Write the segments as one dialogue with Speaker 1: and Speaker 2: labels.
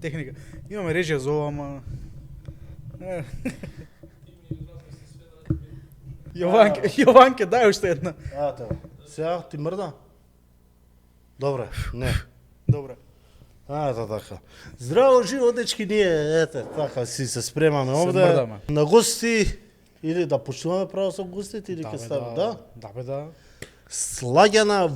Speaker 1: техника. Имаме режија за ова, ама Јованке, дај уште една.
Speaker 2: Тоа. Сега ти мрда? Добре, не.
Speaker 1: Добре.
Speaker 2: Така. Здраво живо, дечки, ние, така си се спремаме овде.
Speaker 1: мрдаме.
Speaker 2: На гости, или да почнуваме право со гостите, или ке ставаме, да?
Speaker 1: Да, бе, да.
Speaker 2: Слагјана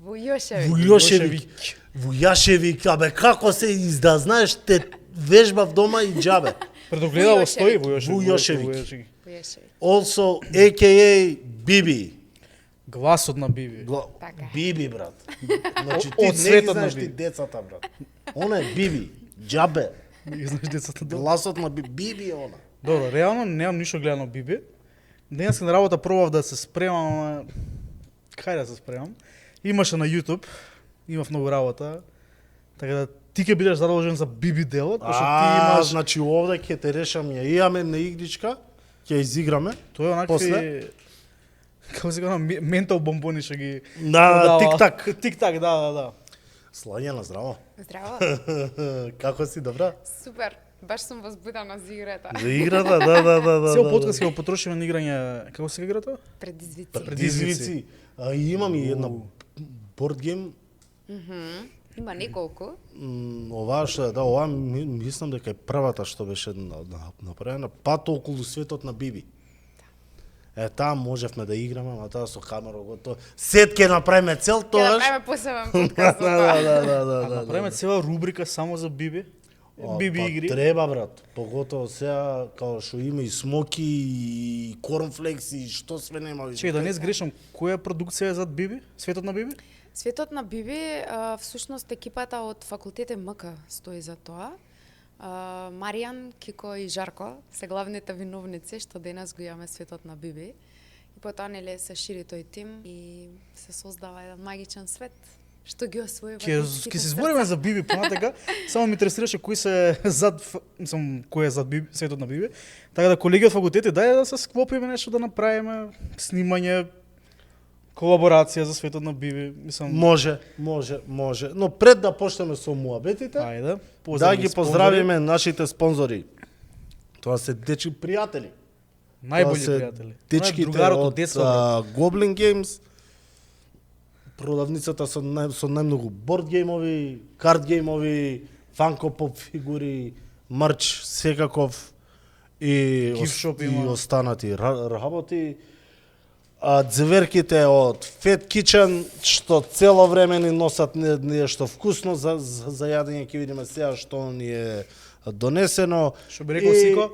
Speaker 3: Вујошевиќ.
Speaker 2: Вујашевик, абе како се изда, знаеш, те вежбав дома и џабе.
Speaker 1: Предогледало стои
Speaker 2: Вујошевик. Also, a.k.a. Биби.
Speaker 1: Гласот на Биби.
Speaker 3: Така.
Speaker 2: Биби, брат. Значи ти
Speaker 1: Од
Speaker 2: не
Speaker 1: светот
Speaker 2: ги
Speaker 1: на
Speaker 2: знаеш
Speaker 1: Биби.
Speaker 2: ти децата, брат. Она е Биби. Џабе.
Speaker 1: Не знаеш децата да.
Speaker 2: Гласот на Биби е она.
Speaker 1: Добро, реално немам ништо гледано Биби. Денеска на работа пробав да се спремам, ама кај да се спремам. Имаше на YouTube, имав многу работа. Така да ти ќе бидеш задолжен за Биби делот, пошто ти имаш
Speaker 2: значи овде ќе те решам ја. Имаме на игричка, ќе изиграме.
Speaker 1: тоа е онакви
Speaker 2: после?
Speaker 1: како се кажа ментал бомбони што ги
Speaker 2: На
Speaker 1: продава.
Speaker 2: тик-так.
Speaker 1: Тик-так, да.
Speaker 2: Слагјана, здраво.
Speaker 3: Здраво.
Speaker 2: Како си, добра?
Speaker 3: Супер. Баш сум возбудена за играта.
Speaker 2: За играта, да.
Speaker 1: Сео подкаст ќе го потрошиме на играње, како се играта?
Speaker 3: Предизвици.
Speaker 2: Предизвици. И имам и една борд гейм.
Speaker 3: Има неколку.
Speaker 2: Ова што е, да, ова мислам дека е првата што беше направена, пат околу светот на Биби. Таа можевме да играме, ама таа со камера готово. Сет ќе направиме цел
Speaker 3: Ќе
Speaker 2: тоа.
Speaker 3: направиме посебен подкаст за тоа.
Speaker 2: Да.
Speaker 1: Направиме цела рубрика само за Биби. Биби игри.
Speaker 2: Треба, брат. Поготово сега, као што има и смоки, и корнфлекс, и што све нема.
Speaker 1: Чекај да не сгрешам, која продукција е зад Биби? Светот на Биби?
Speaker 3: Светот на Биби, всушност екипата од факултете МК стои за тоа. Маријан, Кико и Жарко се главните виновници што денес го имаме Светот на Биби. И потоа нели се шири тој тим и се создава еден магичен свет што ги освојува.
Speaker 1: Ќе се збориме за Биби понатака, само ми интересираше кои се зад, кој е зад Биби, Светот на Биби. Така да колеги од факултети, дај да се склопиме нешто да направиме, снимање, колаборација за Светот на Биби, мислам.
Speaker 2: Може. Но пред да почнеме со муабетите,
Speaker 1: Ајде,
Speaker 2: да ги поздравиме нашите спонзори. Тоа се дечки пријатели.
Speaker 1: Најболи пријатели.
Speaker 2: Дечките
Speaker 1: другарот
Speaker 2: од
Speaker 1: детство.
Speaker 2: Goblin Games, продавницата со најмногу борд геймови, карт геймови, Funko Pop фигури, марч секаков и
Speaker 1: Gift shop
Speaker 2: и
Speaker 1: има.
Speaker 2: останати работи. Дзверките од Fat Kitchen, што цело време ни носат нешто вкусно за јадење, ќе видиме сега што ни е донесено.
Speaker 1: Што би рекол Сико?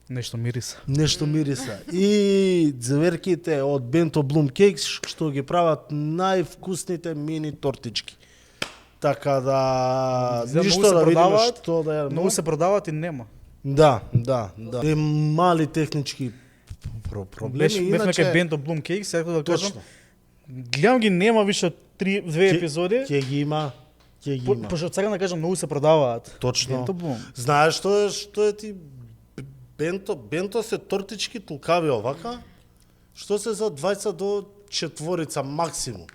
Speaker 1: Нешто мириса.
Speaker 2: Нешто мириса. И дзверките од Bento Bloom Cakes, што ги прават највкусните мини тортички. Така да ништо да видиме што да ја.
Speaker 1: Многу се продаваат и нема.
Speaker 2: Да. И мали технички проблеми.
Speaker 1: Бевме кај Bento Bloom Cakes, сега да кажам. Гледам ги нема више 2 епизоди.
Speaker 2: Ќе ги има.
Speaker 1: Пошто сега да кажам многу се продаваат.
Speaker 2: Точно.
Speaker 1: Bento Bloom.
Speaker 2: Знаеш што е ти Бенто се тортички толкави овака, што се за 20 до 4 максимум.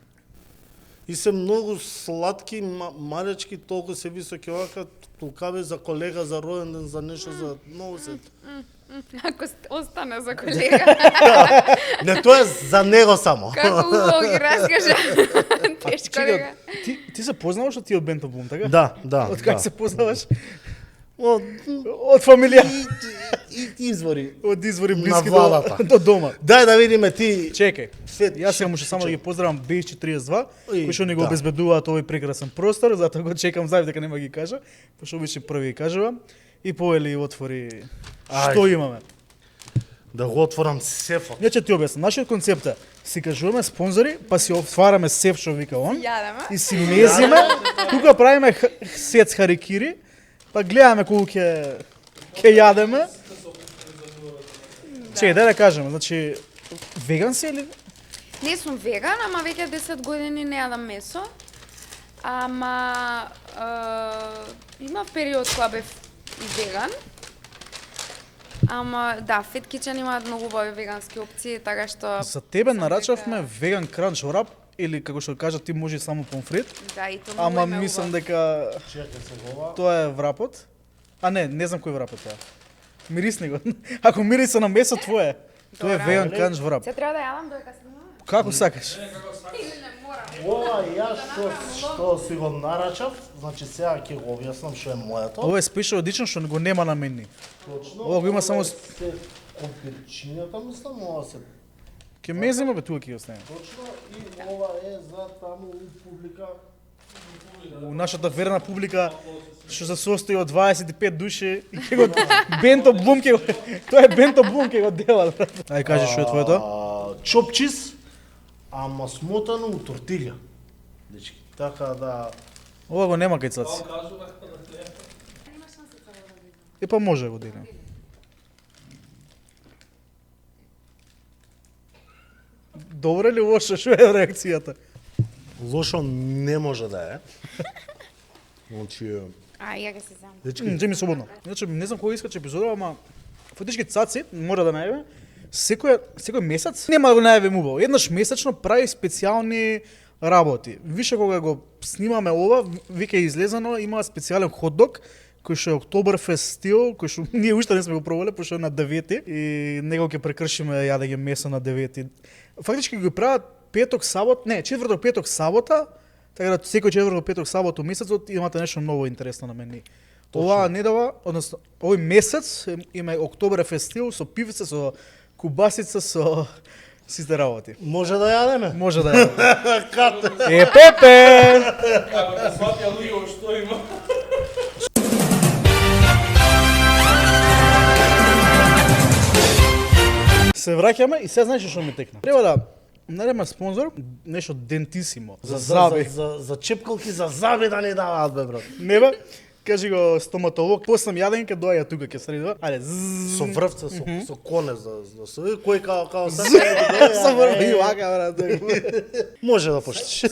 Speaker 2: И се многу сладки, малечки, толку се високи овака, толкави за колега, за роден ден, за нешто, за многу се.
Speaker 3: Ако остане за колега.
Speaker 2: Не, тоа е за него само.
Speaker 3: Како убаво ги раскажа. Тешко
Speaker 1: Чекај,
Speaker 3: дека.
Speaker 1: ти се познаваш од ти од Bento Bloom, така?
Speaker 2: Да.
Speaker 1: Од кај се познаваш?
Speaker 2: Од
Speaker 1: фамилија.
Speaker 2: извори.
Speaker 1: Од извори
Speaker 2: На
Speaker 1: блиски
Speaker 2: владата.
Speaker 1: до дома.
Speaker 2: Дај да видиме ти.
Speaker 1: Чекај, јас сега може само да ги поздравам Бейч 42, кои што ни го
Speaker 2: да.
Speaker 1: обезбедуваат овој прекрасен простор, затоа го чекам, знаев дека нема ги кажа, пошто обичи први ги кажувам. И повели отвори што имаме.
Speaker 2: Да го отворам сефот.
Speaker 1: Ја ќе ти објаснам. Нашиот концепт е си кажуваме спонзори, па си отвараме сеф што вика он.
Speaker 3: Јадеме.
Speaker 1: И си мезиме, тука правиме сец харикири, па гледаме колку ќе јадеме. Чекај, дај да кажеме, значи веган си или?
Speaker 3: Не сум веган, ама веќе 10 години не јадам месо. Ама има период кога бев и веган. Ама да, Fat Kitchen имаат многу убави вегански опции, така што
Speaker 1: За тебе нарачавме веган кранч врап или како што кажа ти може само помфрит,
Speaker 3: Да, и тоа
Speaker 1: ама
Speaker 3: многу
Speaker 1: мислам
Speaker 3: убаво.
Speaker 1: дека
Speaker 2: Чекај се ова.
Speaker 1: тоа е врапот. А не знам кој врапот е. Мирисни го. Ако мириса на месо, твое. Тоа е
Speaker 3: Добра.
Speaker 1: веган канџ врап.
Speaker 3: Се треба да јадам додека снимаме?
Speaker 1: Како сакаш?
Speaker 3: Или не морам?
Speaker 2: Ова јас што си го нарачав, значи сега ќе го објаснам што е моето.
Speaker 1: Ова е спешал одичен што го нема на менни.
Speaker 2: Точно.
Speaker 1: Ова го има само
Speaker 2: се компирчињата, мислам, ова се
Speaker 1: Ке мезиме бе тука ќе оставиме.
Speaker 2: точно и ова е за таму у публика.
Speaker 1: У нашата верна публика што се состои од 25 души и ќе го бенто блум ќе го тоа е бенто блум ќе го дела. Ај кажи што е твоето?
Speaker 2: Чопчис, ама смотано у тортилја. Дечки, така да
Speaker 1: Ова го нема кај цаци. И па може да го делим. Добро или лошо, што е реакцијата?
Speaker 2: лошо не може да е. Значи,
Speaker 3: Ја ќе се знам.
Speaker 2: дечки,
Speaker 1: Джеми слободно. Иначе не знам кој искаш епизода, ама фактички цаци мора да најаве секој месец, нема да го најавим убаво. Еднаш месечно прави специјални работи. Више кога го снимаме ова, веќе е излезано, има специјален хот-дог кој што е Октоберфест стил, кој што ние уште не сме го пробале, пошто е на 9 и него ќе прекршиме јадење месо на 9. Фактички го прават петок, сабот, не, четврток, петок, сабота, така да секој четврток, петок, сабота месецот имате нешто ново интересно на мене. Оваа недела, односно овој месец има Октоберфест стил со пивце, со кубасица, со сите работи.
Speaker 2: може да јадеме?
Speaker 1: Може да е.
Speaker 2: Кате.
Speaker 1: Пепе!
Speaker 4: Ако те сватија луѓе што има.
Speaker 1: Се враќаме и сега знаеш што ми текна. Треба да најдеме спонзор, нешто дентисимо за заби.
Speaker 2: За чепкалки за заби да не даваат бе брат.
Speaker 1: Не бе, кажи го стоматолог, после јадење доаѓа тука ќе средува. Ајде.
Speaker 2: Со врвце, со коне за се кој као
Speaker 1: Со
Speaker 2: сака.
Speaker 1: врв и вака брат.
Speaker 2: Може да почнеш.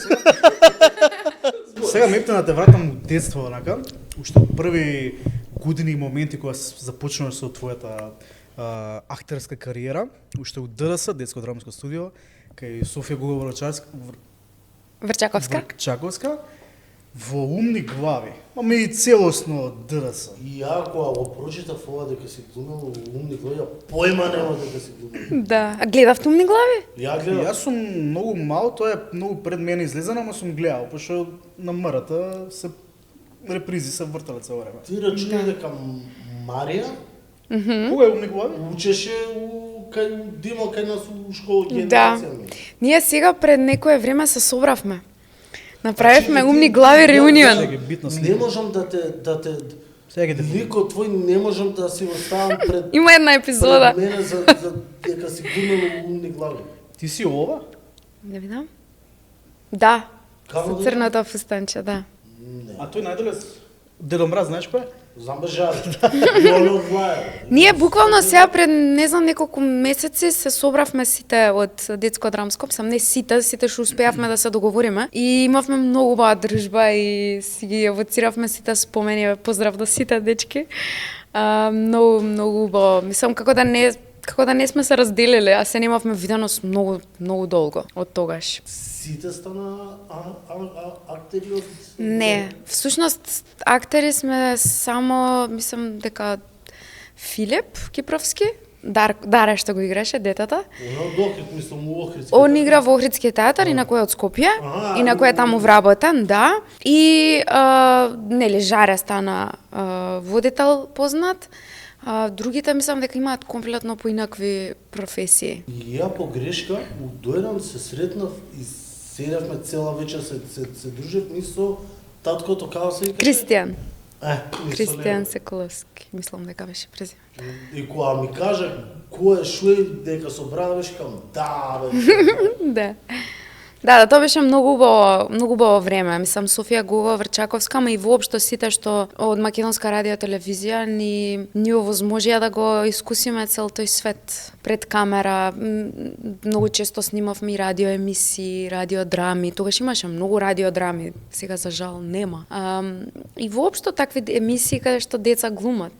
Speaker 1: Сега мепте да те вратам у детство онака, уште први години и моменти кога започнуваш со твојата актерска кариера, уште у ДРС, детско драмско студио, кај Софија Гугова
Speaker 3: Врчаковска?
Speaker 1: Чаковска, во умни глави. Ама и целосно ДРС.
Speaker 2: И ја кога го прочитав ова дека си глумел умни глави, појма нема дека си глумел.
Speaker 3: Да. А гледавте умни глави?
Speaker 2: Ја гледав.
Speaker 1: Јас сум многу мал, тоа е многу пред мене излезено, ама сум гледал, пошто на МРТ се репризи се вртале цело време.
Speaker 2: Ти рачуна дека Марија
Speaker 1: Кога е умни глави?
Speaker 2: учеше кај Димо кај нас у школа
Speaker 3: Да.
Speaker 2: генерација.
Speaker 3: Ние сега пред некое време се собравме. Направивме
Speaker 2: Значи,
Speaker 3: умни
Speaker 2: ти-
Speaker 3: глави
Speaker 2: ја-
Speaker 3: реунион.
Speaker 1: Сега е битна
Speaker 2: Не
Speaker 1: слика.
Speaker 2: можам да те
Speaker 1: Сега ќе те
Speaker 2: ликот твој не можам да си го ставам пред
Speaker 3: Има една епизода.
Speaker 2: пред мене за дека си глумел умни глави.
Speaker 1: Ти си ова?
Speaker 3: Да видам. Да.
Speaker 2: Камо
Speaker 3: Со
Speaker 2: да-
Speaker 3: црната фустанче, да.
Speaker 2: Не.
Speaker 1: А тој најдоле Дедо Мраз, знаеш кој е?
Speaker 2: Знам бе жар. Јоло глави.
Speaker 3: Ние буквално сега пред не знам неколку месеци се собравме сите од детско драмско, сам не сите што успеавме да се договориме и имавме многу убава дружба и си ги евоциравме сите спомени. Поздрав до сите дечки. Многу убаво. Мислам како да не сме се разделиле, а се немавме виденост многу долго од тогаш.
Speaker 2: Сите стана актери од...
Speaker 3: Не, всушност актери сме само, мислам дека Филип Кипровски, Даре што го играше, детата.
Speaker 2: Оно од Охрид, мислам, у Охридски.
Speaker 3: Он игра во Охридски театар, инаку е од Скопје, инаку е таму вработен, да. И нели Жаре стана водител познат. Другите мислам дека имаат комплетно поинакви професии.
Speaker 2: И ја по грешка у дојдам се сретнав и седевме цела вечер се дружевме со таткото како се викаше?
Speaker 3: Кристијан.
Speaker 2: Кристијан
Speaker 3: Секоловски, мислам дека беше презиме.
Speaker 2: И кога ми кажа кој е шуј дека со брада беше кам да бе.
Speaker 3: Да. Да, тоа беше многу убаво време. Мислам, Софија Гугова Врчаковска, ама и воопшто сите што од Македонска радио телевизија ни овозможија да го искусиме цел тој свет пред камера. Многу често снимавме и радио емисии, радиодрами. Тогаш имаше многу радиодрами, сега за жал нема. И воопшто такви емисии каде што деца глумат.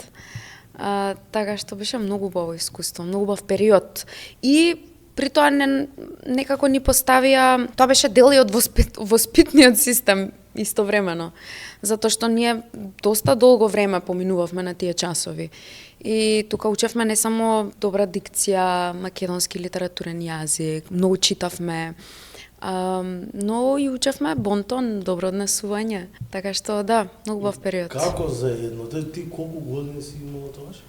Speaker 3: Така што беше многу убаво искуство, многу убав период. И при тоа некако ни поставија, тоа беше дел и од воспитниот систем истовремено, затоа што ние доста долго време поминувавме на тие часови. И тука учевме не само добра дикција, македонски литературен јазик, многу читавме, но и учевме бонтон, добро однесување. Така што да, многу убав период.
Speaker 2: Како за едно? Ти колку години си имала тогаш?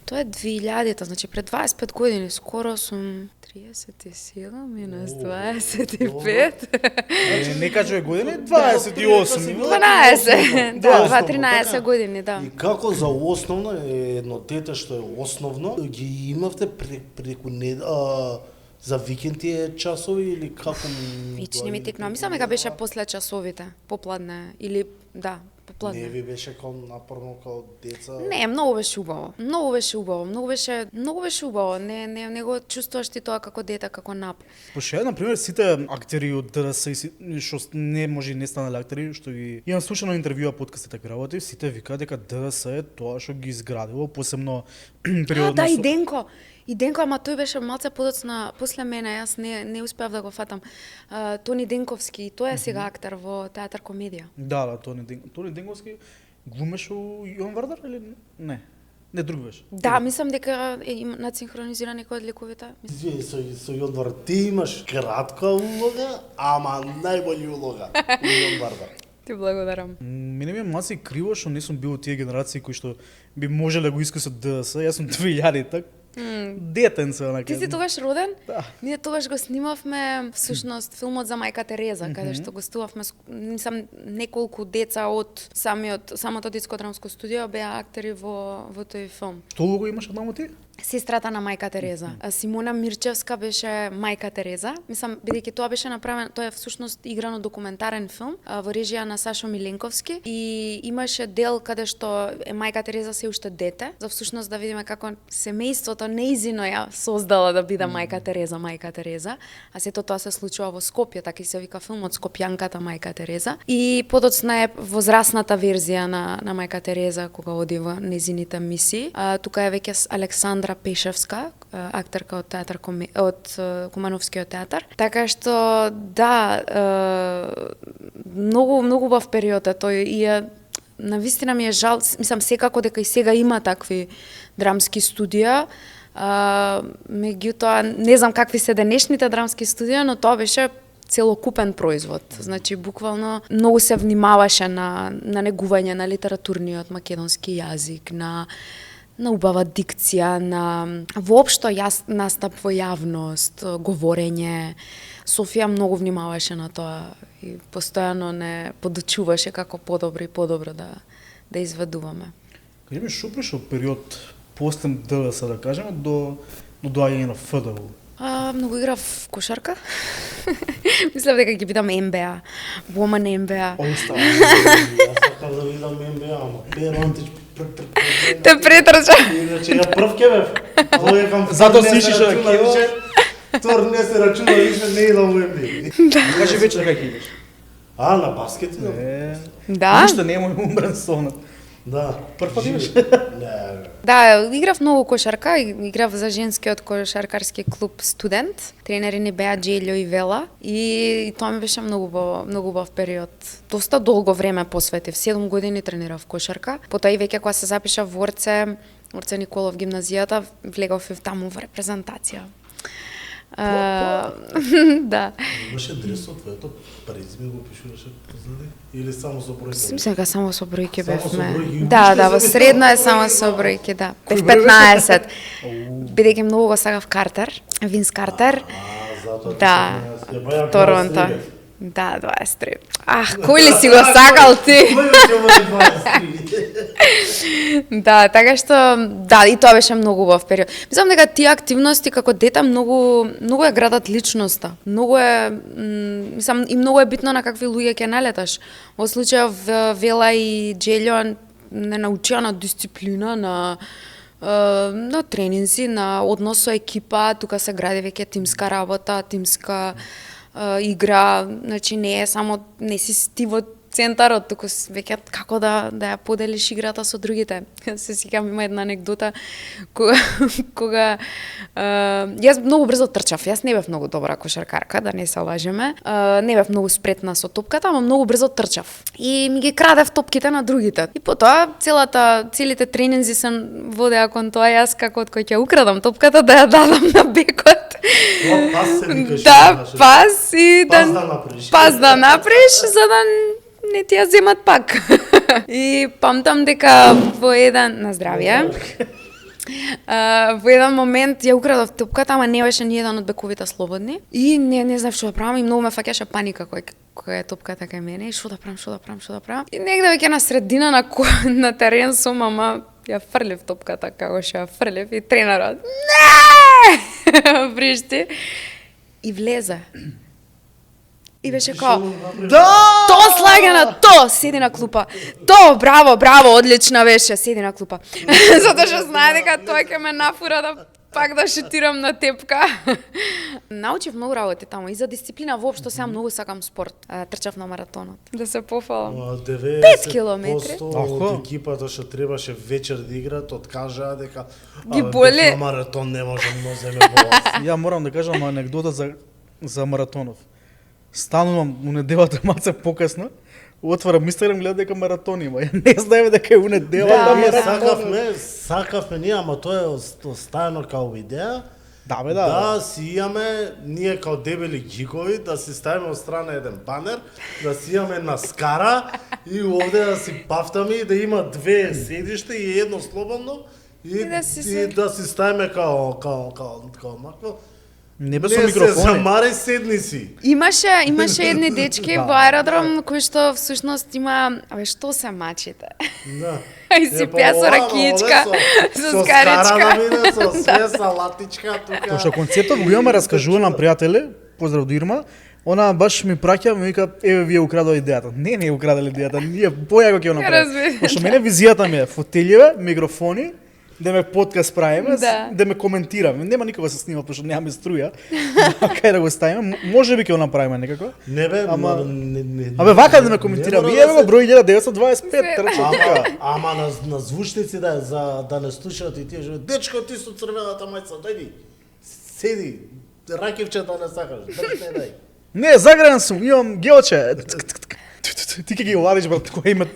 Speaker 3: Тоа е 2000-та, значи пред 25 години, скоро сум 37 минус 25.
Speaker 1: Не кажуваме години, 28.
Speaker 3: 12, да, 13 години, да.
Speaker 2: И како за основно, едно дете што е основно, ги имавте преку за викенди часови или како?
Speaker 3: Вич не ми текнува. Мислам дека беше после часовите, попладне или да, попладне.
Speaker 2: Не ви беше као напорно као деца?
Speaker 3: Не, многу беше убаво. Многу беше убаво. Не го чувствуваш ти тоа како дете, како нап.
Speaker 1: Пошто на пример сите актери од ДРС што не може не станале актери, што ги имам слушано интервјуа подкасти така работи, сите викаат дека ДРС е тоа што ги изградило, посебно периодот
Speaker 3: Да, и Денко, ама тој беше малце подоцна после мене, јас не успеав да го фатам. Тони Денковски, тој е сега актер во театар комедија.
Speaker 1: Да, Тони Денковски глумеше у Јован Вардар или не? Не, друг беше.
Speaker 3: Да, мислам дека надсинхронизира некој од ликовите.
Speaker 2: Со Јон Вардар, ти имаш кратка улога, ама најбоља улога у Јон Вардар.
Speaker 3: Ти благодарам.
Speaker 1: Мене ми е маси криво што не сум бил од тие генерации кои што би можеле да го искусат ДС. Јас сум 2000-та. Детен се онака.
Speaker 3: Ти си тогаш роден?
Speaker 1: Да.
Speaker 3: Ние тогаш го снимавме всушност филмот за мајка Тереза, каде што гостувавме неколку деца од самото детско драмско студио беа актери во тој филм.
Speaker 1: Што го имаш однамо ти?
Speaker 3: Сестрата на мајка Тереза. Симона Мирчевска беше мајка Тереза. Мислам, бидејќи тоа беше направено, тоа е всушност играно документарен филм во режија на Сашо Миленковски и имаше дел каде што мајка Тереза се уште дете, за всушност да видиме како семејството неизино ја создала да биде мајка Тереза, а сето тоа се случува во Скопје, така и се вика филмот Скопјанката мајка Тереза. И подоцна е возрастната верзија на мајка Тереза кога оди во незините мисии. Тука е веќе Александра Пешевска, актерка од театар од Кумановскиот театар. Така што да, многу убав период е тој и навистина ми е жал, мислам секако дека и сега има такви драмски студија. Меѓутоа не знам какви се денешните драмски студија, но тоа беше целокупен производ. Значи буквално многу се внимаваше на негување на литературниот македонски јазик, на убава дикција, на воопшто настап во јавност, говорење. Софија многу внимаваше на тоа и постојано не подучуваше како подобро и подобро да изведуваме.
Speaker 1: Кажи ми, што пришол период после ДС, да кажеме, до доаѓање на ФДУ?
Speaker 3: Многу играв кошарка. Мислев дека ќе бидам НБА, Woman НБА.
Speaker 2: Остава. Јас сакав да видам НБА, ама Перонтич
Speaker 3: те претрча.
Speaker 2: Иначе ја прв ке бев.
Speaker 1: Затоа си ишиш да
Speaker 2: кидаш. Тор не се рачуна, више не идам во НБА.
Speaker 1: Кажи вечер како идеш?
Speaker 2: На баскет?
Speaker 3: Да?
Speaker 1: Ништо не е умрен сонот.
Speaker 2: Да.
Speaker 1: Прв пат имаш?
Speaker 2: Не.
Speaker 3: Да, играв многу кошарка, играв за женскиот кошаркарски клуб Студент. Тренери ни беа Джелјо и Вела и тоа ми беше многу убав период. Доста долго време посветив, 7 години тренирав кошарка. Потоа и веќе кога се запишав во Орце Николов гимназијата, влегов и таму во репрезентација. Да.
Speaker 2: Имаше дресот твоето, презиме го пишуваше позади или само со бројки?
Speaker 3: Мислам дека само со бројки
Speaker 2: Само со
Speaker 3: бевме.
Speaker 2: бројки.
Speaker 3: Да, во средно е само со бројки, да. Бев 15. Бидејќи многу го сакав Картер, Винс Картер.
Speaker 2: Затоа.
Speaker 3: Да,
Speaker 2: Ја баја
Speaker 3: Торонто. Да, 23. Кој ли си го сакал ти? Да, така што, да, и тоа беше многу убав период. Мислам дека тие активности како дете многу ја градат личноста. Мислам, и многу е битно на какви луѓе ќе налеташ. Во случајов Вела и Джелјо не научија на дисциплина, на тренинзи, на однос со екипа, тука се гради веќе тимска работа, тимска игра, значи не е само, не си ти во центарот, туку веќе како да ја поделиш играта со другите. Се сеќавам, има една анегдота кога јас многу брзо трчав. Јас не бев многу добра кошаркарка, да не се лажеме. Не бев многу спретна со топката, ама многу брзо трчав. И ми ги крадев топките на другите. И потоа целите тренинзи се водеа кон тоа јас како од кој ќе украдам топката да ја дадам на бекот.
Speaker 2: Пас се викаш.
Speaker 3: Да, пас и
Speaker 2: Пас да направиш.
Speaker 3: Пас да направиш за да не ти ја земат пак. И памтам дека во еден на здравје. Во еден момент ја украдов топката, ама не беше ни еден од бековите слободни. И не знав што да правам и многу ме фаќаше паника која е топката кај мене и што да правам. И негде веќе на средина на терен сум, ама ја фрлев топката како што ја фрлев и тренерот. Не! Бришти. И влезе. И беше као, то слагана, то седи на клупа. То, браво, одлична беше, седи на клупа. Затоа што знае дека тоа ќе ме нафура да пак да шутирам на тепка. Научив многу работи таму и за дисциплина воопшто сега многу сакам спорт. Трчав на маратонот. Да се пофалам. 5 километри.
Speaker 2: 90% од екипата што требаше вечер да играат, откажаа дека
Speaker 3: Ги боли.
Speaker 2: на маратон не можам да земе болест.
Speaker 1: Ја морам да кажам анегдота за маратонов. Станувам у неделата маца покасно, отварам Инстаграм, гледам дека маратон има. Ја не знаеме дека е у недела
Speaker 3: Да,
Speaker 1: да,
Speaker 2: Ние сакавме ние, ама тоа е оставено као идеја.
Speaker 1: Да, бе,
Speaker 2: Да си имаме, ние као дебели гикови, да си ставиме од страна еден банер, да си имаме на скара и овде да си пафтаме и да има две седишта и едно слободно и да си ставиме као макво.
Speaker 1: Не бе со
Speaker 2: Не се
Speaker 1: микрофони.
Speaker 2: замари, седни си.
Speaker 3: Имаше едни дечки во аеродром кои што всушност има, што се мачите?
Speaker 2: Да.
Speaker 3: И си пија со ракијичка, со скаричка.
Speaker 2: Со све салатичка тука.
Speaker 1: Пошто концептот го имаме раскажува на пријатели, поздрав до Ирма, она баш ми праќа, ми вика, еве вие украдоа идејата. Не ја украделе идејата, ние појако ќе го направиме. Пошто мене визијата ми е фотелјеве, микрофони, да ме подкаст правиме, да ме коментираме. Нема никога да се снима, пошто немаме струја. Кај да го ставиме, можеби ќе го направиме некако.
Speaker 2: Не бе,
Speaker 1: ама
Speaker 2: не.
Speaker 1: Абе вака да ме коментираме. Еве го број 1925, трча тука.
Speaker 2: Ама на звучници да не слушаат и тие што дечко ти со црвената мајца, дојди. Седи, ракивче да не сакаш, дај.
Speaker 1: Не, загрен сум, имам геоче. Ти ќе ги владиш, брат, кој има...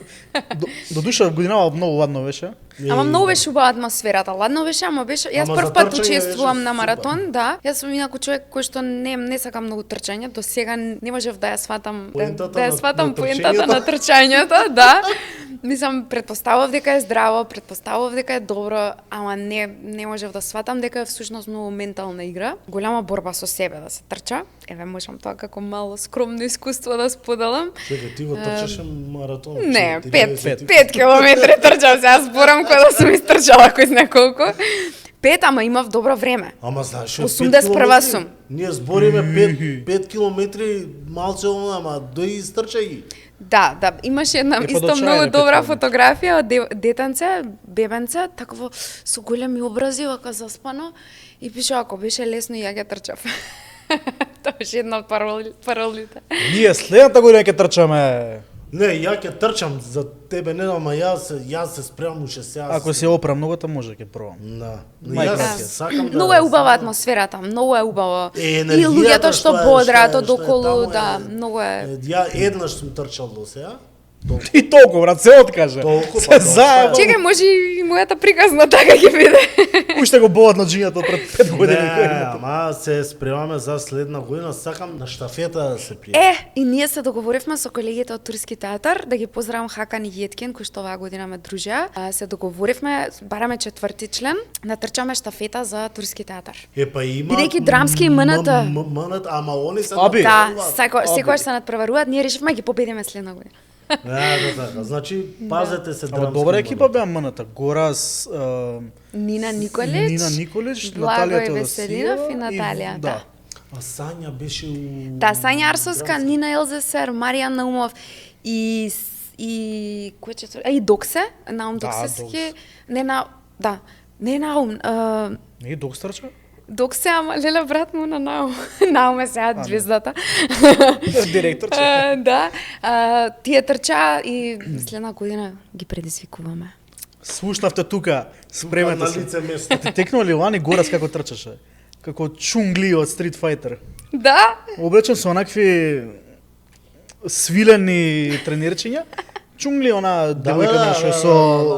Speaker 1: До душа годинава многу ладно беше.
Speaker 3: Ама многу беше убава атмосферата. Ладно беше, ама беше... Јас
Speaker 2: Ама
Speaker 3: прв
Speaker 2: за
Speaker 3: пат
Speaker 2: трчање
Speaker 3: учествувам
Speaker 2: беше
Speaker 3: на маратон,
Speaker 2: супер.
Speaker 3: да. Јас сум инаку човек кој што не сакам многу трчање. До сега не можев да ја сватам
Speaker 2: Поентата
Speaker 3: да ја
Speaker 2: на
Speaker 3: сватам поентата
Speaker 2: трчањето.
Speaker 3: на трчањето, да. Мислам, претпоставав дека е здраво, претпоставав дека е добро, ама не можев да сватам дека е всушност многу ментална игра. Голема борба со себе да се трча. Еве можам тоа како мало скромно искуство да споделам.
Speaker 2: Чекај, ти го трчаше маратон?
Speaker 3: Не,
Speaker 2: 5
Speaker 3: 5 километри трчав, сега зборам кој да сум истрчала кој знае колку. 5, ама имав добро време.
Speaker 2: Ама знаеш,
Speaker 3: 81 сум.
Speaker 2: Ние збориме 5 километри малце, ама дој истрчај ги.
Speaker 3: Да, имаше една
Speaker 1: Па
Speaker 3: исто
Speaker 1: до чај,
Speaker 3: многу
Speaker 1: репет,
Speaker 3: добра
Speaker 1: помнам.
Speaker 3: фотографија од бебенце, такво со големи образи, вака заспано, и пише ако беше лесно и ја ќе трчав. Тоа беше една од паролите.
Speaker 1: Ние следната година ќе трчаме.
Speaker 2: Не, ја ќе трчам за тебе, не, ама јас се спремам уште сега.
Speaker 1: Ако се опра многото, може ќе пробам.
Speaker 2: Да.
Speaker 1: Мајка
Speaker 2: Јас
Speaker 1: ќе.
Speaker 2: сакам да...
Speaker 3: Многу е убава атмосферата, многу е убаво. И
Speaker 2: енергијата
Speaker 3: луѓето што бодраат
Speaker 2: што
Speaker 3: од
Speaker 2: е
Speaker 3: околу,
Speaker 2: таму
Speaker 3: да, многу е.
Speaker 2: Ја еднаш сум трчал до сега.
Speaker 1: И толку, брат, се откаже.
Speaker 2: Толку,
Speaker 1: Се
Speaker 2: па,
Speaker 1: заебам.
Speaker 3: Чекај, може и мојата приказна така ќе биде.
Speaker 1: Уште го болат на джињата пред 5 години.
Speaker 2: Не, ама се спремаме за следна година, сакам на штафета да се пријавам.
Speaker 3: И ние се договоривме со колегите од Турски театар, да ги поздравам Хакан и Јеткен, кои што оваа година ме дружеа. Се договоривме, бараме 4-ти член, да трчаме штафета за Турски театар.
Speaker 2: Па има...
Speaker 3: Бидејќи драмски и МНТ.
Speaker 2: МНТ, ама они се
Speaker 1: Аби.
Speaker 3: Да,
Speaker 2: надпреваруваат.
Speaker 3: секојаш се надпреваруваат, ние решивме да ги победиме следна година.
Speaker 2: Да, така. Значи, пазете се
Speaker 1: Ама
Speaker 2: драмски.
Speaker 1: добра екипа
Speaker 2: МНТ.
Speaker 1: беа мната. Горас,
Speaker 3: Нина Николич,
Speaker 1: Нина Николич,
Speaker 3: Благо
Speaker 1: Наталија
Speaker 3: и Веселинов
Speaker 1: Теодосиева
Speaker 3: и Наталија, да.
Speaker 2: А Сања беше у...
Speaker 3: Да, Сања Арсовска, Нина Елзесер, Маријан Наумов и кој четвр... и Доксе, Наум
Speaker 1: Да,
Speaker 3: Доксески,
Speaker 1: Докс.
Speaker 3: не Наум,
Speaker 1: Не, Докс трча?
Speaker 3: Док се, ама леле брат му на Науме сега звездата.
Speaker 1: Директор,
Speaker 3: Да, тие трча и следна година ги предизвикуваме.
Speaker 1: Слушнавте тука, спремете
Speaker 2: на
Speaker 1: се.
Speaker 2: лице место.
Speaker 1: Ти текнува ли Лани Горас како трчаше? Како Чунгли од Street Fighter.
Speaker 3: Да?
Speaker 1: Облечен со онакви свилени тренирчиња. Чунгли она девојка
Speaker 2: да,
Speaker 1: наша
Speaker 2: да,
Speaker 1: со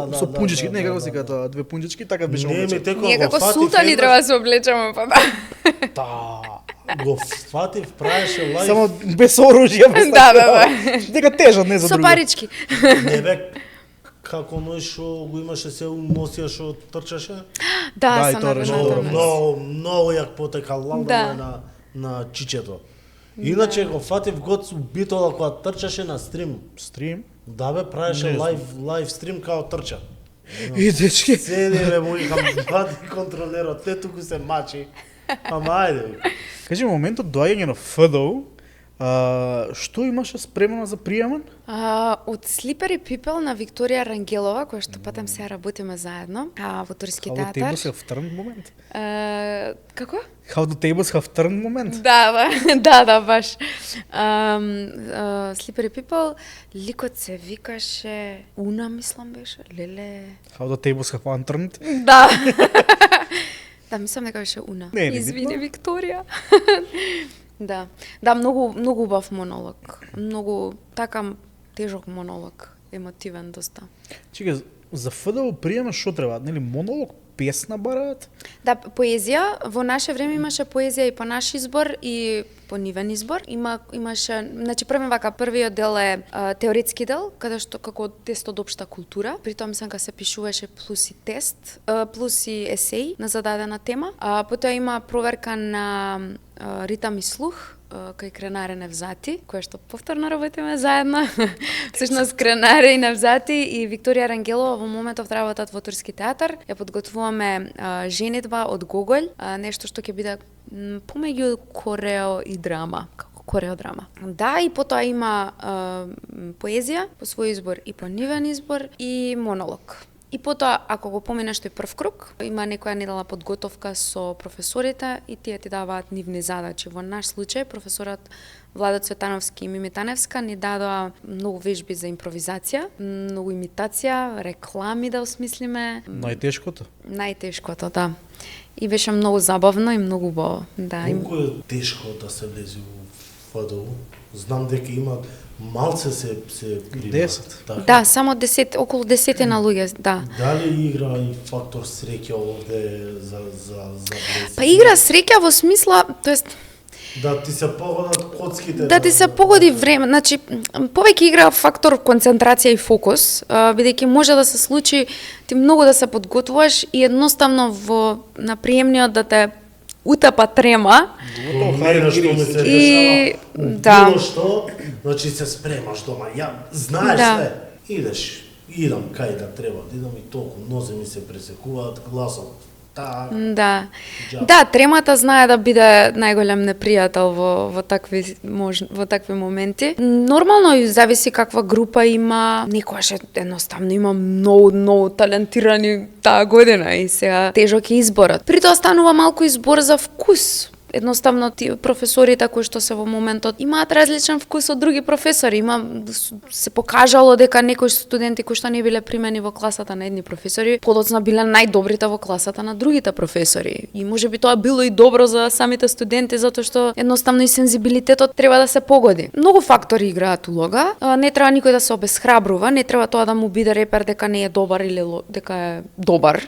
Speaker 2: да,
Speaker 1: пунџички,
Speaker 2: да,
Speaker 1: не како
Speaker 2: да,
Speaker 1: се
Speaker 2: да.
Speaker 1: тоа, две пунџички, така беше
Speaker 2: Не, ми
Speaker 1: облечен.
Speaker 2: текно
Speaker 3: Ние
Speaker 2: го
Speaker 3: како
Speaker 2: фатив
Speaker 3: султани
Speaker 2: еднаш-
Speaker 3: треба да се облечеме, па да.
Speaker 2: Да, го фатив, правеше лайф.
Speaker 1: Само без оружје, без
Speaker 3: Да, да, да.
Speaker 1: Дека тежат, не за
Speaker 3: Со
Speaker 1: друго.
Speaker 3: парички.
Speaker 2: Не бе, како ној што го имаше се носија што трчаше.
Speaker 1: Да,
Speaker 3: Да,
Speaker 1: и
Speaker 3: со
Speaker 1: тоа беше
Speaker 3: навената
Speaker 1: добро.
Speaker 3: мес.
Speaker 2: Многу як потека лалда
Speaker 3: Да.
Speaker 2: на чичето. Иначе го фатив год убитола кога трчаше на стрим.
Speaker 1: Стрим.
Speaker 2: Да бе, правеше
Speaker 1: Не
Speaker 2: лайв стрим као трча.
Speaker 1: И дечки,
Speaker 2: Седи бе, му викам, бади контролерот, те туку се мачи. Ама ајде.
Speaker 1: кажи моментот доаѓање на ФДУ, што имаше спремено за приеман?
Speaker 3: Од Slippery People на Викторија Рангелова, која што патем сега работиме заедно, во Турски
Speaker 1: How the
Speaker 3: театар.
Speaker 1: tables have turned момент.
Speaker 3: Како?
Speaker 1: How the tables have turned момент.
Speaker 3: Да, да, баш. Slippery People, ликот се викаше Уна, мислам беше, леле.
Speaker 1: How the tables have unturned.
Speaker 3: Да. Да, мислам дека беше Уна.
Speaker 1: Не, не
Speaker 3: Извини,
Speaker 1: битно.
Speaker 3: Викторија. Да. Да, многу убав монолог. Многу така тежок монолог, емотивен доста.
Speaker 1: Чекай, за ФДУ приема што треба? Нели монолог, песна бараат?
Speaker 3: Да, поезија, во наше време имаше поезија и по наш избор и по нивен избор. Имаше, значи првиот дел е теоретски дел, каде што како тест од општа култура. При тоа мислам дека се пишуваше плюс и тест, плюс и есеј на зададена тема. Потоа има проверка на ритам и слух, кај Кренаре Невзати, која што повторно работиме заедно. Всушност Кренаре и Невзати и Викторија Рангелова во моментов работат во Турски театар. Ја подготвуваме женитба од Гоголј, нешто што ќе биде помеѓу корео и драма, како кореодрама. Да, и потоа има поезија по свој избор и по нивен избор и монолог. И потоа, ако го поминеш тој прв круг, има некоја недела подготовка со професорите и тие ти даваат нивни задачи. Во наш случај, професорот Владо Цветановски и Мими Таневска ни дадоа многу вежби за импровизација, многу имитација, реклами да осмислиме.
Speaker 1: Најтешкото.
Speaker 3: Најтешкото, да. И беше многу забавно и многу убаво. Да,
Speaker 2: Колку е тешко да се влезе во ФДУ? Знам дека има малце се примат.
Speaker 1: 10.
Speaker 2: Така.
Speaker 3: да, само 10, околу 10 на луѓе, да.
Speaker 2: Дали игра и фактор среќа овде за влез?
Speaker 3: Па игра среќа во смисла, тоест
Speaker 2: Да ти се погодат коцките.
Speaker 3: да ти се погоди време, значи повеќе игра фактор концентрација и фокус, бидејќи може да се случи ти многу да се подготвуваш и едноставно на приемниот да те утапа трема
Speaker 2: Мене што ми се
Speaker 3: и
Speaker 2: дешава,
Speaker 3: да.
Speaker 2: било што, значи се спремаш дома, ја знаеш
Speaker 3: Да.
Speaker 2: све, идам кај да треба, идам и толку, нозе ми се пресекуваат, гласот, так,
Speaker 3: Да.
Speaker 2: Џаб.
Speaker 3: Да, тремата знае да биде најголем непријател во такви моменти. Нормално и зависи каква група има. Некојаш едноставно има многу талентирани таа година и сега тежок е изборот. При тоа станува малку избор за вкус. Едноставно ти професорите кои што се во моментот имаат различен вкус од други професори. Се покажало дека некои студенти кои што не биле примени во класата на едни професори, подоцна биле најдобрите во класата на другите професори. И можеби тоа било и добро за самите студенти затоа што едноставно и сензибилитетот треба да се погоди. Многу фактори играат улога. Не треба никој да се обесхрабрува, не треба тоа да му биде репер дека не е добар или дека е добар.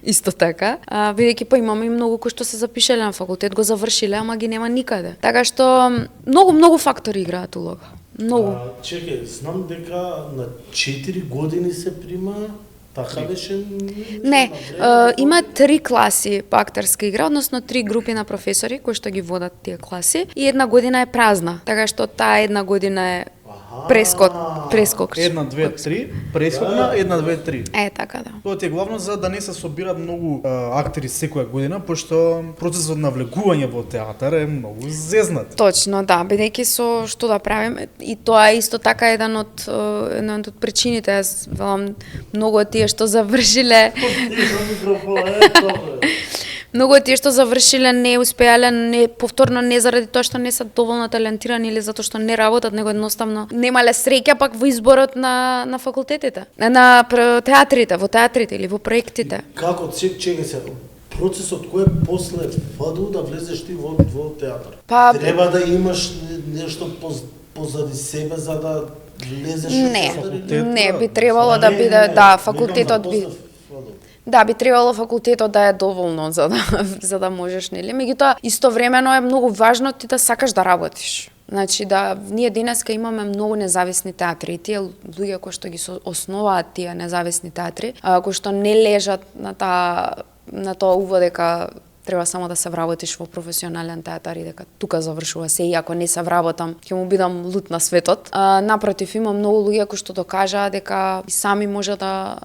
Speaker 3: Исто така. Бидејќи па имаме и многу кои што се запишале на факултет, го завршиле, ама ги нема никаде. Така што многу фактори играат улога. Многу.
Speaker 2: Чекај, знам дека на 4 години се прима, така беше?
Speaker 3: Не, има 3 класи по актерска игра, односно 3 групи на професори кои што ги водат тие класи и една година е празна, така што таа една година е прескок.
Speaker 1: 1, 2, 3, прескокна, 1, 2, 3.
Speaker 3: Е, така да.
Speaker 1: Тоа ти е главно за да не се собират многу актери секоја година, пошто процесот на влегување во театар е многу зезнат.
Speaker 3: Точно, да, бидејќи со што да правиме и тоа е исто така една од причините, јас велам многу од тие што завршиле Многу од тие што завршиле не успеале не повторно не заради тоа што не се доволно талентирани или затоа што не работат, него едноставно немале среќа пак во изборот на факултетите, на театрите, во театрите или во проектите.
Speaker 2: Како чеки се процесот кој е после ФДУ да влезеш ти во театар?
Speaker 3: Па
Speaker 2: Треба да имаш нешто позади себе за да влезеш во театар?
Speaker 3: не би требало да биде факултетот би Да, би требало факултетот да е доволно за да можеш, нели? Меѓутоа, истовремено е многу важно ти да сакаш да работиш. Значи ние денеска имаме многу независни театри и тие луѓе кои што ги основаат тие независни театри, кои што не лежат на тоа уво дека треба само да се вработиш во професионален театар и дека тука завршува се, и ако не се вработам, ќе му бидам лут на светот. Напротив, има многу луѓе кои што докажаа дека и сами може да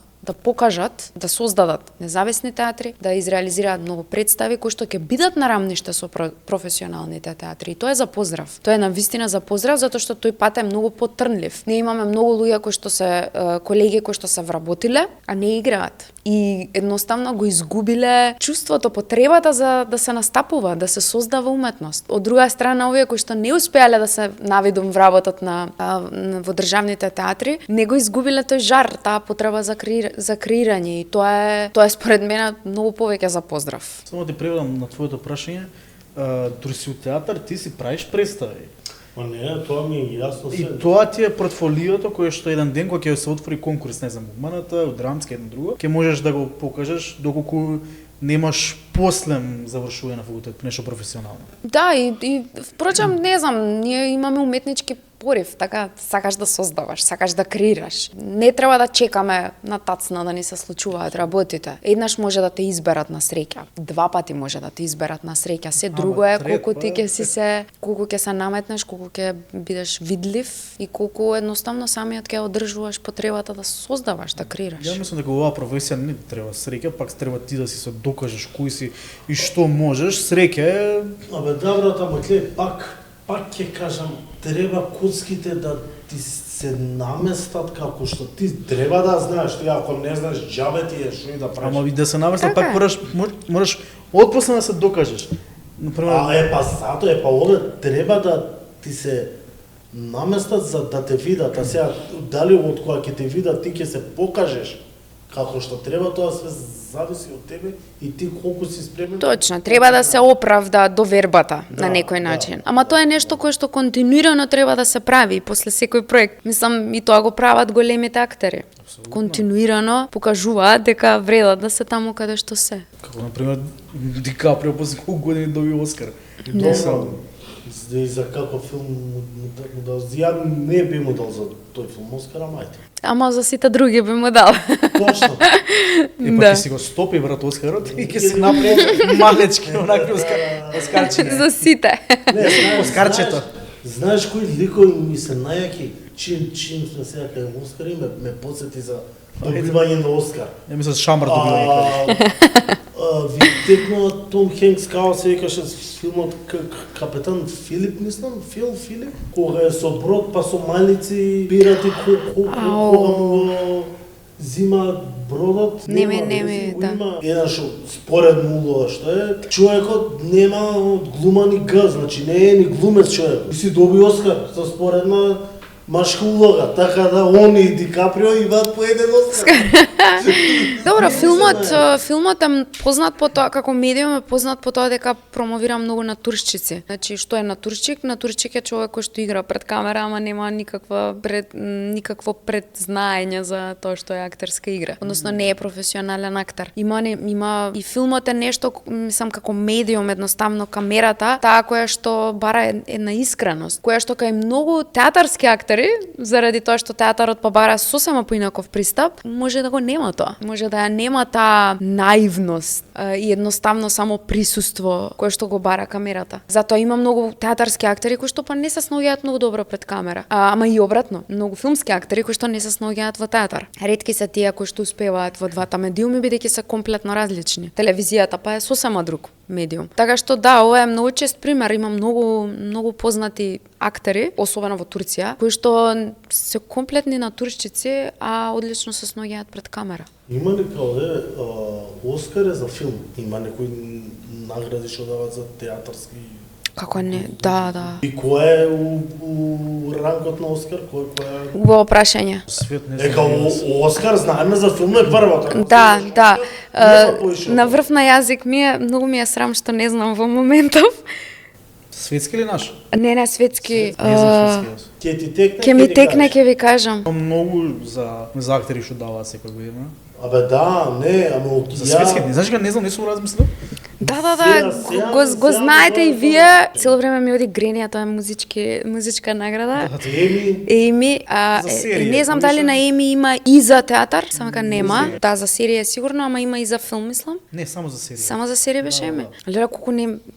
Speaker 3: покажат, да создадат независни театри, да изреализираат многу представи кои што ќе бидат на рамниште со професионалните театри. И тоа е за поздрав. Тоа е навистина за поздрав затоа што тој пат е многу потрнлив. Ние имаме многу луѓе кои што се колеги кои што се вработиле, а не играат. И едноставно го изгубиле чувството, потребата за да се настапува, да се создава уметност. Од друга страна, овие кои што не успеале да се навидум вработат во државните театри, не го изгубиле тој жар, таа потреба за креирање, и тоа е според мене многу повеќе за поздрав.
Speaker 1: Само ти преведам на твоето прашање, дури си у театар, ти си правиш представи.
Speaker 2: Ма не, тоа ми е јасно се.
Speaker 1: И тоа ти е портфолиото кое што еден ден кога ќе се отвори конкурс, не знам, МНТ, у драмски едно друго, ќе можеш да го покажеш доколку немаш послем завршување на факултет, нешто професионално.
Speaker 3: Да, и впрочем, не знам, ние имаме уметнички порив, така сакаш да создаваш, сакаш да креираш. Не треба да чекаме на тацна да ни се случуваат работите. Еднаш може да те изберат на среќа, два пати може да те изберат на среќа. Се друго е колку ти ќе се наметнеш, колку ќе бидеш видлив и колку едноставно самиот ќе одржуваш потребата да создаваш, да креираш.
Speaker 1: Ја мислам дека оваа професија не треба среќа, пак треба ти да си се докажеш кој си и што можеш. Среќа е...
Speaker 2: Абе, добрата макле, пак ќе кажам, треба коцките да ти се наместат како што ти треба да знаеш, ти ако не знаеш џабе ти е што и да правиш.
Speaker 1: Ама да се наместат, пак мораш отпосле да се докажеш.
Speaker 2: Например, затоа овде треба да ти се наместат за да те видат, а сега дали од кога ќе те видат ти ќе се покажеш како што треба, тоа све зависи од тебе и ти колку си спремен.
Speaker 3: Точно, треба да се оправда довербата на некој начин. Ама тоа е нешто кое што континуирано треба да се прави после секој проект. Мислам, и тоа го прават големите актери. Континуирано покажуваат дека вредат да се таму каде што се.
Speaker 1: Како например Ди Каприо после колку години доби Оскар.
Speaker 2: И за каков филм му дал? Ја не би му дал за тој филм Оскар, мајте.
Speaker 3: Ама за сите други би му дал.
Speaker 2: Точно.
Speaker 1: И пак ќе си го стопи брат Оскарот и ќе се направи малечки онакви Оскарчиња.
Speaker 3: За сите.
Speaker 2: Не,
Speaker 1: Оскарчето.
Speaker 2: Знаеш кои ликови ми се најаки? Чим сме сега кај Оскар и ме подсети за добивање на Оскар.
Speaker 1: Ја мислам Шамар добива некој.
Speaker 2: Ви текнува Том Хенкс, као се викаше филмот Капетан Филип, мислам, Филип, кога е со брод па со малици пирати кога му зима бродот.
Speaker 3: Не, да.
Speaker 2: Една шо споредно улога што е, човекот нема глумани Г, значи не е ни глумец човек. И си доби Оскар со споредна машка улога, така да они и Ди Каприо имаат по еден Оскар.
Speaker 3: Добро, филмот е познат по тоа, како медиум е познат по тоа дека промовира многу натуршчици. Значи, што е натуршчик? Натуршчик е човек кој што игра пред камера, ама нема никакво предзнаење за тоа што е актерска игра. Односно, не е професионален актер. Има и филмот е нешто, мислам, како медиум, едноставно камерата, таа која што бара една искреност, која што кај многу театарски актери, заради тоа што театарот па бара сосема поинаков пристап, може да го нема тоа. Може да ја нема таа наивност и едноставно само присуство кое што го бара камерата. Затоа има многу театарски актери кои што па не се снаоѓаат многу добро пред камера. Ама и обратно, многу филмски актери кои што не се снаоѓаат во театар. Ретки се тие кои што успеваат во двата медиуми бидејќи се комплетно различни. Телевизијата па е сосема друг. медиум. Така што да, ова е многу чест пример, има многу познати актери, особено во Турција, кои што се комплетни натуршчици, а одлично се сноѓаат пред камера.
Speaker 2: Има ли каде Оскар за филм? Има некои награди што дават за театарски?
Speaker 3: Како не, да.
Speaker 2: И кој е у ранкот на Оскар? Кој е?
Speaker 3: Убаво прашање.
Speaker 1: Свет не
Speaker 2: Ека Оскар знаеме за филм е првата.
Speaker 3: Да. На врв на јазик многу ми е срам што не знам во моментов.
Speaker 1: Светски или наш?
Speaker 3: Не, светски.
Speaker 1: Не знам светски.
Speaker 2: Ќе ти текне?
Speaker 3: Ќе ми текне, ќе ви кажам.
Speaker 1: Многу за актери што даваат секој година.
Speaker 2: Абе да, не, ама
Speaker 1: За светски, знаеш не знам, не сум размислил.
Speaker 3: Да,
Speaker 2: Сега
Speaker 3: го знаете и вие. Цело време ми оди гренија, тоа е музичка награда. Еми, не знам дали на Еми има и за театар, само дека нема. Да, за серија сигурно, ама има и за филм, мислам.
Speaker 1: Не, само за серија.
Speaker 3: Само за серија беше Еми. Леле,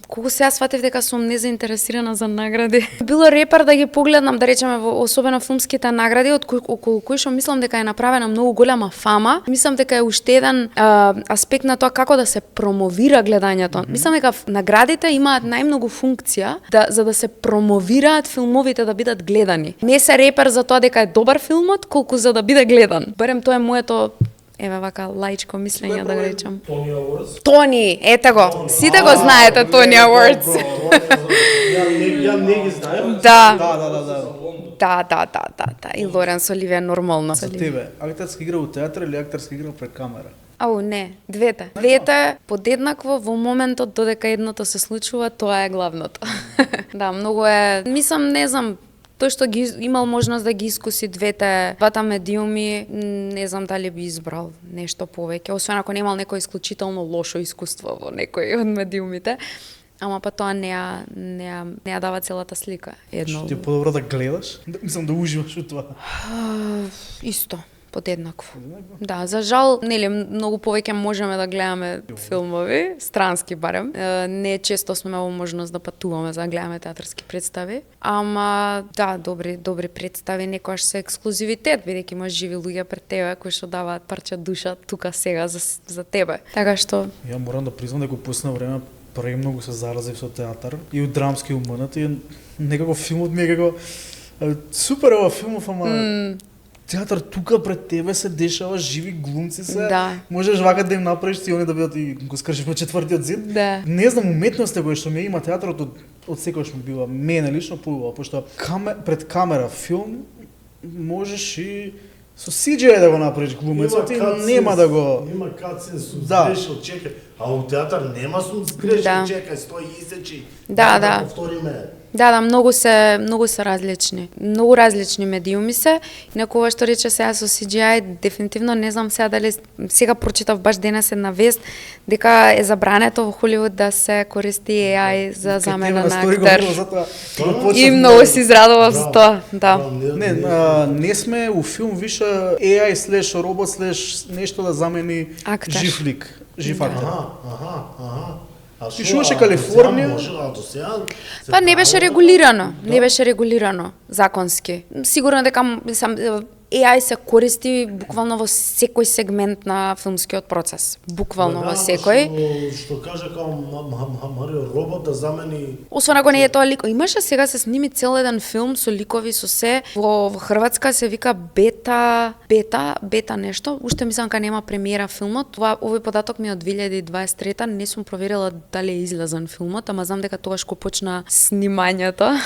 Speaker 3: колку сега сватев дека сум незаинтересирана за награди. Било репер да ги погледнам, да речеме, особено филмските награди, околу кои што мислам дека е направена многу голема фама. Мислам дека е уште еден аспект на тоа како да се промовира гледањето. Мислам дека наградите имаат најмногу функција за да се промовираат филмовите да бидат гледани. Не се репер за тоа дека е добар филмот, колку за да биде гледан. Барем тоа е моето вака лаичко мислење да го речам.
Speaker 4: Тони Awards.
Speaker 3: Тони, ете го. Сите го знаете Тони Awards.
Speaker 2: Ја не ги знаем.
Speaker 1: Да.
Speaker 3: Да. И Лоренс Оливија нормално.
Speaker 1: За тебе, актерски игра у театар или актерски игра пред камера?
Speaker 3: Ау, не, двете. Двете подеднакво во моментот додека едното се случува, тоа е главното. Да, многу е, мислам, не знам, тој што ги имал можност да ги искуси двата медиуми, не знам дали би избрал нешто повеќе, освен ако немал некој исклучително лошо искуство во некој од медиумите. Ама па тоа не ја дава целата слика.
Speaker 1: Што ти е подобро да гледаш? Мислам да уживаш у тоа.
Speaker 3: Исто. Подеднакво. Да, за жал, нели, многу повеќе можеме да гледаме филмови, странски барем. Не често сме во можност да патуваме за да гледаме театарски представи, ама да, добри представи, некојаш се ексклузивитет, бидејќи имаш живи луѓе пред тебе кои што даваат парче душа тука сега за тебе. Така што
Speaker 1: ја морам да признам дека после време премногу се заразив со театар и од драмски уманат и некако филмот ми е како супер ова филмов, ама театар тука пред тебе се дешава, живи глумци се.
Speaker 3: Да.
Speaker 1: Можеш вака да им направиш и они да бидат и го скршиш во четвртиот зид.
Speaker 3: Да.
Speaker 1: Не знам уметноста која што ми има театарот од секогаш ми била мене лично поубава, пошто пред камера филм можеш и со CGI да го направиш глумецот и нема да го...
Speaker 2: Има катсин со згрешил, чекај. А у театар нема со згрешил, чекај, стои исечи.
Speaker 3: Да.
Speaker 2: Повториме.
Speaker 3: Да, многу се различни. Многу различни медиуми се. Инаку ова што рече сега со CGI, дефинитивно не знам сега дали сега прочитав баш денес една вест дека е забрането во Холивуд да се користи AI за замена на актер. И многу се израдував за тоа. Да.
Speaker 1: Не сме у филм више AI слеш робот слеш нешто да замени жив лик, жив актер. Пишуваше Калифорнија.
Speaker 3: Па не беше регулирано законски. Сигурно дека AI се користи буквално во секој сегмент на филмскиот процес. Буквално во секој.
Speaker 2: Што кажа како Марио робот да замени.
Speaker 3: Освен ако не е тоа лик. Имаше сега се сними цел еден филм со ликови со се. Во Хрватска се вика бета нешто. Уште мислам дека нема премиера филмот. Овој податок ми е од 2023, не сум проверила дали е излезен филмот, ама знам дека тогаш кога почна снимањето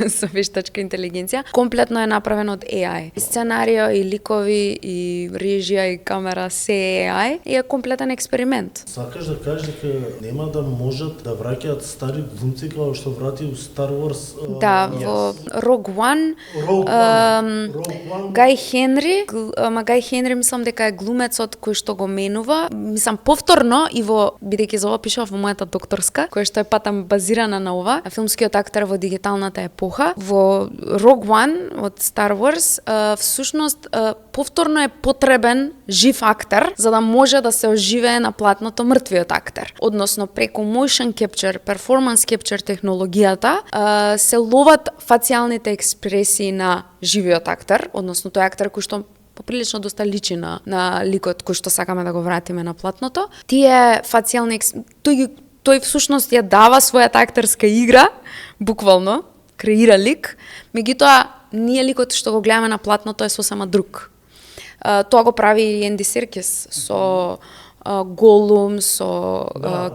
Speaker 3: со вештачка интелигенција, комплетно е направено од AI. Сценарио и ликови и режија и камера се AI и е комплетен експеримент.
Speaker 2: Сакаш да кажеш дека нема да можат да враќаат стари глумци како што врати у Star Wars?
Speaker 3: Да, во Rogue One, Гај Хенри мислам дека е глумецот кој што го менува. Мислам повторно и бидејќи за ова пишав во мојата докторска, која што е патам базирана на ова, филмскиот актер во дигиталната епоха. Во Rogue One од Star Wars, всушност повторно е потребен жив актер за да може да се оживее на платното мртвиот актер. Односно преку motion capture, performance capture технологијата се ловат фацијалните експресии на живиот актер, односно тој актер кој што поприлично доста личи на ликот кој што сакаме да го вратиме на платното. Тие фацијални тој ги тој всушност ја дава својата актерска игра, буквално, креира лик, меѓутоа ние ликот што го гледаме на платно, тој е сосема друг. Тоа го прави и Енди Серкис со Голум, со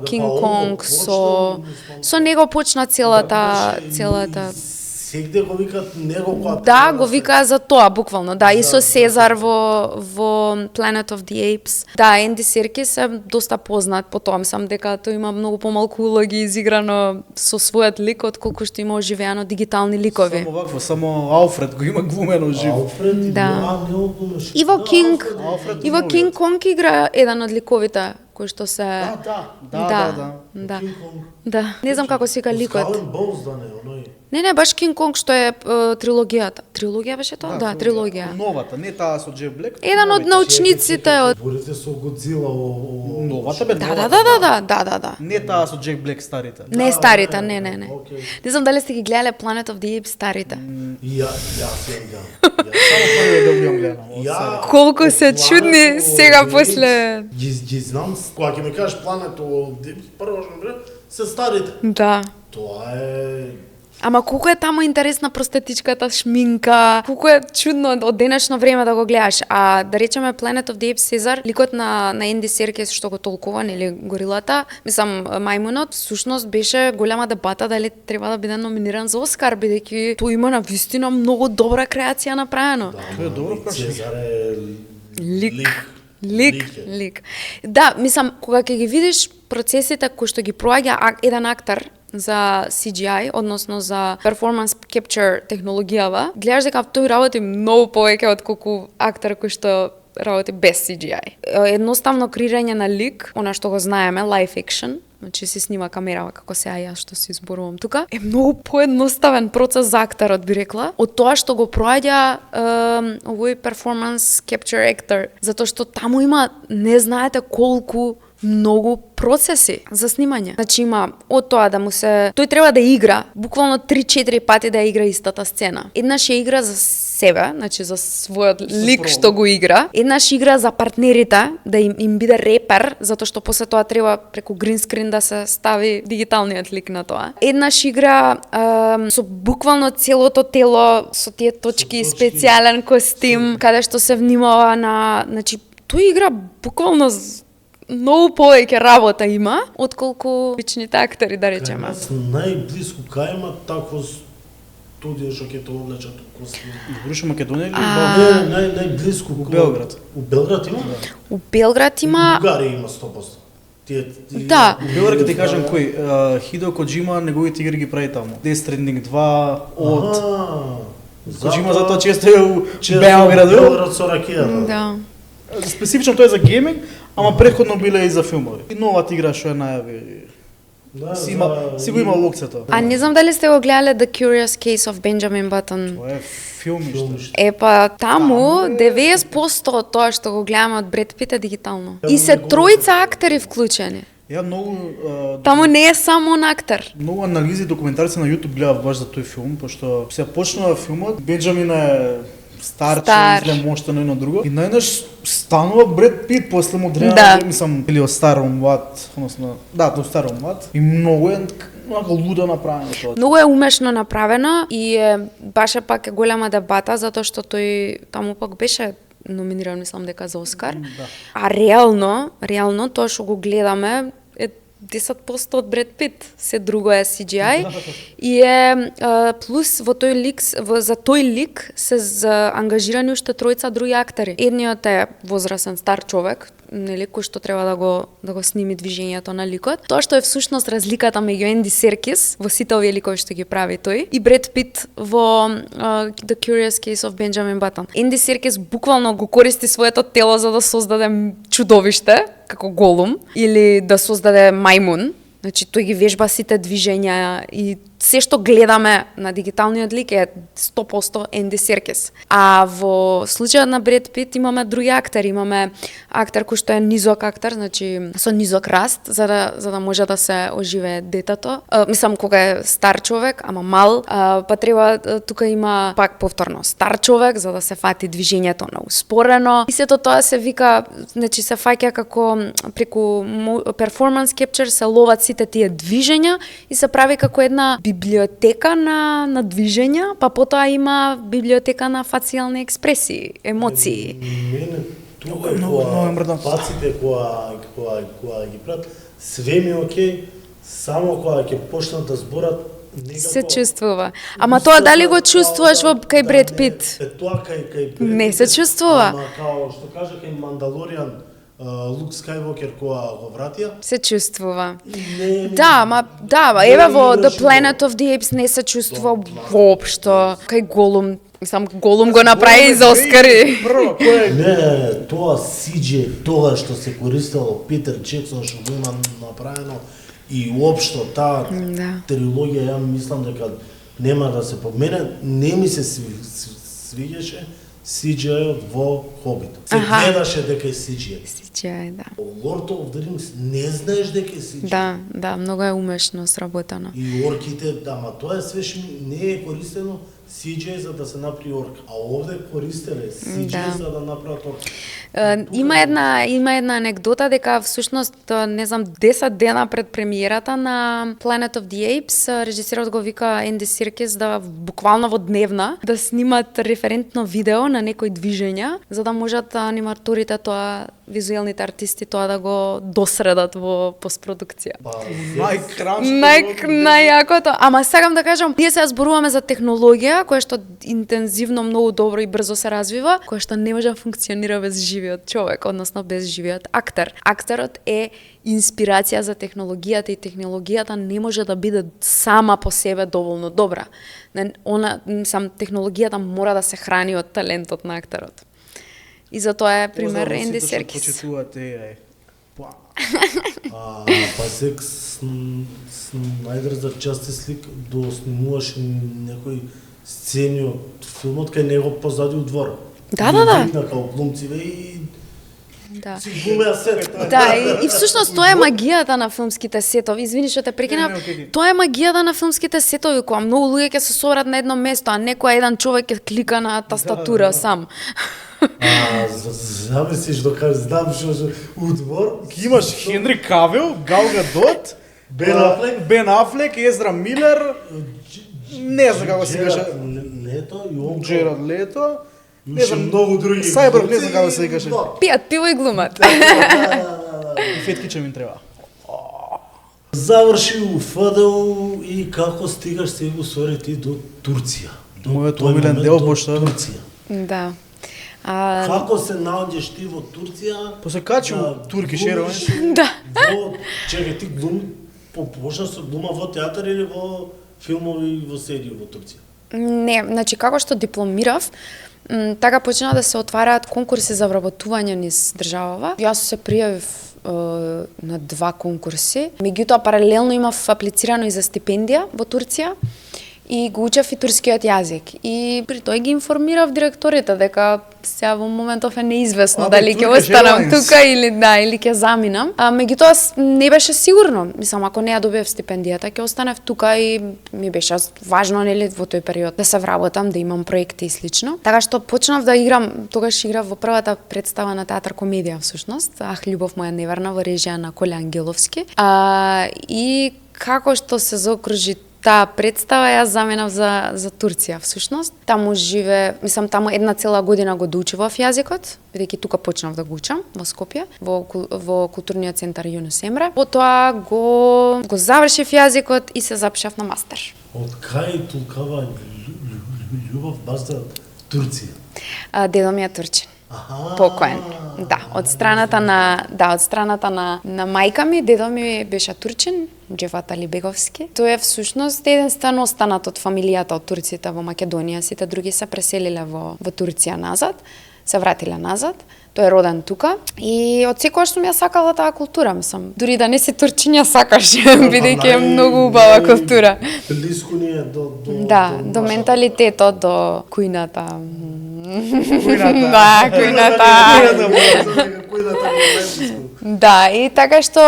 Speaker 3: Кинг Конг, со него почна целата
Speaker 2: Сегде го викаат него која...
Speaker 3: Да, го викаа за тоа, буквално, да, и со Сезар во Planet of the Apes. Да, Енди Серкис е доста познат по тоа, мислам дека тој има многу помалку улоги изиграно со својот лик, отколку што има оживеано дигитални ликови.
Speaker 1: Само вакво, само Алфред го има глумено живо.
Speaker 2: Алфред,
Speaker 3: Да.
Speaker 2: не го глумеше.
Speaker 3: И во Кинг,
Speaker 1: Алфред
Speaker 3: и во Кинг Конг игра еден од ликовите кои што се Да.
Speaker 2: Кинг Конг.
Speaker 3: Да. Не знам како се вика ликот.
Speaker 2: Скален Боуз, да не, оној.
Speaker 3: Не, баш Кинг Конг што е трилогијата. Трилогија беше тоа? Да, трилогија.
Speaker 1: Новата, не таа со Джеф Блек.
Speaker 3: Еден од научниците од
Speaker 2: Борите со Годзила
Speaker 1: Новата бе.
Speaker 3: Да.
Speaker 1: Не таа со Джеф Блек старите.
Speaker 3: Не старите, не.
Speaker 2: Окей.
Speaker 3: Не знам дали сте ги гледале Planet of the Apes старите.
Speaker 2: Јас ја гледам.
Speaker 1: Само првиот да го гледам.
Speaker 2: Ја
Speaker 3: Колку се чудни сега после.
Speaker 2: Ги знам, кога ќе ми кажеш Planet of the Apes, прво што ми се старите.
Speaker 3: Да.
Speaker 2: Тоа е
Speaker 3: Ама колку е таму интересна простетичката шминка, колку е чудно од денешно време да го гледаш. А да речеме Planet of the Apes Сезар, ликот на Енди Серкис што го толкува, нели горилата, мислам мајмунот, всушност беше голема дебата дали треба да биде номиниран за Оскар, бидејќи тој има навистина многу добра креација направено.
Speaker 1: Тоа е добро прашање.
Speaker 2: Цезар е
Speaker 3: Лик. Да, мислам, кога ќе ги видиш процесите кои што ги проаѓа еден актер за CGI, односно за performance capture технологијава, гледаш дека тој работи многу повеќе од колку актер кој што работи без CGI. Едноставно креирање на лик, она што го знаеме, live action, значи се снима камерава како сега јас што се изборувам тука, е многу поедноставен процес за актерот, би рекла, од тоа што го проаѓа овој performance capture actor, затоа што таму има не знаете колку многу процеси за снимање. Значи има од тоа да му се... Тој треба да игра, буквално 3-4 пати да игра истата сцена. Еднаш ја игра за себе, значи за својот лик што го игра. Еднаш игра за партнерите, да им биде репер, затоа што после тоа треба преку green screen да се стави дигиталниот лик на тоа. Еднаш игра со буквално целото тело, со тие точки, специјален костим, каде што се внимава на... Значи, тој игра буквално многу повеќе работа има, отколку обичните актери, да речеме.
Speaker 2: Нас најблиску кај има такво студио што ќе те облечат костим.
Speaker 1: Зборуваше Македонија или
Speaker 2: Не, најблиску
Speaker 1: У Белград.
Speaker 2: У Белград има?
Speaker 3: У Белград има...
Speaker 2: Бугарија има 100%.
Speaker 3: Да.
Speaker 1: У Белград ќе ти кажам кој, Хидео Коџима неговите игри ги прави таму. Death Stranding 2 од Коџима затоа често е у Белград.
Speaker 2: Белград со ракија.
Speaker 3: Да.
Speaker 1: Специфично тоа е за гейминг, ама претходно биле и за филмови. И новата игра што ја најави. Си го има локцето.
Speaker 3: А не знам дали сте го гледале The Curious Case of Benjamin Button.
Speaker 1: Тоа е филмиште.
Speaker 3: Па таму 90% од тоа што го гледаме од Бред Пит е дигитално. И се тројца актери вклучени.
Speaker 1: Ја многу
Speaker 3: Таму не е само он актер.
Speaker 1: многу анализи, документарци на YouTube гледав баш за тој филм, пошто се почнува филмот, Бенџамин е стар. Изгледа моштено едно друго. И најнаш станува Бред Пит после модерна, мислам, или од стар млад, односно, да, до стар млад. И многу е лудо направено тоа.
Speaker 3: Многу е умешно направено и баш пак е голема дебата затоа што тој таму пак беше номиниран, мислам дека за Оскар.
Speaker 1: Да.
Speaker 3: А реално тоа што го гледаме е 10% од Бред Пит, се друго е CGI и е плюс во тој лик, за тој лик се ангажирани уште тројца други актери. Едниот е возрасен стар човек, нели, кој што треба да го сними движењето на ликот. Тоа што е всушност разликата меѓу Енди Серкис во сите овие ликови што ги прави тој и Бред Пит во The Curious Case of Benjamin Button. Енди Серкис буквално го користи своето тело за да создаде чудовиште, како Голум, или да создаде мајмун. Значи, тој ги вежба сите движења и се што гледаме на дигиталниот лик е 100% Енди Серкис. А во случајот на Бред Пит имаме други актери, имаме актер кој што е низок актер, значи со низок раст за да може да се оживее детето. Мислам кога е стар човек, ама мал, па треба тука има пак повторно стар човек за да се фати движењето на успорено. И сето тоа се вика, значи се фаќа како преку performance capture се ловат сите тие движења и се прави како една библиотека на движења, па потоа има библиотека на фацијални експресии, емоции.
Speaker 2: Мене тука
Speaker 1: много мрдам.
Speaker 2: паците која ги прат, све ми окей, само кога ќе почнат да зборат некако
Speaker 3: Се чувствува. Ама тоа дали го чувствуваш во кај Бред Пит?
Speaker 2: Тоа кај
Speaker 3: Не се чувствува.
Speaker 2: Ама као што кажа кај Мандалоријан, Лук Скајвокер која го вратија.
Speaker 3: Се чувствува.
Speaker 2: Не,
Speaker 3: Еве
Speaker 2: не
Speaker 3: во The
Speaker 2: имаше
Speaker 3: Planet of the Apes не се чувствува воопшто. Кај Голум, мислам Голум го направи за Оскари.
Speaker 1: Прво, кој е?
Speaker 2: Не, тоа CG, тоа што се користело Питер Джексон што го има направено и уопшто таа трилогија, ја мислам дека нема да се помене, не ми се свиѓаше CGI-от во Хобит. Се гледаше дека е CGI.
Speaker 3: CGI, да.
Speaker 2: Lord of the Rings не знаеш дека е CGI.
Speaker 3: Да, многу е умешно сработено.
Speaker 2: И орките, ама тоа е свеш не е користено CGI за да се направи орк, а овде користеле CGI за да направат орк.
Speaker 3: Има една анекдота дека всушност не знам 10 дена пред премиерата на Planet of the Apes режисерот го вика Енди Серкис да буквално во дневна да снимат референтно видео на некои движења за да можат аниматорите тоа визуелните артисти тоа да го досредат во постпродукција. Најјакото. Ама сакам да кажам, ние сега зборуваме за технологија која што интензивно многу добро и брзо се развива, која што не може да функционира без живиот човек, односно без живиот актер. Актерот е инспирација за технологијата и технологијата не може да биде сама по себе доволно добра. Технологијата мора да се храни од талентот на актерот. И затоа е пример Енди Серкис.
Speaker 1: Почитуваат AI.
Speaker 2: Па сек Снайдер за Justice League доснимуваше некои сцени од филмот кај него позади у двор.
Speaker 3: Да.
Speaker 2: Викна као глумциве и
Speaker 3: Да.
Speaker 2: си глумеа сет.
Speaker 3: Да, и всушност тоа е магијата на филмските сетови. Извини што те прекинав. Тоа е магијата на филмските сетови, кога многу луѓе ќе се соберат на едно место, а некој еден човек ќе клика на тастатура сам.
Speaker 2: Замислиш докај знам што у двор
Speaker 1: Имаш Хенри Кавил, Гал Гадот, Бен Афлек, Езра Милер, не знам како се викаше,
Speaker 2: Лето и он
Speaker 1: Джерад Лето, не
Speaker 2: Имаше
Speaker 1: знам,
Speaker 2: многу други.
Speaker 1: Сайберг, не знам како се викаше.
Speaker 3: Пијат пиво и глумат.
Speaker 1: Фетки ми треба.
Speaker 2: Заврши у ФДУ и како стигаш сега усвори ти до Турција.
Speaker 1: Мојот
Speaker 2: тој
Speaker 1: омилен
Speaker 2: момент
Speaker 1: дел
Speaker 2: до
Speaker 1: пошто
Speaker 2: Турција.
Speaker 3: Да.
Speaker 2: Како се наоѓаш ти во Турција?
Speaker 1: После качи у Турки Шерова.
Speaker 3: Да.
Speaker 2: Чекај, ти почна со глума во театар или во филмови и во серии во Турција?
Speaker 3: Не, значи како што дипломирав, така почна да се отвараат конкурси за вработување низ државава. Јас се пријавив на 2 конкурси. Меѓутоа паралелно имав аплицирано и за стипендија во Турција и го учев и турскиот јазик. И при тој ги информирав директорите дека сега во моментов е неизвестно дали ќе останам тука или ќе заминам. Меѓутоа не беше сигурно. Мислам, ако не ја добиев стипендијата, ќе останев тука и ми беше важно нели во тој период да се вработам, да имам проекти и слично. Така што почнав да играм, тогаш играв во првата представа на театар комедија всушност, Ах, љубов моја неверна во режија на Коле Ангеловски. И како што се заокружи таа представа, јас заминав за Турција всушност. Таму живе, мислам, таму 1 цела година го доучував јазикот, бидејќи тука почнав да го учам во Скопје, во културниот центар Јунус Емре. Потоа го завршив јазикот и се запишав на мастер.
Speaker 2: Од кај толкова љубов баш за Турција?
Speaker 3: Дедо ми е турчин. Покоен. Да, од страната на мајка ми, дедо ми беше турчин, Џефат Алибеговски. Тој е всушност единствено останат од фамилијата од турците во Македонија, сите други се преселиле во Турција назад. се вратиле назад. Тој е роден тука и од секогаш сум ја сакала таа култура, мислам. Дури да не си турчиња сакаш, бидејќи е многу убава култура.
Speaker 2: Блиску ни е до
Speaker 3: Да, до менталитетот, до кујната.
Speaker 1: Кујната.
Speaker 3: Да, кујната. Да, и така што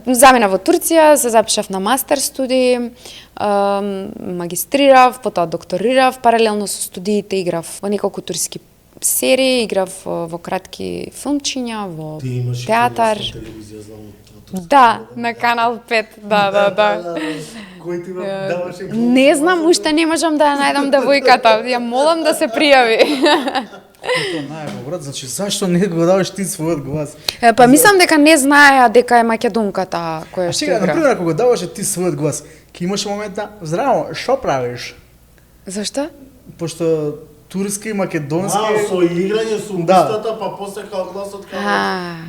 Speaker 3: замина во Турција, се запишав на мастер студии, магистрирав, потоа докторирав, паралелно со студиите играв во неколку турски серии, играв во кратки филмчиња, во
Speaker 2: Ти имаш
Speaker 3: театар.
Speaker 2: и телевизија, знам.
Speaker 3: Да, на Канал 5, да.
Speaker 2: Кој ти даваше?
Speaker 3: Не знам, уште не можам да ја најдам девојката, ја молам да се пријави.
Speaker 1: Тоа најаво, брат, значи зашто не го даваш ти својот глас?
Speaker 3: Па мислам дека не знаеа дека е македонката која
Speaker 1: А
Speaker 3: што
Speaker 1: сега,
Speaker 3: игра.
Speaker 1: например, ако го даваше ти својот глас, ќе имаше момента, здраво, што правиш?
Speaker 3: Зашто?
Speaker 1: Пошто турски, македонски...
Speaker 2: Со играње со
Speaker 1: Да.
Speaker 2: устата, па после као гласот као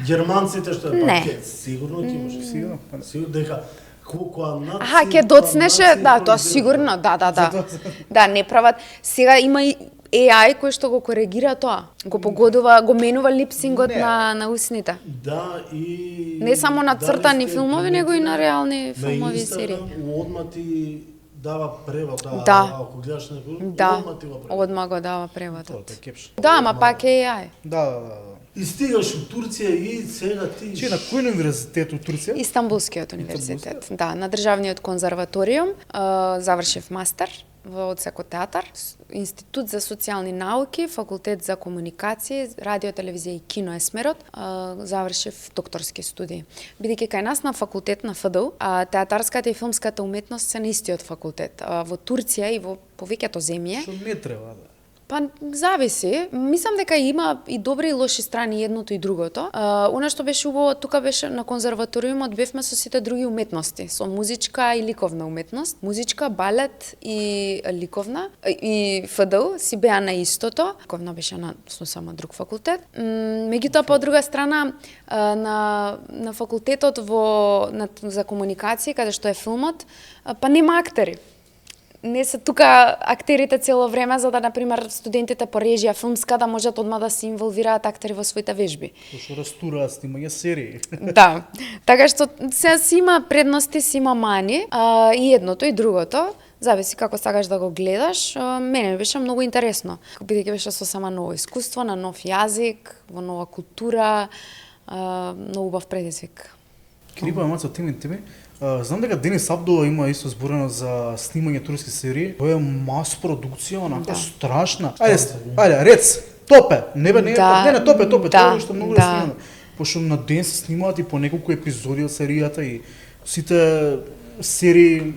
Speaker 2: германците што е
Speaker 3: Не.
Speaker 2: пакет. Сигурно ќе имаш.
Speaker 1: Сигурно, па да.
Speaker 2: Сигурно дека која нација...
Speaker 3: Аха, ќе доцнеше, да, тоа сигурно, да. Да, не прават. Сега има и AI кој што го коригира тоа. Го погодува, го менува липсингот на усните.
Speaker 2: Да, и...
Speaker 3: Не само на
Speaker 2: дали
Speaker 3: цртани
Speaker 2: сте
Speaker 3: филмови, него и на реални
Speaker 2: на
Speaker 3: филмови и серии.
Speaker 2: Инстаграм одма ти дава превод,
Speaker 3: Да.
Speaker 2: ако гледаш некој,
Speaker 3: Да,
Speaker 2: одма ти го превод.
Speaker 3: одма го дава
Speaker 1: Тоа
Speaker 3: преводот.
Speaker 1: те кепш.
Speaker 3: Да, ама пак е AI.
Speaker 1: Да.
Speaker 2: И стигаш у Турција и сега ти...
Speaker 1: Чи на кој универзитет у Турција?
Speaker 3: Истанбулскиот универзитет. Да, на државниот конзерваториум завршив мастер во одсекот театар, Институт за социјални науки, факултет за комуникација, радио, телевизија и кино е смерот, завршив докторски студии. Бидејќи кај нас на факултет на ФДУ, театарската и филмската уметност се на истиот факултет. Во Турција и во повеќето земји
Speaker 1: Што не треба, да.
Speaker 3: Па зависи. Мислам дека има и добри и лоши страни едното и другото. Она што беше убаво тука беше на конзерваториумот бевме со сите други уметности, со музичка и ликовна уметност, музичка, балет и ликовна и ФДУ си беа на истото. Ликовна беше на само друг факултет. Меѓутоа по друга страна на факултетот за комуникација каде што е филмот, па нема актери. Не се тука актерите цело време за да например студентите по режија филмска да можат одма да се инволвираат актери во своите вежби.
Speaker 1: Што растураат снимање серии.
Speaker 3: Да. Така што се си има предности, си има мани, и едното и другото. Зависи како сакаш да го гледаш. Мене ми беше многу интересно, бидејќи беше сосема ново искуство, на нов јазик, во нова култура, многу убав предизвик.
Speaker 1: Крипа, маца, тебе. Знам дека Денис Абдула има исто зборено за снимање турски серии. Тоа е мас продукција, онака страшна. Ајде, рец, топе. Не топе, тоа што многу е снимано. Пошто на ден се снимаат и по неколку епизоди од серијата и сите серии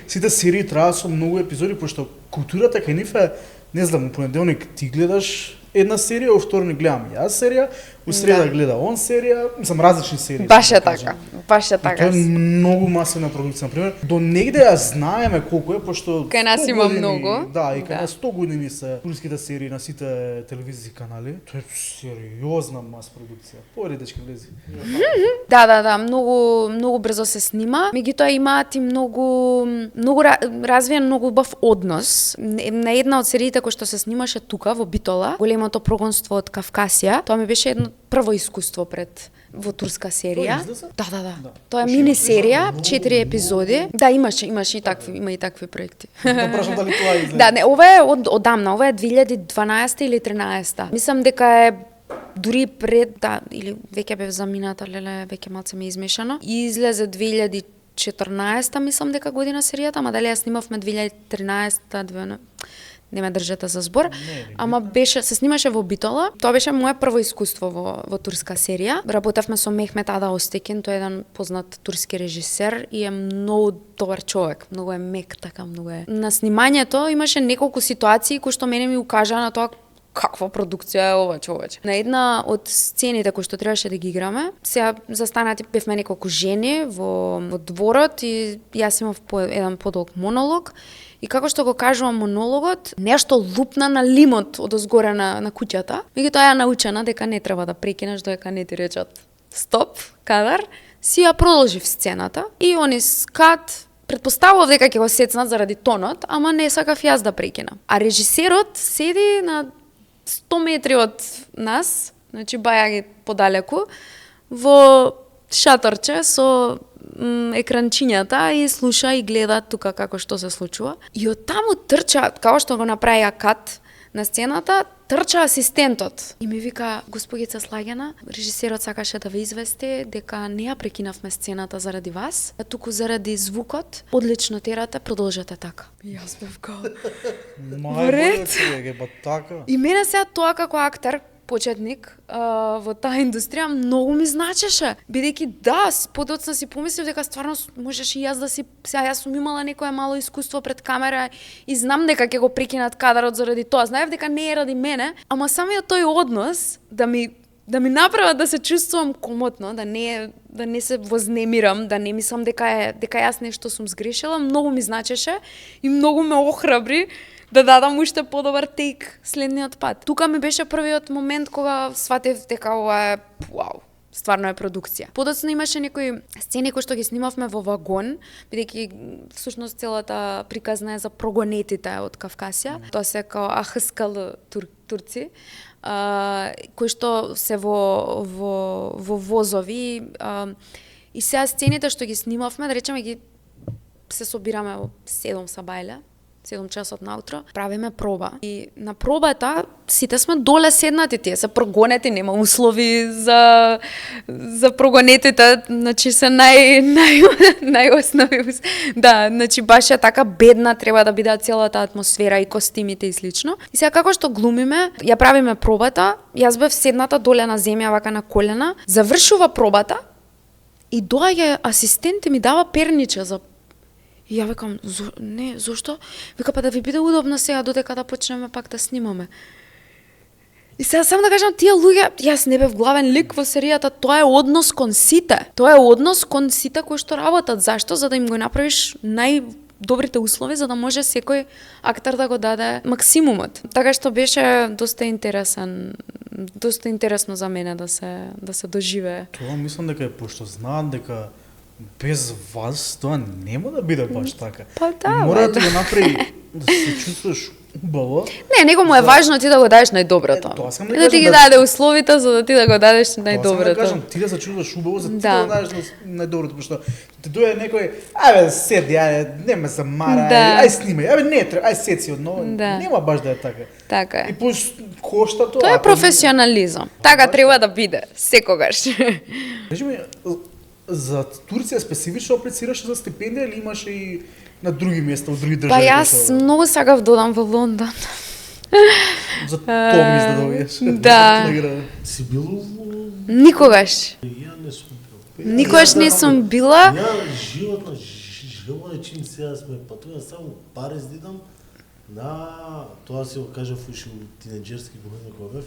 Speaker 1: сите серии траат со многу епизоди, пошто културата кај нив е, не знам, у понеделник ти гледаш една серија, во вторник гледам јас серија, у среда гледа он серија, мислам различни серии.
Speaker 3: Баш е така.
Speaker 1: Тоа е многу масивна продукција, например. До негде ја знаеме колку е, пошто
Speaker 3: кај нас има многу.
Speaker 1: Да, и кај нас 100 години се турските серии на сите телевизиски канали. Тоа е сериозна мас продукција. Повеќе дечки влези.
Speaker 3: Да, многу брзо се снима. Меѓутоа имаат и многу развиен многу убав однос. На една од сериите кои што се снимаше тука во Битола, големото прогонство од Кавкасија, тоа ми беше едно прво искуство пред во турска серија. Да. Тоа е мини серија, 4 епизоди. Да, имаше и такви проекти.
Speaker 1: Да прашам дали тоа излезе.
Speaker 3: Да, не, ова е одамна, ова е 2012 или 13. Мислам дека е дури пред, или веќе бев замината, веќе малце ми измешано. И излезе 2014, мислам дека година серијата, ама дали ја снимавме 2013, не ме држете за збор, ама се снимаше во Битола. Тоа беше моје прво искуство во турска серија. Работевме со Мехмет Ада Остекин, тој е еден познат турски режисер и е многу добар човек, многу е мек, така многу е. На снимањето имаше неколку ситуации кои што мене ми укажаа на тоа каква продукција е ова, човече. На една од сцените кои што требаше да ги играме, сега застанати бевме неколку жени во дворот и јас имав еден подолг монолог. И како што го кажувам монологот, нешто лупна на лимот од озгоре на куќата. Меѓутоа ја научена дека не треба да прекинеш додека не ти речат стоп, кадар, си ја продолжив сцената и они скат Предпоставував дека ќе го сецнат заради тонот, ама не сакав јас да прекинам. А режисерот седи на 100 метри од нас, значи баја ги подалеку, во шаторче со екранчињата и слуша и гледа тука како што се случува. И од таму трча, како што го направија кат на сцената, трча асистентот и ми вика: "Госпогица Слагена, режисерот сакаше да ве извести дека не ја прекинавме сцената заради вас, а туку заради звукот. Одлично терате, продолжете така." И јас бев као
Speaker 1: Мај човеке, така.
Speaker 3: И мене сега тоа како актер, почетник во таа индустрија, многу ми значеше. Бидејќи да, подоцна си помислив дека стварно можеш и јас да си, сега јас сум имала некое мало искуство пред камера и знам дека ќе го прекинат кадарот заради тоа. Знаев дека не е ради мене, ама самиот тој однос да ми направа да се чувствувам комотно, да не се вознемирам, да не мислам дека јас нешто сум сгрешила, многу ми значеше и многу ме охрабри да дадам уште подобар тейк следниот пат. Тука ми беше првиот момент кога сватев дека ова е вау, стварно е продукција. Подоцна имаше некои сцени кои што ги снимавме во вагон, бидејќи всушност целата приказна е за прогонетите од Кавкасија. Тоа се као ахскал турци, кои што се во возови, и сега сцените што ги снимавме, да речеме ги се собираме во 7 сабајле, 7 часот наутро, правиме проба. И на пробата сите сме доле седнати, тие се прогонети, нема услови за прогонетите, значи се најоснови. Да, значи баш е така бедна треба да биде целата атмосфера и костимите и слично. И сега како што глумиме, ја правиме пробата, јас бев седната доле на земја вака на колена, завршува пробата и доаѓа асистент и ми дава перниче за. И ја викам, зошто? Вика, па да ви биде удобно сега додека да почнеме пак да снимаме. И сега само да кажам, тие луѓе, јас не бев главен лик во серијата, тоа е однос кон сите. Тоа е однос кон сите кои што работат. Зашто? За да им го направиш најдобрите услови, за да може секој актер да го даде максимумот. Така што беше доста интересно за мене да се доживее.
Speaker 1: Тоа мислам дека е пошто знаат дека без вас тоа нема да биде баш така.
Speaker 3: Па да,
Speaker 1: мора да го направи да се чувствуваш убаво.
Speaker 3: Не, него му е важно ти да го дадеш најдоброто.
Speaker 1: Тоа сакам
Speaker 3: И да ти ги даде условите за да ти да го дадеш најдоброто.
Speaker 1: Тоа сакам да кажам, ти да се чувствуваш убаво за ти да го дадеш најдоброто, пошто ти дојде некој, ајде седи, ајде, нема се мара, ајде снимај, ајде не треба, ајде сеци одново. Нема баш да е така.
Speaker 3: Така е.
Speaker 1: И плюс кошта тоа.
Speaker 3: Тоа е професионализам. Така треба да биде секогаш.
Speaker 1: Кажи ми, за Турција специфично аплицираш за стипендија или имаш и на други места, во други држави?
Speaker 3: Па јас многу сакав додам во Лондон.
Speaker 1: За тоа мислам да дојдеш.
Speaker 3: Да.
Speaker 2: Си бил?
Speaker 3: Никогаш.
Speaker 2: Ја не сум бил.
Speaker 3: Никогаш не сум била.
Speaker 2: Ја животно желај чим сега сме патува само Париз дидам на тоа си го кажав уши у тинеџерски години кога бев,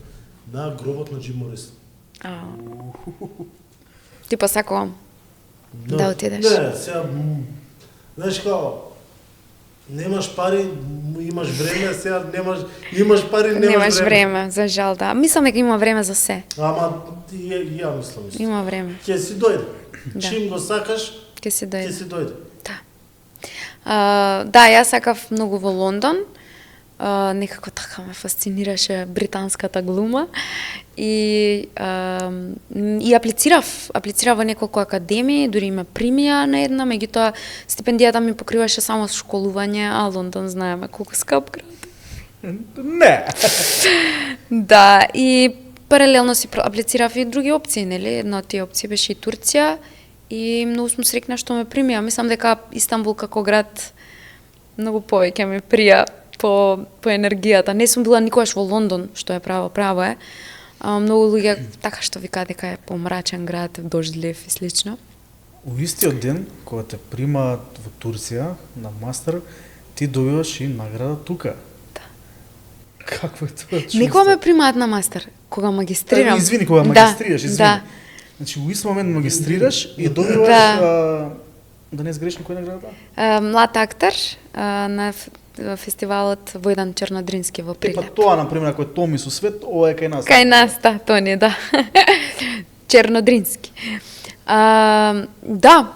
Speaker 2: на гробот на Джим Морис.
Speaker 3: Ти посакувам да отидеш.
Speaker 2: Не, сега знаеш како немаш пари, имаш време, сега имаш пари, немаш
Speaker 3: време, за жал, да. Мислам дека има време за се.
Speaker 2: Ама ја мислам исто.
Speaker 3: Има време.
Speaker 2: Ќе си дојде.
Speaker 3: Да.
Speaker 2: Чим го сакаш,
Speaker 3: Ќе си дојде.
Speaker 2: ќе си дојде.
Speaker 3: Да. Да, јас сакав многу во Лондон. Некако така ме фасцинираше британската глума и аплицирав во неколку академии, дури ме примија на една, меѓутоа стипендијата ми покриваше само школување, а Лондон знаеме колку скап град.
Speaker 1: Не.
Speaker 3: Да, и паралелно си аплицирав и други опции, нели? Една од тие опции беше и Турција и многу сум среќна што ме примија. Мислам дека Истанбул како град многу повеќе ме прија по енергијата. Не сум била никогаш во Лондон, што е право е. Многу луѓе така што викаат дека е помрачен град, дождлив и слично.
Speaker 1: У истиот ден кога те примаат во Турција на мастер, ти добиваш и награда тука.
Speaker 3: Да.
Speaker 1: Какво е тоа чувство?
Speaker 3: Не кога ме примаат на мастер, кога магистрирам.
Speaker 1: Извини, кога магистрираш, извини.
Speaker 3: Да.
Speaker 1: Значи, у ист момент магистрираш и добиваш да не сгрешам која наградата?
Speaker 3: Млад актер на фестивалот Војдан Чернодрински во Прилеп.
Speaker 1: Па тоа, например, ако е Томи со свет, ова е кај нас.
Speaker 3: Кај нас, да, Тони, да. Чернодрински. Да,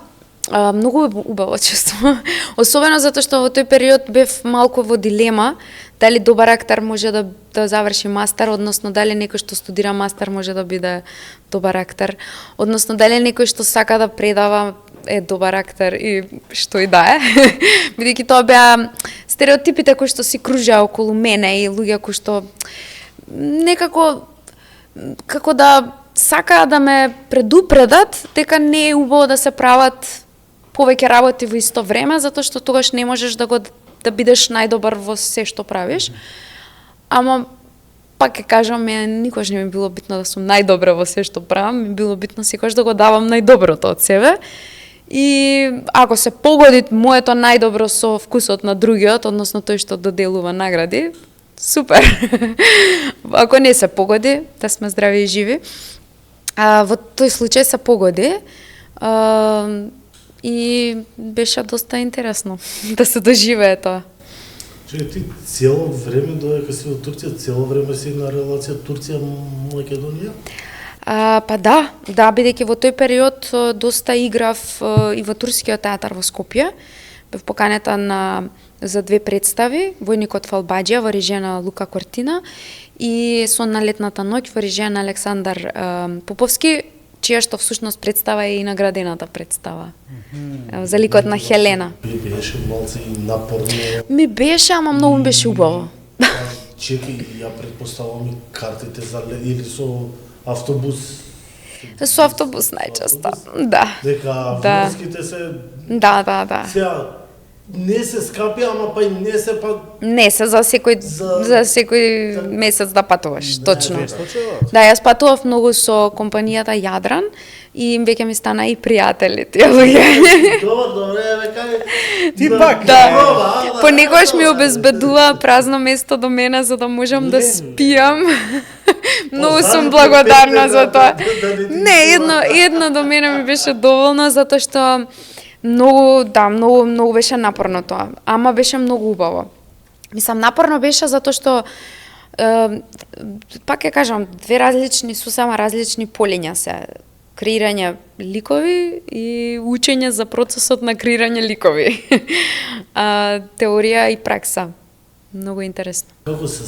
Speaker 3: Многу убаво чувство. Особено затоа што во тој период бев малку во дилема дали добар актер може да заврши мастер, односно дали некој што студира мастер може да биде добар актер, односно дали некој што сака да предава е добар актер и што и да е. Бидејќи тоа беа стереотипите кои што си кружеа околу мене и луѓе кои што некако како да сакаа да ме предупредат дека не е убаво да се прават повеќе работи во исто време, затоа што тогаш не можеш да бидеш најдобар во се што правиш. Ама пак ќе кажам, никош не ми било битно да сум најдобра во се што правам, ми било битно секогаш да го давам најдоброто од себе. И ако се погоди моето најдобро со вкусот на другиот, односно тој што доделува награди, супер. Ако не се погоди, да сме здрави и живи. Во тој случај се погоди. И беше доста интересно да се доживее тоа.
Speaker 2: Чекај, ти цело време додека си во Турција, цело време си на релација Турција-Македонија?
Speaker 3: Па да, бидејќи во тој период доста играв и во турскиот театар во Скопје. Бев поканета за 2 представи, Војникот Фалбаџија во режија на Лука Кортина и Сон на летната ноќ во режија на Александар Поповски, чија што всушност представа е и наградената представа. За ликот на Хелена.
Speaker 2: Беше малце и напорно.
Speaker 3: Ми беше, ама многу ми беше убаво.
Speaker 2: Чекај, ја претпоставам и картите за или со автобус.
Speaker 3: Со автобус најчесто, да.
Speaker 2: Дека врските се...
Speaker 3: Да.
Speaker 2: Сега, не се скапи, ама па и не се па...
Speaker 3: Не се за секој месец да патуваш, точно.
Speaker 1: Точно.
Speaker 3: Да, јас патував многу со компанијата Јадран и веќе ми стана и пријатели тие луѓе.
Speaker 2: Добре, кај...
Speaker 1: Ти пак.
Speaker 3: Да. Понекогаш ми обезбедува празно место до мене за да можам да спијам. Многу сум благодарна за тоа. Не, едно до мене ми беше доволно затоа што многу беше напорно тоа, ама беше многу убаво. Мислам, напорно беше затоа што пак ќе кажам, сосема различни полиња се. Креирање ликови и учење за процесот на креирање ликови. Теорија и пракса. Многу интересно.
Speaker 2: Како се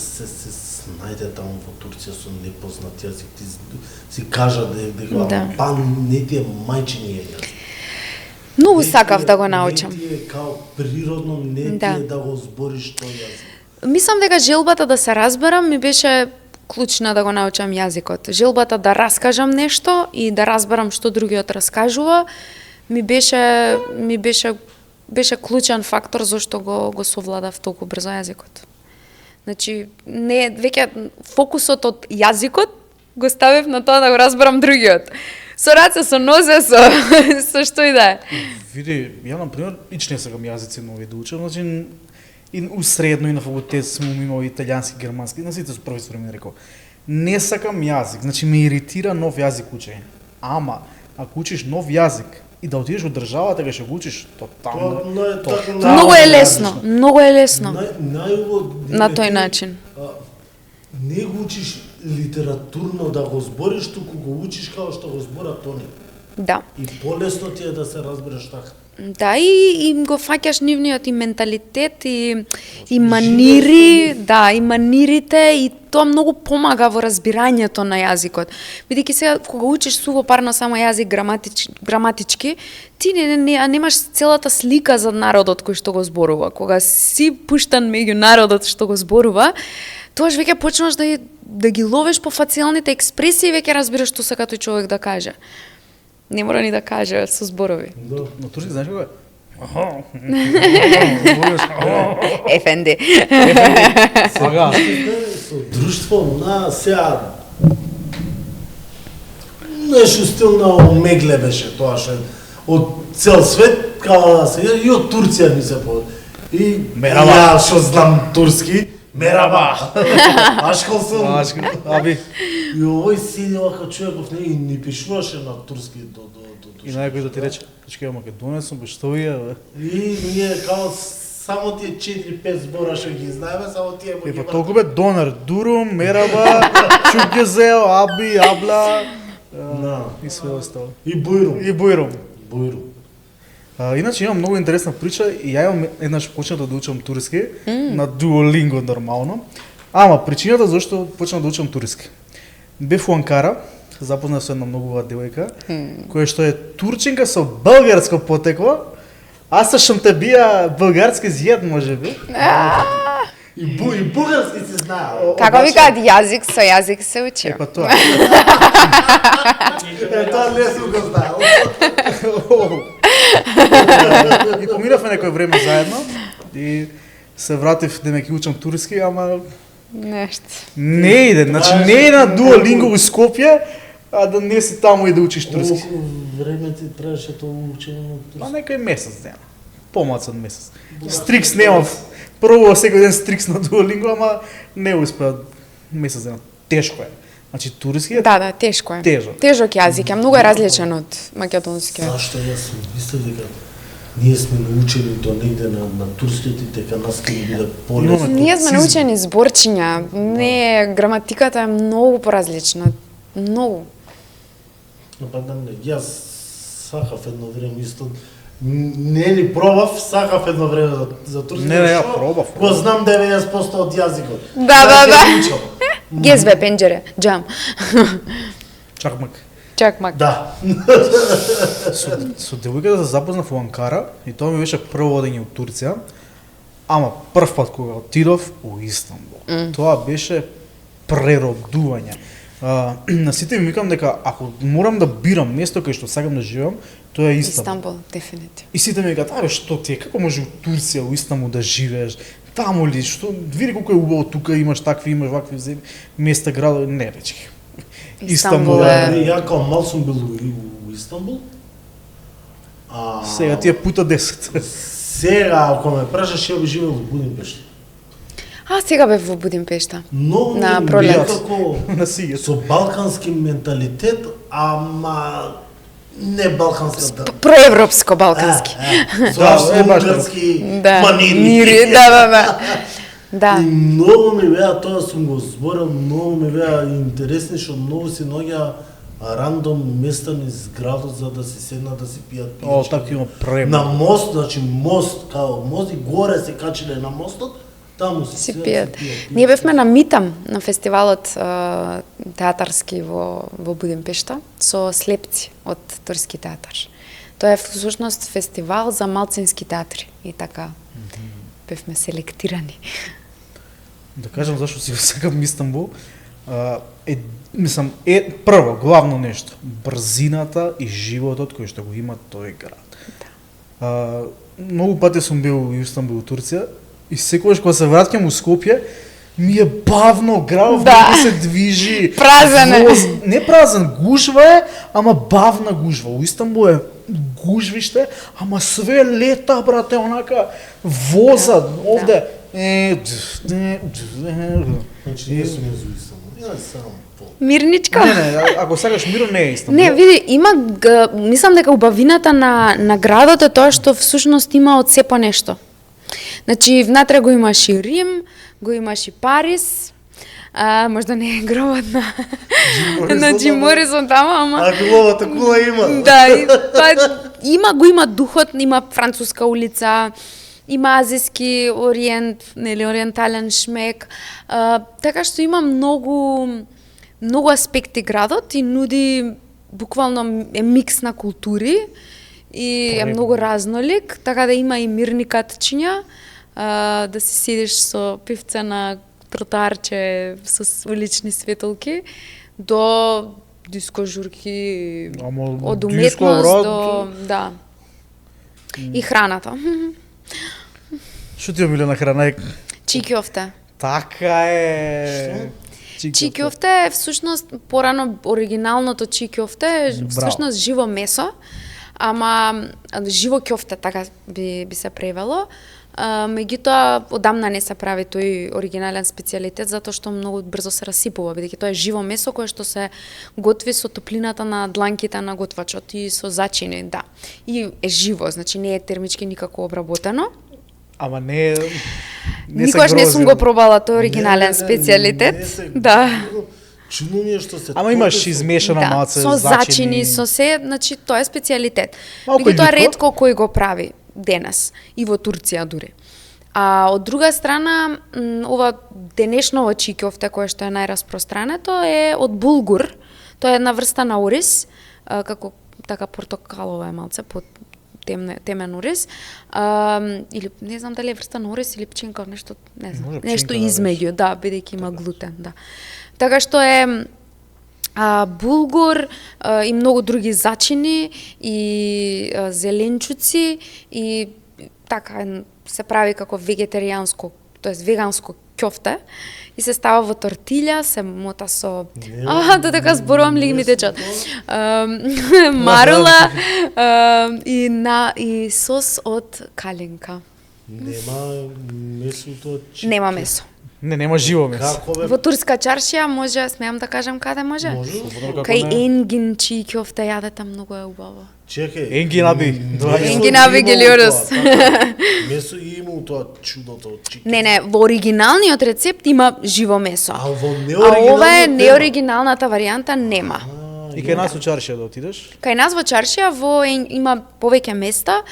Speaker 2: најде таму во Турција со непознат јазик? Ти си кажа дека па не ти е мајчини јазик.
Speaker 3: Многу сакав да го научам.
Speaker 2: Не ти е као природно, не ти е да го збориш тој јазик.
Speaker 3: Мислам дека желбата да се разберам ми беше клучна да го научам јазикот. Желбата да раскажам нешто и да разберам што другиот раскажува ми беше клучен фактор зашто го совладав толку брзо јазикот. Значи, веќе фокусот од јазикот го ставив на тоа да го разберам другиот. Со раце, со нозе, со што и да е.
Speaker 1: Види, ја на пример ич не сакам јазици нови да учам, значи и у средно и на факултет сум имал италијански, германски, на сите со професори ми рекол. Не сакам јазик, значи ме иритира нов јазик учење. Ама ако учиш нов јазик и да отидеш во државата кај ќе го учиш тотално.
Speaker 3: Многу е лесно, многу е лесно.
Speaker 2: На
Speaker 3: тој начин.
Speaker 2: Не го учиш литературно да го збориш, туку го учиш како што го зборат они.
Speaker 3: Да.
Speaker 2: И полесно ти е да се разбереш така.
Speaker 3: Да, и го фаќаш нивниот и менталитет и манири, и манирите и тоа многу помага во разбирањето на јазикот. Бидејќи сега кога учиш сувопарно само јазик граматички, ти немаш целата слика за народот кој што го зборува. Кога си пуштан меѓу народот што го зборува, тоаш веќе почнаш да ги ловиш по фацијалните експресии и веќе разбираш што сака тој човек да каже. Не мора ни да каже со зборови.
Speaker 1: На турски знаеш како е?
Speaker 3: Ефенди.
Speaker 1: Сега.
Speaker 2: Со друштво на сега нешто стил на омегле беше тоа што од цел свет као да се и од Турција ми се по. И ја што знам турски, мераба. Ашкол сум.
Speaker 1: Аби.
Speaker 2: И овој седи вака човеков не и ни пишуваше на турски до
Speaker 1: И најкој да ти рече, чекај македонец сум, што вие бе?
Speaker 2: И ние као само тие 4-5 збора што ги знаеме, само тие
Speaker 1: И па толку бе донер, дурум, мераба, чугезел, аби, абла, и све остало.
Speaker 2: И бујрум.
Speaker 1: И бујрум.
Speaker 2: Бујрум.
Speaker 1: Иначе имам многу интересна прича и ја имам еднаш почнато да учам туриски на Duolingo нормално. Ама причината зашто почнав да учам туриски. Бев у Анкара, запознав со една многу убава девојка, која што е турчинка со българско потекло, аз сум те бија български зјед можеби.
Speaker 2: И бугарски се знае.
Speaker 3: Како викаат јазик со јазик се учи.
Speaker 1: Па тоа.
Speaker 2: Тоа не сум го знаел.
Speaker 1: И поминавме некој време заедно и се вратив демек учам туриски, ама
Speaker 3: Нешто.
Speaker 1: не иде, значи не е на Duolingo у Скопје, а да не си таму и да учиш туриски.
Speaker 2: Колку време ти требаше тоа учење на
Speaker 1: Па
Speaker 2: турски?
Speaker 1: некој месец дена. Помалку од месец. Стрикс немав. Прво секој ден стрикс на Duolingo, ама не успеа месец дена. Тешко е. Значи туриски е
Speaker 3: Да, тешко е.
Speaker 1: Тежок.
Speaker 3: Тежок јазик е, многу е различен од македонскиот.
Speaker 2: Зашто јас сум мислев дека ние сме научени до негде на турскиот и дека нас ќе ни биде полесно.
Speaker 3: Ние сме
Speaker 1: Цизм.
Speaker 3: научени зборчиња, не, граматиката е многу поразлична. Многу.
Speaker 2: Па да не, јас сакав едно време исто. Не ни пробав, сакав едно време за турски.
Speaker 1: Не, ја
Speaker 2: зашто
Speaker 1: пробав.
Speaker 2: Го знам 90% од јазикот.
Speaker 3: Да.
Speaker 2: ќе учам.
Speaker 3: Гезбе пенџере, џам.
Speaker 1: чакмак.
Speaker 3: Чакмак.
Speaker 2: Да.
Speaker 1: Со девојката се запознав у Анкара и тоа ми беше прво одење у Турција. Ама прв пат кога отидов у Истанбул. Тоа беше преробдување. На сите ми викам дека ако морам да бирам место кај што сакам да живеам, тоа е Истанбул.
Speaker 3: Истанбул, дефинитивно.
Speaker 1: И сите ми викаат, абе што ти е, како може у Турција, у Истанбул да живееш? Таму ли, што, види колку е убаво тука, имаш такви, имаш вакви места, градови, не речи.
Speaker 3: Истанбул
Speaker 1: е.
Speaker 2: Ја као мал сум бил у Истанбул.
Speaker 1: Сега ти е пута 10.
Speaker 2: Сега, ако ме прашаш, ја би живеел во Будимпешта.
Speaker 3: Сега бев во Будимпешта.
Speaker 2: Многу
Speaker 3: На
Speaker 2: ми
Speaker 3: пролет.
Speaker 2: некако
Speaker 1: На сиѓето.
Speaker 2: со балкански менталитет, ама не балканската.
Speaker 3: Проевропско балкански.
Speaker 2: Со
Speaker 1: Да, баш
Speaker 2: унгарски
Speaker 3: Да.
Speaker 2: манири.
Speaker 3: Нири, да. Да.
Speaker 2: И многу ми беа, тоа сум го зборил, многу ми беа интересни, што многу си наоѓа рандом места низ градот за да си седнат да си пијат
Speaker 1: О,
Speaker 2: пијачки.
Speaker 1: така има према.
Speaker 2: На мост, значи мост, као мост и горе се качиле на мостот, таму
Speaker 3: Си
Speaker 2: седат,
Speaker 3: пијат.
Speaker 2: пијат.
Speaker 3: Ние бевме на Митам, на фестивалот театарски во Будимпешта, со слепци од турски театар. Тоа е всушност фестивал за малцински театри и така бевме селектирани.
Speaker 1: Да кажам зашто си сакам Истанбул, мислам, прво, главно нешто, брзината и животот кој што го има тој град. Многу пати сум бил во Истанбул, Турција, и секогаш кога се враќам у Скопје, ми е бавно, градот не се движи.
Speaker 3: Празен е.
Speaker 1: Не празен, гужва е, ама бавна гужва. У Истанбул е гужвиште, ама све лета, брате, онака возат овде.
Speaker 2: Значи ние сме за Истанбул. Ја само пол.
Speaker 3: Мирничка?
Speaker 1: Не, ако сакаш миро не е Истанбул.
Speaker 3: Не, види, мислам дека убавината на градот е тоа што всушност има од се по нешто. Значи, внатре го имаш и Рим, го имаш и Париз, можда не е гробот на Джим Морисон таму, ама...
Speaker 2: А главата кула има.
Speaker 3: Да, го има духот, има француска улица, има азиски ориент, нели ориентален шмек, така што има многу аспекти градот и нуди буквално е микс на култури и е многу разнолик, така да има и мирни катчиња, да си седиш со пивце на тротоарче со улични светолки до диско журки, од уметност до да. И храната.
Speaker 1: Што ти омилена храна е?
Speaker 3: Чикјофте.
Speaker 1: Така е.
Speaker 3: Чикјофте е всушност порано оригиналното чикјофте е всушност живо месо, ама живо ќофте така би се превело. Меѓутоа одамна не се прави тој оригинален специјалитет затоа што многу брзо се расипува, бидејќи тоа е живо месо кое што се готви со топлината на дланките на готвачот и со зачини, да. И е живо, значи не е термички никако обработено.
Speaker 1: Ама не
Speaker 3: Никогаш не сум го пробала тој оригинален специјалитет. Да.
Speaker 2: Чудно ми е што се
Speaker 1: Ама имаш
Speaker 2: толку-
Speaker 1: измешано малце
Speaker 3: со зачини, со се, значи тоа е специјалитет.
Speaker 1: Малку
Speaker 3: Меѓутоа
Speaker 1: јутко.
Speaker 3: ретко кој го прави денес и во Турција дури. А од друга страна, ова денешново чикјовте кое што е најраспространето е од булгур. Тоа е една врста на ориз, како така портокалова е малце под темен ориз. Или не знам дали е врста на ориз или пченкав, нешто, не знам,
Speaker 1: Може
Speaker 3: нешто
Speaker 1: пченка да
Speaker 3: измеѓу, да, бидејќи има глутен, да. Така што е булгур и многу други зачини и зеленчуци и така се прави како вегетаријанско, тоест веганско ќофте и се става во тортилја, се мота со да така зборувам ли ми течат. Марула и сос од калинка.
Speaker 2: Нема месото
Speaker 3: Нема месо.
Speaker 1: Не, нема живо месо.
Speaker 2: Како бе?
Speaker 3: Во турска чаршија може, смеам да кажам каде може?
Speaker 2: Може?
Speaker 3: Кај енгинчи ќофте јадете, многу е убаво.
Speaker 2: Чекај.
Speaker 1: Енгинаби.
Speaker 2: Месо
Speaker 3: Енгинаби
Speaker 2: има
Speaker 3: гелиорус.
Speaker 2: тоа, така. Месо има у тоа чудото од чикен.
Speaker 3: Не, во оригиналниот рецепт има живо месо.
Speaker 2: А во
Speaker 3: А
Speaker 2: неоригиналниот
Speaker 3: ова е
Speaker 2: нема.
Speaker 3: неоригиналната варијанта нема.
Speaker 1: И кај нас у чаршија да отидеш?
Speaker 3: Кај нас во чаршија има повеќе места.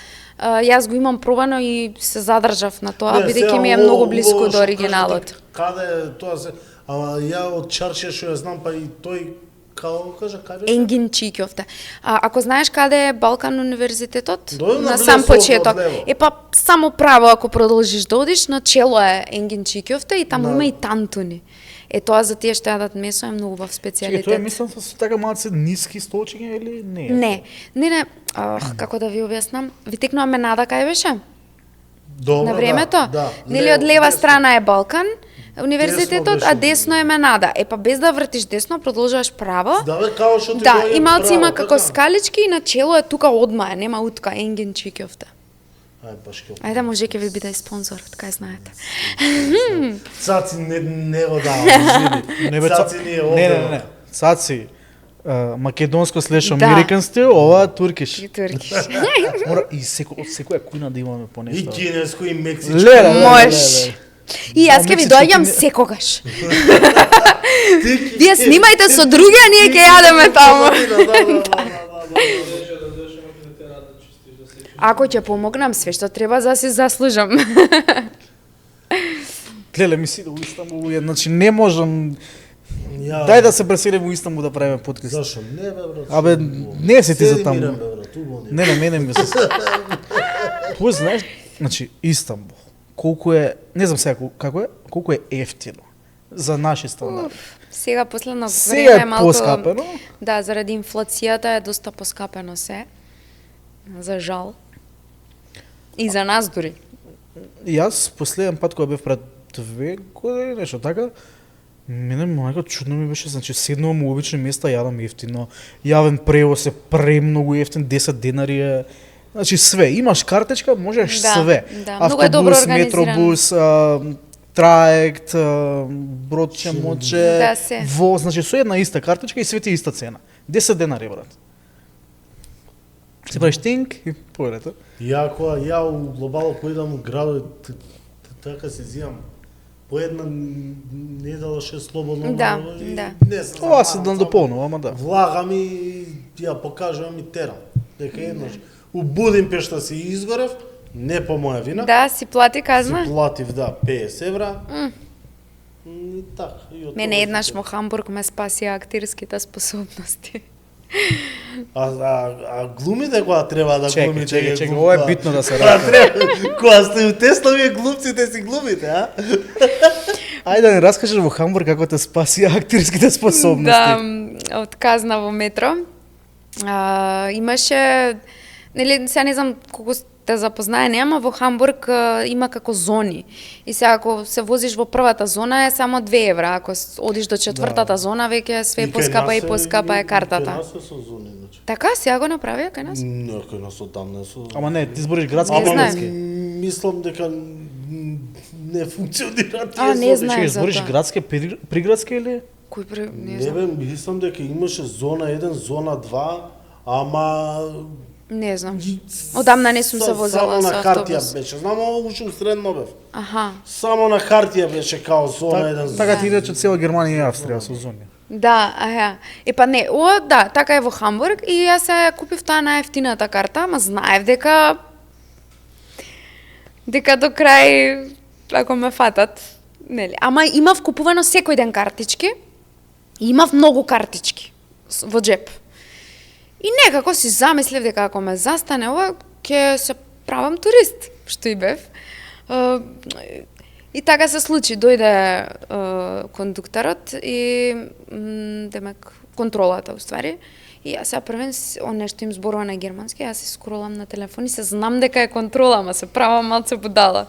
Speaker 3: Јас го имам пробано и се задржав на тоа,
Speaker 2: Не,
Speaker 3: бидејќи
Speaker 2: сега
Speaker 3: ми е
Speaker 2: ово-
Speaker 3: многу блиску
Speaker 2: ово
Speaker 3: до
Speaker 2: што
Speaker 3: оригиналот.
Speaker 2: кажете, Каде е тоа се? Ама ја од чаршија што ја знам, па и тој како кажа каде?
Speaker 3: Енгин Чикјовте. Ако знаеш каде е Балкан универзитетот,
Speaker 2: Дојдам
Speaker 3: на
Speaker 2: наблесо
Speaker 3: сам почеток.
Speaker 2: одлево.
Speaker 3: Па само право ако продолжиш да одиш, на чело е Енгин Чикјовте и таму има и тантуни. Тоа за тие што јадат месо е многу убав
Speaker 1: Чекај,
Speaker 3: специјалитет.
Speaker 1: тоа е мислам со така малце ниски столчиња или не?
Speaker 3: Не, како да ви објаснам? Ви текнува Менада кај беше?
Speaker 2: Добро,
Speaker 3: На времето?
Speaker 2: Да,
Speaker 3: Нели
Speaker 2: лево,
Speaker 3: од лева
Speaker 2: десно.
Speaker 3: страна е Балкан, универзитетот,
Speaker 2: Десно
Speaker 3: а
Speaker 2: беше.
Speaker 3: десно е Менада. Па без да вртиш десно, продолжуваш право.
Speaker 2: Да, бе, као што ти
Speaker 3: Да,
Speaker 2: доаѓа
Speaker 3: и малци
Speaker 2: право,
Speaker 3: има како
Speaker 2: така?
Speaker 3: скалички и на чело е тука одма, нема утка, Енген Чикјовте.
Speaker 2: Ај, баш ќе.
Speaker 3: Ајде, може ќе ви биде и спонзор, така знаете.
Speaker 2: Цаци не го дава, извини.
Speaker 1: Не, бе,
Speaker 2: Цаци не е
Speaker 1: не. Цаци, македонско слеш
Speaker 3: Да.
Speaker 1: американ стил, ова туркиш.
Speaker 3: И туркиш.
Speaker 1: Мора и од секоја кујна да имаме по
Speaker 2: И
Speaker 1: нешто.
Speaker 2: кинеско и мексичко.
Speaker 1: Леле,
Speaker 3: Може. И јас ќе ви
Speaker 1: Мексичко
Speaker 3: доаѓам
Speaker 1: не-
Speaker 3: секогаш. Вие снимајте со други, а ние ќе јадеме таму. Ако ќе помогнам све што треба, за си заслужам.
Speaker 1: Леле, ми си да у Истанбул, значи не можам.
Speaker 2: Ја,
Speaker 1: Дај да се преселиме у Истанбул да правиме подкаст.
Speaker 2: Зашо не бе брат?
Speaker 1: Абе, не си ти за таму.
Speaker 2: Седи мирен, бе, брат, убаво не.
Speaker 1: Не, мене ми се. Плюс, знаеш, значи Истанбул, колку е, не знам сега како е, колку е ефтино за наши стандарди.
Speaker 3: Сега последно
Speaker 1: Сега
Speaker 3: време
Speaker 1: е
Speaker 3: е малку
Speaker 1: поскапено.
Speaker 3: Да, заради инфлацијата е доста поскапено се. За жал. И за нас дури.
Speaker 1: И јас последен пат кога бев пред 2 години, нешто така, мене мајка чудно ми беше, значи седнувам у обични места, јадам ефтино, јавен превоз е премногу ефтин, 10 денари е, значи све, имаш картечка, можеш
Speaker 3: Да,
Speaker 1: све.
Speaker 3: да, многу е добро
Speaker 1: Автобус,
Speaker 3: организирано.
Speaker 1: метробус, траект, бродче, моче,
Speaker 3: Да, се.
Speaker 1: воз, значи со една иста картечка и све ти иста цена. 10 денари, брат. Се правиш тинг и појдете.
Speaker 2: Ја у глобално кој идам у градот, така се зијам по една недела ше слободно.
Speaker 3: Да,
Speaker 2: и
Speaker 3: да.
Speaker 2: Не знам.
Speaker 1: Ова се да дополнува, ама да.
Speaker 2: Влагам и ја покажувам и терам. Дека еднаш у Будимпешта си изгорев, не по моја вина.
Speaker 3: Да, си плати
Speaker 2: Си
Speaker 3: казна.
Speaker 2: платив, да, 50 евра. И така. И од
Speaker 3: Мене
Speaker 2: тоа
Speaker 3: еднаш
Speaker 2: се-
Speaker 3: во Хамбург ме спасија актирските способности.
Speaker 2: А глумите кога треба да глумите?
Speaker 1: Чекај, ова е битно да се рака.
Speaker 2: Кога сте у Тесла, вие глумците си глумите, а?
Speaker 1: Ајде да ни раскажеш во Хамбург како те спасија актирските способности.
Speaker 3: Да, од казна во метро. Имаше, нели, сега не знам колку сте запознаени, ама во Хамбург има како зони. И сега ако се возиш во првата зона е само 2 евра, ако одиш до четвртата зона веќе све поскапа и поскапа е картата.
Speaker 2: Кај нас е со зони, значи.
Speaker 3: Така, сега го направија кај нас?
Speaker 2: Не, кај нас одам не со...
Speaker 1: Ама не, ти збориш градски
Speaker 3: Не
Speaker 1: или
Speaker 3: знаем.
Speaker 1: градски?
Speaker 2: Мислам дека не функционира тие
Speaker 3: А, не
Speaker 2: зони.
Speaker 3: знаем.
Speaker 1: Чекај,
Speaker 3: за
Speaker 1: збориш
Speaker 3: тоа.
Speaker 1: градски, приградски или?
Speaker 3: Кој не
Speaker 2: Не
Speaker 3: знам.
Speaker 2: бе, мислам дека имаше зона 1, зона 2, ама...
Speaker 3: Не знам. Одамна не сум се возела
Speaker 2: Само
Speaker 3: со
Speaker 2: на хартија
Speaker 3: автобус.
Speaker 2: беше, знам, ама уште усредно бев.
Speaker 3: Аха.
Speaker 2: Само на хартија беше као зона 1,
Speaker 1: Така ти рече цела Германија и Австрија со зони.
Speaker 3: Да, аја. Па не, да, така е во Хамбург и јас се купив таа најефтината карта, ама знаев дека до крај ако ме фатат, нели. Ама имав купувано секој ден картички. И имав многу картички во джеп. И некако си замислив дека ако ме застане ова, ќе се правам турист, што и бев. И така се случи, дојде кондукторот и демек контролата уствари. И јас сега првен он нешто им зборува на германски, јас се скролам на телефон и се знам дека е контрола, ама се правам малце будала.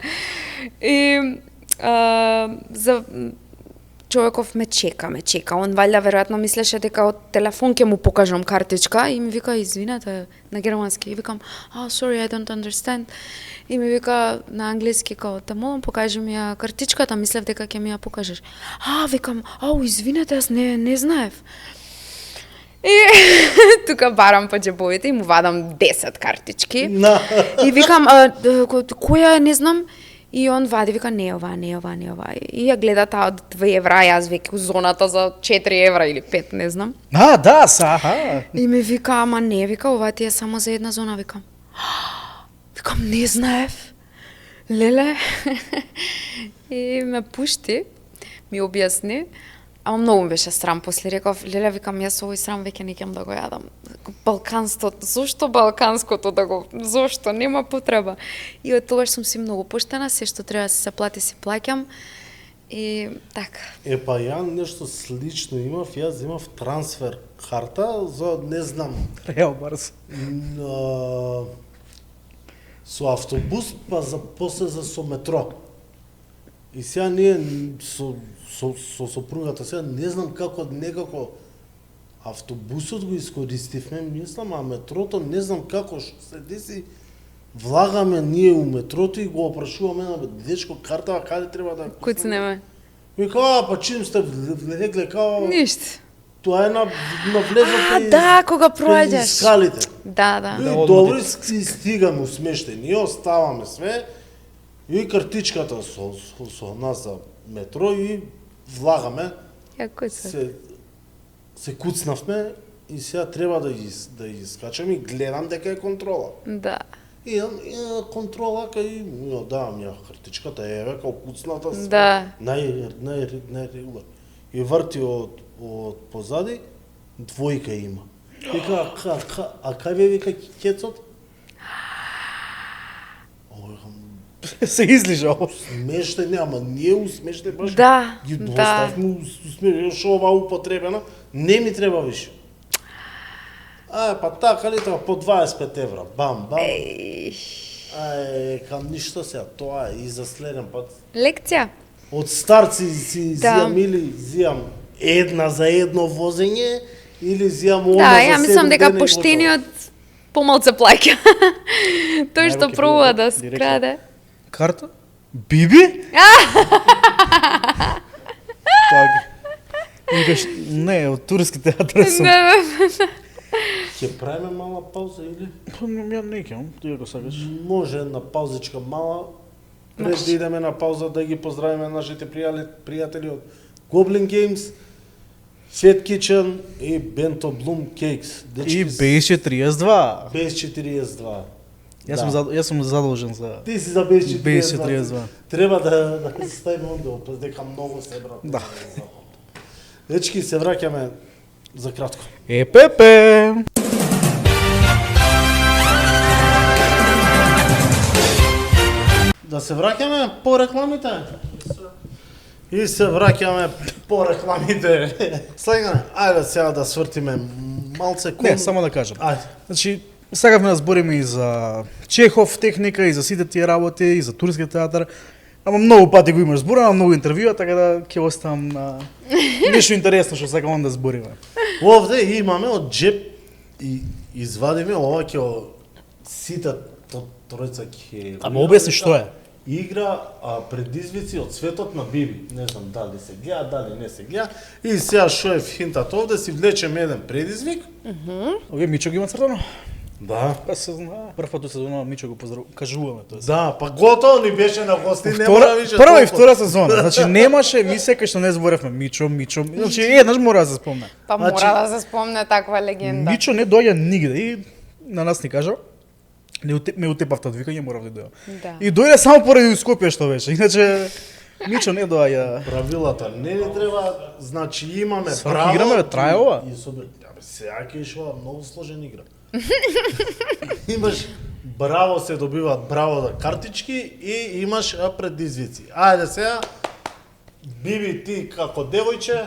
Speaker 3: И за човеков ме чека. Он валја веројатно мислеше дека од телефон ќе му покажам картичка и ми вика извинете на германски. И викам, sorry, I don't understand. И ми вика на англиски као, те молам покажи ми ја картичката, мислев дека ќе ми ја покажеш. Викам, извинете, јас не знаев. И тука барам по джебовите и му вадам 10 картички. И викам, која не знам. И он вади, вика, не ова. И ја гледа таа од 2 евра, јас веќе у зоната за 4 евра или 5, не знам.
Speaker 1: Да, аха.
Speaker 3: И ми вика, ама не, вика, ова ти е само за една зона, викам. Викам, не знаев. Леле. И ме пушти, ми објасни. Ама многу ми беше срам, после реков, леле, викам, јас овој срам веќе не ќе да го јадам. Зошто балканското да го, зошто, нема потреба. И од тогаш сум си многу поштена, се што треба да се плати, си плаќам. И така.
Speaker 2: Па ја нешто слично имав, јас имав трансфер карта за, не знам,
Speaker 1: Реал барс.
Speaker 2: со автобус, па после со метро. И сега ние со сопругата сега не знам како некако автобусот го искористивме, мислам, а метрото не знам како што се деси. Влагаме ние у метрото и го опрашуваме на дечко картава каде треба да
Speaker 3: Куцнеме.
Speaker 2: Вика, па чим сте влегле као
Speaker 3: Ништо.
Speaker 2: тоа е на влезот
Speaker 3: да, кога проаѓаш.
Speaker 2: скалите.
Speaker 3: Да.
Speaker 2: И добро си стигаме усмештени, и оставаме све, и картичката со нас за метро и влагаме.
Speaker 3: Ја куцнав.
Speaker 2: Се куцнавме и сега треба да ги скачам и гледам дека е контрола.
Speaker 3: Да.
Speaker 2: И контрола кај давам ја картичката, еве као куцната све.
Speaker 3: Да.
Speaker 2: Најрегулар. И врти од позади, двојка има. Вика, кај ве вика кецот?
Speaker 1: Се излижа.
Speaker 2: Смештени, ама ние усмештени баш.
Speaker 3: Да,
Speaker 2: Ги
Speaker 3: да.
Speaker 2: доставивме усмештени, шо ова употребена, не ми треба више. Па така ли тоа по 25 евра, бам. Кам ништо сега, тоа е и за следен пат.
Speaker 3: Лекција.
Speaker 2: Од старци си зијам или зијам една за едно возење, или зијам она
Speaker 3: Да,
Speaker 2: за
Speaker 3: ја
Speaker 2: 7
Speaker 3: мислам дека
Speaker 2: дена и
Speaker 3: поштениот помалце плаќа. Тој што
Speaker 1: Највеќе
Speaker 3: пробува да
Speaker 1: директно.
Speaker 3: скраде.
Speaker 1: Карта? Биби? Викаш, не, од турски театар сум.
Speaker 2: Ќе правиме мала пауза или?
Speaker 1: Ја не ќе, ти ако сакаш.
Speaker 2: Може една паузичка мала, пред да идеме на пауза да ги поздравиме нашите пријатели од Goblin Games, Fat Kitchen и Bento Bloom Cakes.
Speaker 1: И Base 42.
Speaker 2: Base 42.
Speaker 1: Јас сум задолжен за
Speaker 2: Ти си за Base 42.
Speaker 1: Base 42.
Speaker 2: Треба да се ставиме онде, дека многу се брат.
Speaker 1: Да.
Speaker 2: Дечки, се враќаме за кратко.
Speaker 1: Епепе!
Speaker 2: Да се враќаме по рекламите. И се враќаме по рекламите. Сега, ајде сега да свртиме малце кон...
Speaker 1: Не, само да кажам.
Speaker 2: Ајде.
Speaker 1: Значи, сакавме да збориме и за Чехов техника, и за сите тие работи, и за турски театар. Ама многу пати го имаш зборено, многу интервјуа, така да ќе оставам на нешто интересно што сакам да збориме.
Speaker 2: Овде имаме од джеп и извадиме ова ќе сите тројца ќе...
Speaker 1: Ама објасни што е.
Speaker 2: Игра предизвици од светот на Биби. Не знам дали се гледа, дали не се гледа. И сега што е финтат овде, си влечеме еден предизвик.
Speaker 1: Овие Мичо ги има цртано?
Speaker 2: Да.
Speaker 1: Па се знае. Првата сезона Мичо го кажуваме тоа.
Speaker 2: Да, па готово ни беше на гости, не мора више.
Speaker 1: Прва и
Speaker 2: толку.
Speaker 1: втора сезона. Значи немаше емисија кај што не зборевме Мичо. Значи еднаш мора да се спомне.
Speaker 3: Па
Speaker 2: Значи-
Speaker 3: мора да се спомне таква легенда.
Speaker 1: Мичо не доаѓа нигде и на нас ни кажа ме утепавте од викање, морав да дојдам.
Speaker 3: Да.
Speaker 1: И дојде само поради Скопје што беше. Иначе Мичо не доаѓа.
Speaker 2: Правилата не ни треба, значи имаме
Speaker 1: Свака
Speaker 2: право.
Speaker 1: игра, бе, трае ова?
Speaker 2: И собе, сега ќе ишла многу сложена игра. Имаш браво се добиваат браво да картички и имаш предизвици. Ајде сега, Биби ти како девојче,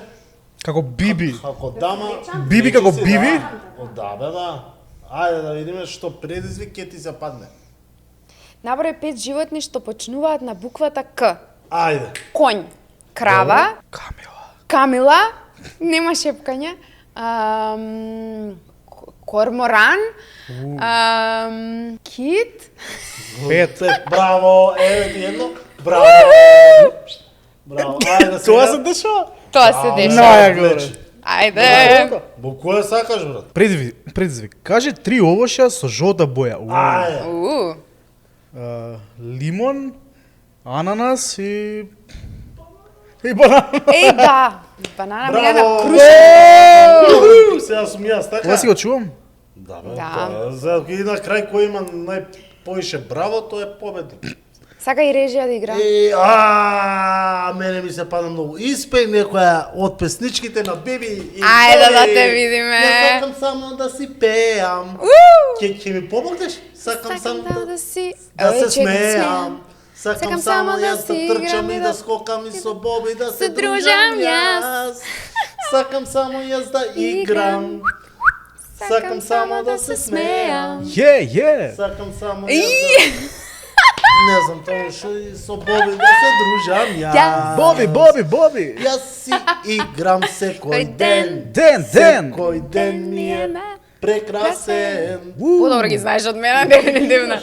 Speaker 1: Како Биби.
Speaker 2: како дама.
Speaker 1: Биби како
Speaker 2: си,
Speaker 1: Биби?
Speaker 2: Да, да, бе, да. Ајде да видиме што предизвик ќе ти се падне.
Speaker 3: Наброј 5 животни што почнуваат на буквата К.
Speaker 2: Ајде.
Speaker 3: Конј, крава,
Speaker 1: Камила.
Speaker 3: камила, нема шепкање, корморан, кит,
Speaker 1: Пет.
Speaker 2: Браво, еве ти едно. Браво. Браво. Ајде сега.
Speaker 1: Тоа се дешава?
Speaker 3: тоа се деша.
Speaker 1: Најагоре.
Speaker 3: Ајде.
Speaker 2: Бо која сакаш, брат?
Speaker 1: Предизвик. Кажи 3 овошја со жолта боја.
Speaker 2: Ајде.
Speaker 1: Лимон, ананас и банана.
Speaker 3: Еј да, банана
Speaker 2: Браво!
Speaker 3: милена крушка.
Speaker 2: Сега сум јас, така?
Speaker 1: Ова си го чувам?
Speaker 2: Да, бе.
Speaker 3: Да.
Speaker 2: тоа, За и на крај кој има најповише браво, тој е победник.
Speaker 3: Сака и режија да игра.
Speaker 2: Мене ми се пада многу. Испеј некоја од песничките на Биби. И
Speaker 3: Ајде да
Speaker 2: пеј.
Speaker 3: те видиме.
Speaker 2: Ја сакам само да си пеам.
Speaker 3: Уу!
Speaker 2: Ќе ми помогнеш? Сакам само
Speaker 3: да си...
Speaker 2: да
Speaker 3: Ой,
Speaker 2: се
Speaker 3: чекам,
Speaker 2: смеам. Сакам само јас да
Speaker 3: си
Speaker 2: трчам
Speaker 3: играм
Speaker 2: и да скокам и со Боби да се
Speaker 3: се
Speaker 2: дружам
Speaker 3: дружам
Speaker 2: јас. Сакам само јас да играм. Сакам само да се смеам.
Speaker 1: Е.
Speaker 2: Сакам само
Speaker 3: И!
Speaker 2: јас да... Не знам тоа што и со Боби да се дружам јас.
Speaker 1: Боби.
Speaker 2: Јас си играм секој ден.
Speaker 1: Ден.
Speaker 2: Секој ден ми е прекрасен.
Speaker 3: Подобро ги знаеш од мене, дефинитивно.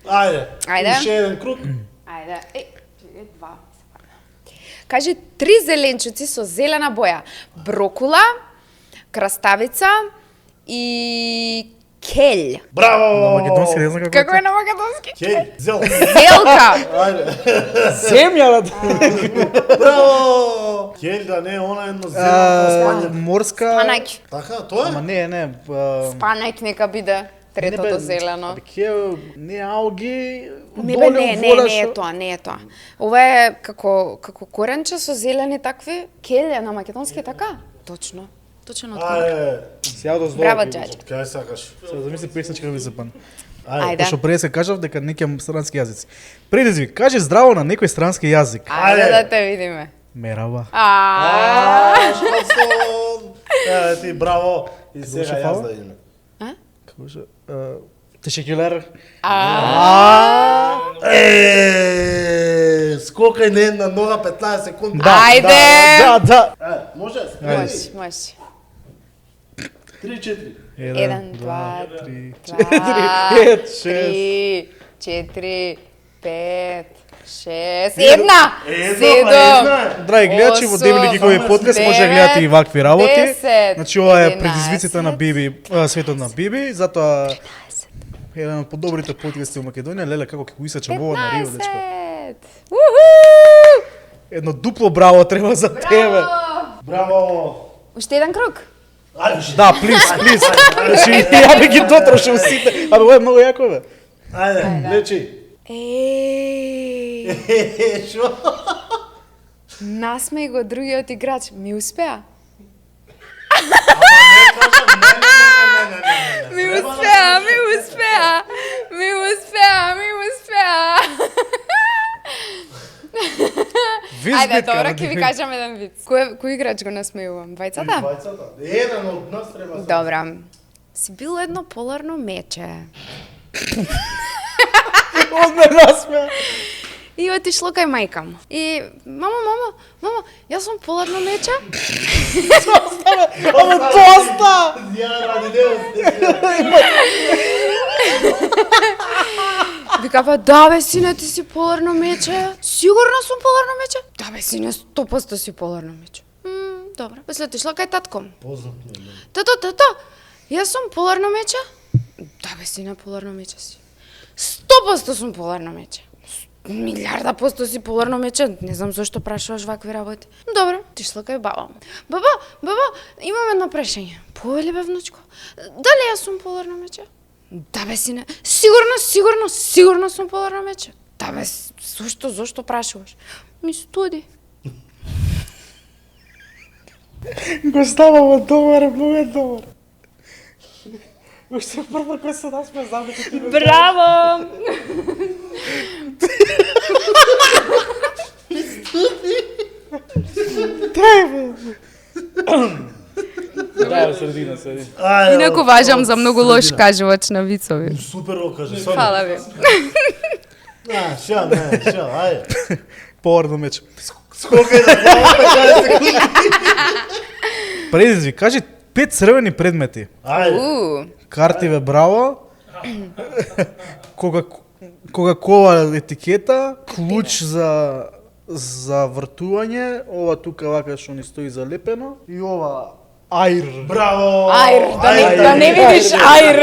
Speaker 2: Ајде.
Speaker 3: Ајде.
Speaker 2: Уште еден круг.
Speaker 3: Ајде, два. Кажи 3 зеленчуци со зелена боја. Брокула, краставица и келј.
Speaker 2: Браво!
Speaker 1: Македонски не знам како.
Speaker 3: Како е на македонски?
Speaker 2: Кеј, зел.
Speaker 3: Зелка.
Speaker 2: Ајде.
Speaker 1: Земја.
Speaker 2: Браво! Кеј да не, она едно зелено спање.
Speaker 1: Морска.
Speaker 3: Панајк.
Speaker 2: Така, тоа
Speaker 1: Ама
Speaker 2: е?
Speaker 1: не.
Speaker 3: Панајк нека биде. Третото зелено.
Speaker 1: Не алги.
Speaker 3: Не бе, не е тоа, не е тоа. Ова е како коренче со зелени такви, келј е на македонски така? Точно. Точно од корен.
Speaker 2: Ајде.
Speaker 1: Сега да
Speaker 3: Браво,
Speaker 1: здобам.
Speaker 3: џаџ.
Speaker 2: Кај сакаш?
Speaker 1: Сега замисли песничка ви се пан.
Speaker 3: Ајде.
Speaker 1: Што пред се кажав дека не ќе странски јазици. Предизвик, кажи здраво на некој странски јазик.
Speaker 3: Ајде да те видиме.
Speaker 1: Мерава.
Speaker 2: Шпасон! Еве ти, браво. И сега
Speaker 1: беше
Speaker 2: јас
Speaker 1: фала?
Speaker 2: да идеме.
Speaker 1: Како беше? Тешекилер.
Speaker 2: Скокај на една нога 15 секунди.
Speaker 3: Ајде!
Speaker 1: Да.
Speaker 2: Може?
Speaker 3: Може, може.
Speaker 2: 3-4.
Speaker 3: 1, 2,
Speaker 1: 3,
Speaker 3: 4,
Speaker 1: 5, 6.
Speaker 3: 4, 5, 6, една,
Speaker 1: Драги гледачи, во Дебели Гикови подкаст може да гледате и вакви работи.
Speaker 3: 10,
Speaker 1: Значи ова е
Speaker 3: 11,
Speaker 1: предизвиците на Биби, светот на Биби, затоа еден од подобрите подкасти во Македонија. Леле како ќе го исачам ова на Рио, дечко.
Speaker 3: 15. Уху!
Speaker 1: Едно дупло браво треба за тебе.
Speaker 2: Браво!
Speaker 3: Уште еден круг.
Speaker 2: Ајде,
Speaker 1: Да, плиз. Значи ја би ги дотрошил сите. Абе ова е многу јако бе.
Speaker 2: ајде, лечи.
Speaker 3: Еј,
Speaker 2: Шо?
Speaker 3: насмеј го другиот играч. Ми успеа? Ми успеа. Ајде, добро, ќе ви кажам еден виц. Кој играч го насмејувам? Двајцата?
Speaker 2: Двајцата. Еден од нас треба.
Speaker 3: Добра. Си било едно поларно мече.
Speaker 1: Одме насме.
Speaker 3: И отишло кај мајка му. И мама, јас сум поларно мече.
Speaker 1: Абе доста.
Speaker 2: Ја ради девојка.
Speaker 3: Вика, па да бе, сине, ти си поларно мече. Сигурно сум поларно мече? Да бе, сине, 100% си поларно мече. Добро. После отишла кај татко.
Speaker 2: Познат ми е.
Speaker 3: Тато, јас сум поларно мече? Да бе, сине, поларно мече си. 100% сум поларно мече. 1000% си поларно мече. Не знам зашто прашуваш вакви работи. Добро, отишла кај баба. Баба, имам едно прашање. Повели бе, внучко, дали јас сум поларно мече? Да бе, сине, сигурно сум поларно мече. Да бе, зашто прашуваш? Ми студи.
Speaker 1: Го ставам добар, многу добар. Уште прво кој се насме забите ти.
Speaker 3: Браво!
Speaker 1: Да, средина.
Speaker 3: Инаку важам за многу лош кажувач на вицови.
Speaker 2: Супер го каже, Соня.
Speaker 3: Фала ви.
Speaker 2: Ша, ајде.
Speaker 1: Поларно мече.
Speaker 2: Скока е на главата, кај се.
Speaker 1: Предизви, кажи 5 црвени предмети.
Speaker 2: Ајде.
Speaker 1: Карти бе, браво. Кока-кола етикета, клуч за вртување, ова тука вака што ни стои залепено и ова аир.
Speaker 2: Браво!
Speaker 3: Аир, да не видиш аир.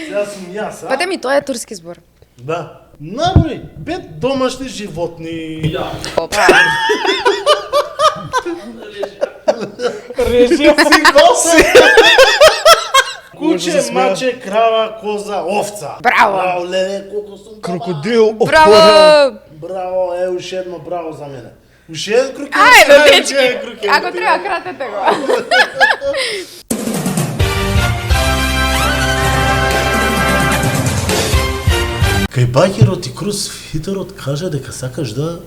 Speaker 2: Сега сум јас, а?
Speaker 3: Пате ми, тоа е турски збор.
Speaker 2: Да. Наброј 5 домашни животни.
Speaker 4: Ја.
Speaker 3: Опа.
Speaker 1: Режија си
Speaker 2: Коси.
Speaker 1: Може да
Speaker 2: Куче,
Speaker 1: смеа.
Speaker 2: маче, крава, коза, овца.
Speaker 3: Браво.
Speaker 2: Браво, леле, колку сум баба.
Speaker 1: крокодил,
Speaker 3: Браво!
Speaker 2: Браво, уште едно браво за мене. Уште еден крокодил.
Speaker 3: Ајде,
Speaker 2: уште еден
Speaker 3: дечки.
Speaker 2: крокодил.
Speaker 3: Ако треба, кратете го.
Speaker 2: Кај бакерот и кросфитерот каже дека сакаш да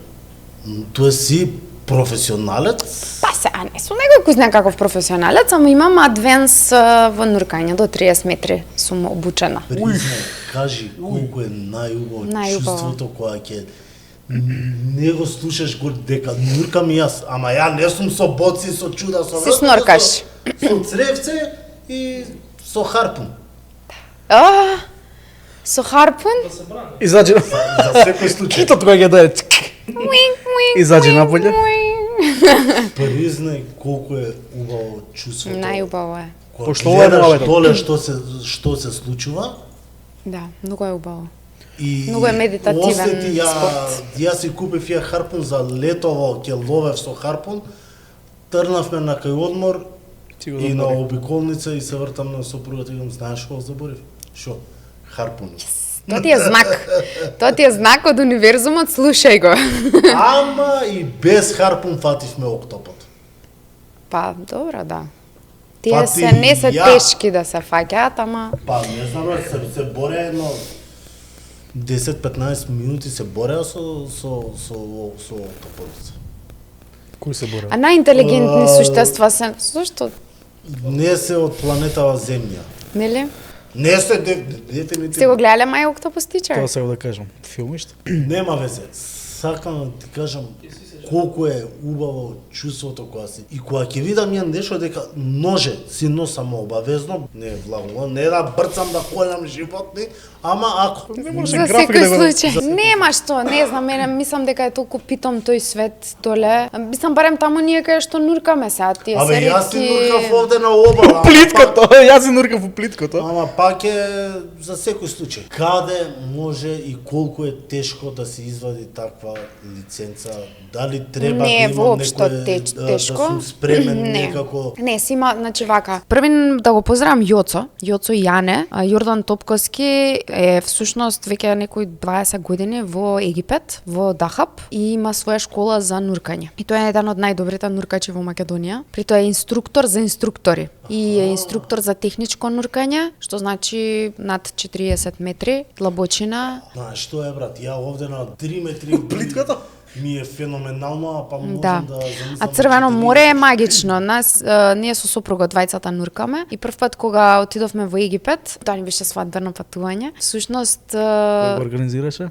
Speaker 2: тоа си професионалец.
Speaker 3: Па се, а не сум некој кој знае каков професионалец, ама имам адвенс во нуркање, до 30 метри сум обучена.
Speaker 2: Признай, кажи колку е најубаво
Speaker 3: Најубаво.
Speaker 2: чувството кога ќе не го слушаш го дека нуркам и јас, ама ја не сум со боци, со чуда, со
Speaker 3: Си сноркаш.
Speaker 2: со цревце и со харпун.
Speaker 3: Со харпун?
Speaker 1: Изаđe
Speaker 2: За секој случај.
Speaker 1: китот кој ќе даде. Изаđe наполе.
Speaker 2: Признай колку е убаво чувството.
Speaker 3: Најубаво е.
Speaker 2: Кога
Speaker 1: Пошто ова е
Speaker 2: гледаш
Speaker 1: новото.
Speaker 2: доле што се случува
Speaker 3: Да, многу е убаво.
Speaker 2: и
Speaker 3: Многу е медитативен
Speaker 2: осети,
Speaker 3: спорт.
Speaker 2: Јас си купив ја харпун за летово, ќе ловев со харпун. Трнавме на кај одмор
Speaker 1: Ти го
Speaker 2: и на
Speaker 1: забори.
Speaker 2: обиколница и се вртам на сопругата и гам, знаеш што заборив? Шо? Харпун.
Speaker 3: Тоа ти е знак. Тоа ти е знак од универзумот, слушај го.
Speaker 2: Ама и без харпун фативме октопот.
Speaker 3: Па, добро, да. Тие
Speaker 2: Па
Speaker 3: се
Speaker 2: ти
Speaker 3: не се
Speaker 2: ја.
Speaker 3: тешки да се фаќаат, ама
Speaker 2: Па не знам, бе, се боре едно 10-15 минути се бореа со октопот.
Speaker 1: Кој се бора?
Speaker 3: а најинтелигентни суштества се зошто,
Speaker 2: Не се од планетава Земја.
Speaker 3: нели?
Speaker 2: Не се дефинитивно.
Speaker 3: Сте го гледале мај октопус тичер?
Speaker 1: Тоа сега да кажам. Филми што?
Speaker 2: Нема везе. Сакам да ти кажам колку е убаво чувството кога си. И кога ќе видам ја нешто дека ноже си носам обавезно, не влагува, не да брцам да колам животни, ама ако
Speaker 1: Не може
Speaker 3: За
Speaker 1: график
Speaker 3: секој
Speaker 1: да го...
Speaker 3: случај. Нема што, не знам, мене мислам дека е толку питом тој свет доле. Мислам барем таму ние кај што нуркаме сега, тие се
Speaker 2: Абе, јас си
Speaker 3: ретки.
Speaker 2: нуркав овде на обала.
Speaker 1: Плиткото, јас си нуркав по плиткото.
Speaker 2: Ама пак е за секој случај. Каде може и колку е тешко да се извади таква лиценца? Дали треба
Speaker 3: Не,
Speaker 2: да имам
Speaker 3: воопшто
Speaker 2: некој, да
Speaker 3: тешко.
Speaker 2: сум спремен
Speaker 3: Не.
Speaker 2: некако?
Speaker 3: Не, си има, значи вака. Првин да го поздравам Јоцо и Јане. Јордан Топковски е всушност веќе некои 20 години во Египет, во Дахаб и има своја школа за нуркање. И тој е еден од најдобрите нуркачи во Македонија. При тоа е инструктор за инструктори и е инструктор за техничко нуркање, што значи над 40 метри длабочина.
Speaker 2: Знаеш што е, брат, ја овде на 3 метри
Speaker 1: Плиткото?
Speaker 2: ми е феноменално, а па можам
Speaker 3: Да.
Speaker 2: да замислам.
Speaker 3: А Црвено
Speaker 2: 40.
Speaker 3: море е магично. Нас ние со сопругот двајцата нуркаме и прв пат кога отидовме во Египет, тоа ни беше свадбено патување. Всушност
Speaker 1: Кој го организираше?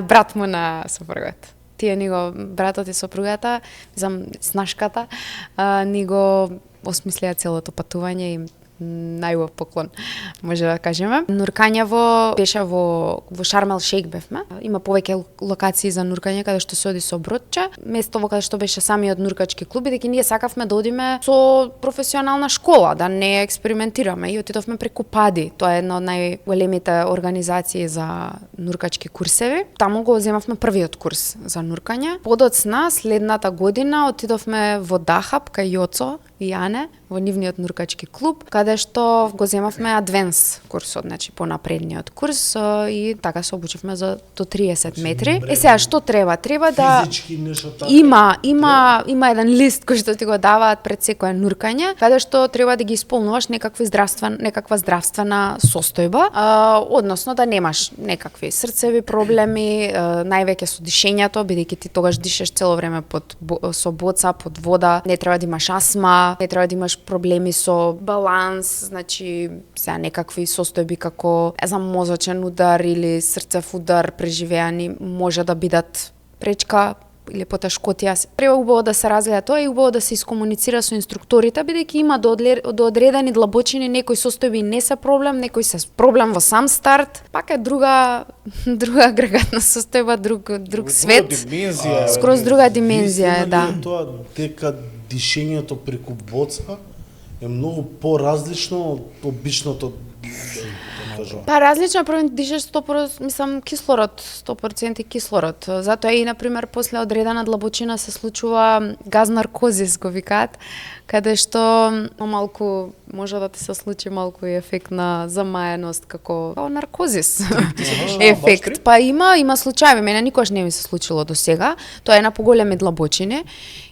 Speaker 3: брат му на сопругот. Тие ни го братот и сопругата, знам снашката, ни го осмислија целото патување и најубав поклон, може да кажеме. Нуркањево беше во Шарм ел Шејх бевме. Има повеќе локации за нуркање каде што се оди со бродче. Место во каде што беше самиот нуркачки клуб, бидејќи ние сакавме да одиме со професионална школа, да не експериментираме и отидовме преку ПАДИ. Тоа е една од најголемите организации за нуркачки курсеви. Таму го земавме првиот курс за нуркање. Подоцна следната година отидовме во Дахаб кај Јоцо и Јане во нивниот нуркачки клуб, каде што го земавме адвенс курсот, значи понапредниот курс и така се обучивме за до 30 метри. Сега што треба? Треба да
Speaker 2: Физички нешто така.
Speaker 3: има еден лист кој што ти го даваат пред секое нуркање, каде што треба да ги исполнуваш некаква здравствена состојба, односно да немаш некакви срцеви проблеми, највеќе со дишењето, бидејќи ти тогаш дишеш цело време со боца, под вода, не треба да имаш астма, не треба да имаш проблеми со баланс, значи сега некакви состојби како мозочен удар или срцев удар преживеани може да бидат пречка или потешкотија. Треба убаво да се разгледа тоа и убаво да се искомуницира со инструкторите, бидејќи има до одредени длабочини некои состојби не се проблем, некои се проблем во сам старт, пак е друга агрегатна состојба, друг свет.
Speaker 1: Димензија.
Speaker 3: Скроз друга димензија е, да.
Speaker 2: Тоа дека дишењето преку боца е многу поразлично од обичното, да кажам.
Speaker 3: Па различно, прво дишеш 100%, мислам, кислород, 100% кислород. Затоа и, например, после одредена длабочина се случува газ наркозис, го викаат, каде што малку може да ти се случи малку и ефект на замаеност како наркозис. Ефект. Па има случаи, мене никош не ми се случило до сега. Тоа е на поголеми длабочини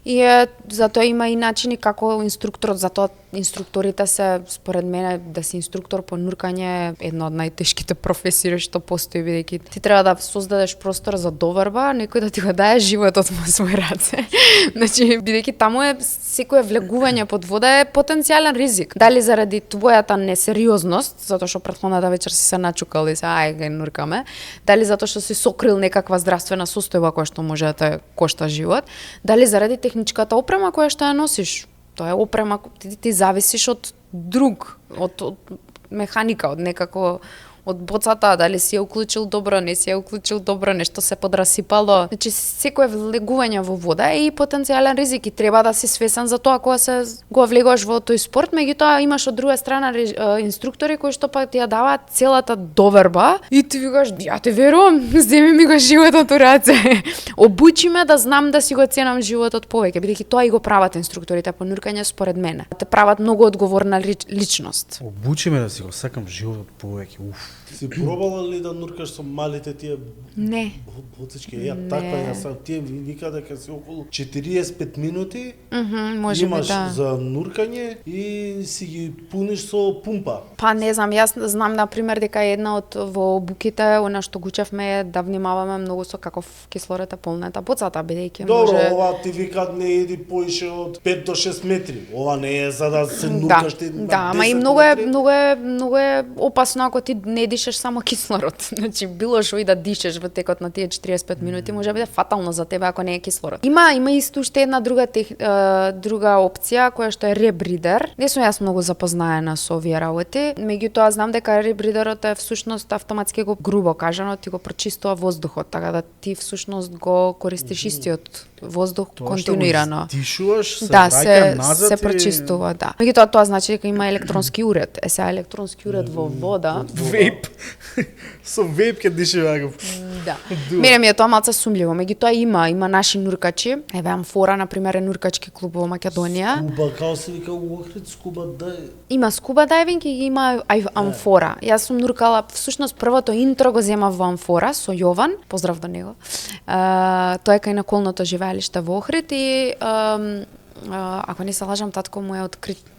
Speaker 3: и затоа има и начини како инструкторот, затоа инструкторите се, според мене, да си инструктор по нуркање е една од најтешките професии што постои, бидејќи ти треба да создадеш простор за доверба, некој да ти го даде животот во свој раце. Значи, бидејќи таму е секое влегување под вода е потенцијален ризик. Дали заради твојата несериозност, затоа што претходната вечер си се начукал и се ај нуркаме, дали затоа што си сокрил некаква здравствена состојба која што може да те кошта живот, дали заради техничката опрема која што ја носиш. Тоа е опрема, ти зависиш од друг, од механика, од некако од боцата, дали си ја уклучил добро, не си ја уклучил добро, нешто се подрасипало. Значи, секое влегување во вода е и потенцијален ризик и треба да си свесен за тоа кога се го влегуваш во тој спорт, меѓутоа имаш од друга страна инструктори кои што па ти ја даваат целата доверба и ти викаш, ја те верувам, земи ми го животот у раце. Обучи ме да знам да си го ценам животот повеќе, бидејќи тоа и го прават инструкторите по нуркање според мене. Те прават многу одговорна личност.
Speaker 1: Обучи ме да си го сакам животот повеќе.
Speaker 2: Си пробала ли да нуркаш со малите тие
Speaker 3: Не.
Speaker 2: боцички? Таква ја сам тие вика дека си околу 45 минути.
Speaker 3: Може
Speaker 2: имаш
Speaker 3: да.
Speaker 2: за нуркање и си ги пуниш со пумпа.
Speaker 3: Па не знам, јас знам на пример дека една од во обуките она што го учевме е да внимаваме многу со каков кислород е полната боцата, бидејќи
Speaker 2: Добро,
Speaker 3: може
Speaker 2: ова ти викаат не иди поише од 5 до 6 метри. Ова не е за да се нуркаш ти на 10
Speaker 3: ама и многу е опасно ако ти не дишеш само кислород. Значи било што и да дишеш во текот на тие 45 минути може да биде фатално за тебе ако не е кислород. Има исто уште една друга опција која што е ребридер. Не сум јас многу запознаена со овие работи, меѓутоа знам дека ребридерот е всушност автоматски го грубо кажано ти го прочистува воздухот, така да ти всушност го користиш истиот воздух континуирано.
Speaker 1: Дишуваш, се
Speaker 3: Да,
Speaker 1: враќа назад
Speaker 3: се прочистува, да. Меѓутоа тоа значи дека има електронски уред. Сега електронски уред во вода.
Speaker 1: Вейп. Со вейп ќе дишува го.
Speaker 3: Да. Мене ми е тоа малце сумљиво, меѓутоа има наши нуркачи. Еве Амфора на пример е нуркачки клуб во Македонија.
Speaker 2: Скуба, као се вика у Охрид, скуба дај.
Speaker 3: Има скуба дайвинг и има Амфора. Јас сум нуркала, всушност првото интро го земав во Амфора со Јован, поздрав до него. Тоа е кај наколното живеалиште во Охрид и ако не се лажам, татко му е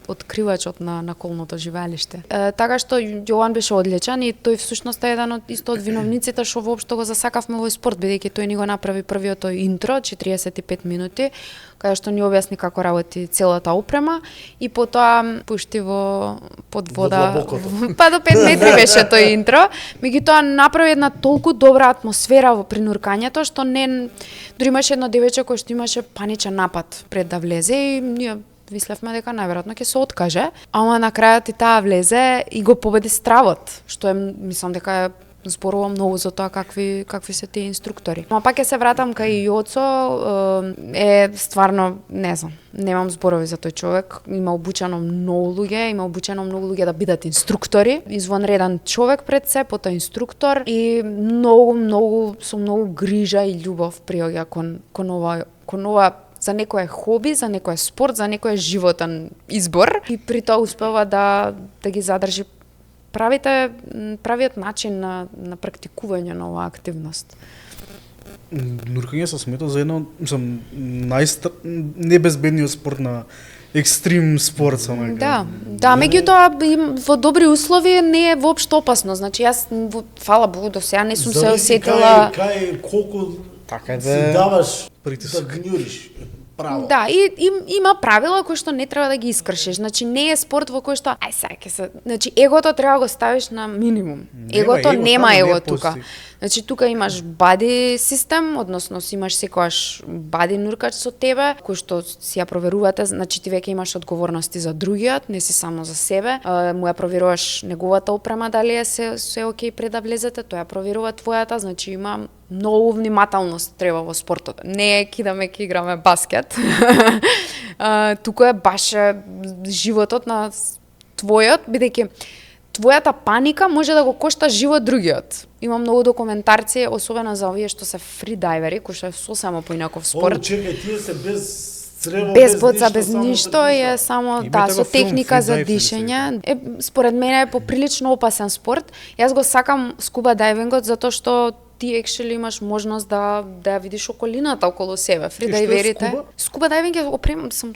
Speaker 3: откривачот на наколното живеалиште. Така што Јован беше одличен и тој всушност е еден од виновниците што воопшто го засакавме во спорт, бидејќи тој ни го направи првиот интро, 45 минути, каде што ни објасни како работи целата опрема и потоа пушти под вода, па до 5 метри беше тој интро, меѓутоа направи една толку добра атмосфера при нуркањето што дури имаше едно девојче кој што имаше паничен напад пред да влезе и ние мислевме дека најверојатно ќе се откаже, ама на крајот и таа влезе и го победи стравот, што е, мислам дека е зборувам многу за тоа какви се тие инструктори. Ама пак ќе се вратам кај Јоцо, е стварно, не знам, немам зборови за тој човек. Има обучено многу луѓе да бидат инструктори. Извонреден човек пред се, потоа инструктор и со многу грижа и љубов приоѓа кон ова за некој е хоби, за некој е спорт, за некој е животен избор и при тоа успева да ги задржи правиот начин на практикување на оваа активност.
Speaker 1: Нуркање се смета за едно, небезбедниот спорт на екстрим спорт само.
Speaker 3: Да, меѓутоа во добри услови не е воопшто опасно. Значи јас фала Богу до сега не сум се осетила
Speaker 2: колку
Speaker 1: така
Speaker 2: си даваш
Speaker 1: притисок
Speaker 2: да гњуриш. Право.
Speaker 3: Да, и има правила кои што не треба да ги искршиш. Значи не е спорт во кој што значи егото треба да го ставиш на минимум. Нема его тука. Значи тука имаш бади систем, односно си имаш секојаш бади нуркач со тебе, кој што си ја проверувате, значи ти веќе имаш одговорности за другиот, не си само за себе. Му ја проверуваш неговата опрема дали е се окей пред да влезете, тој ја проверува твојата, значи има многу внимателност треба во спортот. Не е кидаме ке играме баскет. Тука е баш животот на твојот, бидејќи твојата паника може да го кошта живот другиот. Има многу документарци, особено за овие што се фридайвери, кои што е сосема поинаков спорт.
Speaker 2: Чекај, тие се без црево,
Speaker 3: без боца, без ништо, е само со техника за дишење. Според мене е поприлично опасен спорт. Јас го сакам скуба дайвингот затоа што ти екшели имаш можност да ја видиш околината околу себе. Фридайверите. Скуба дайвинг е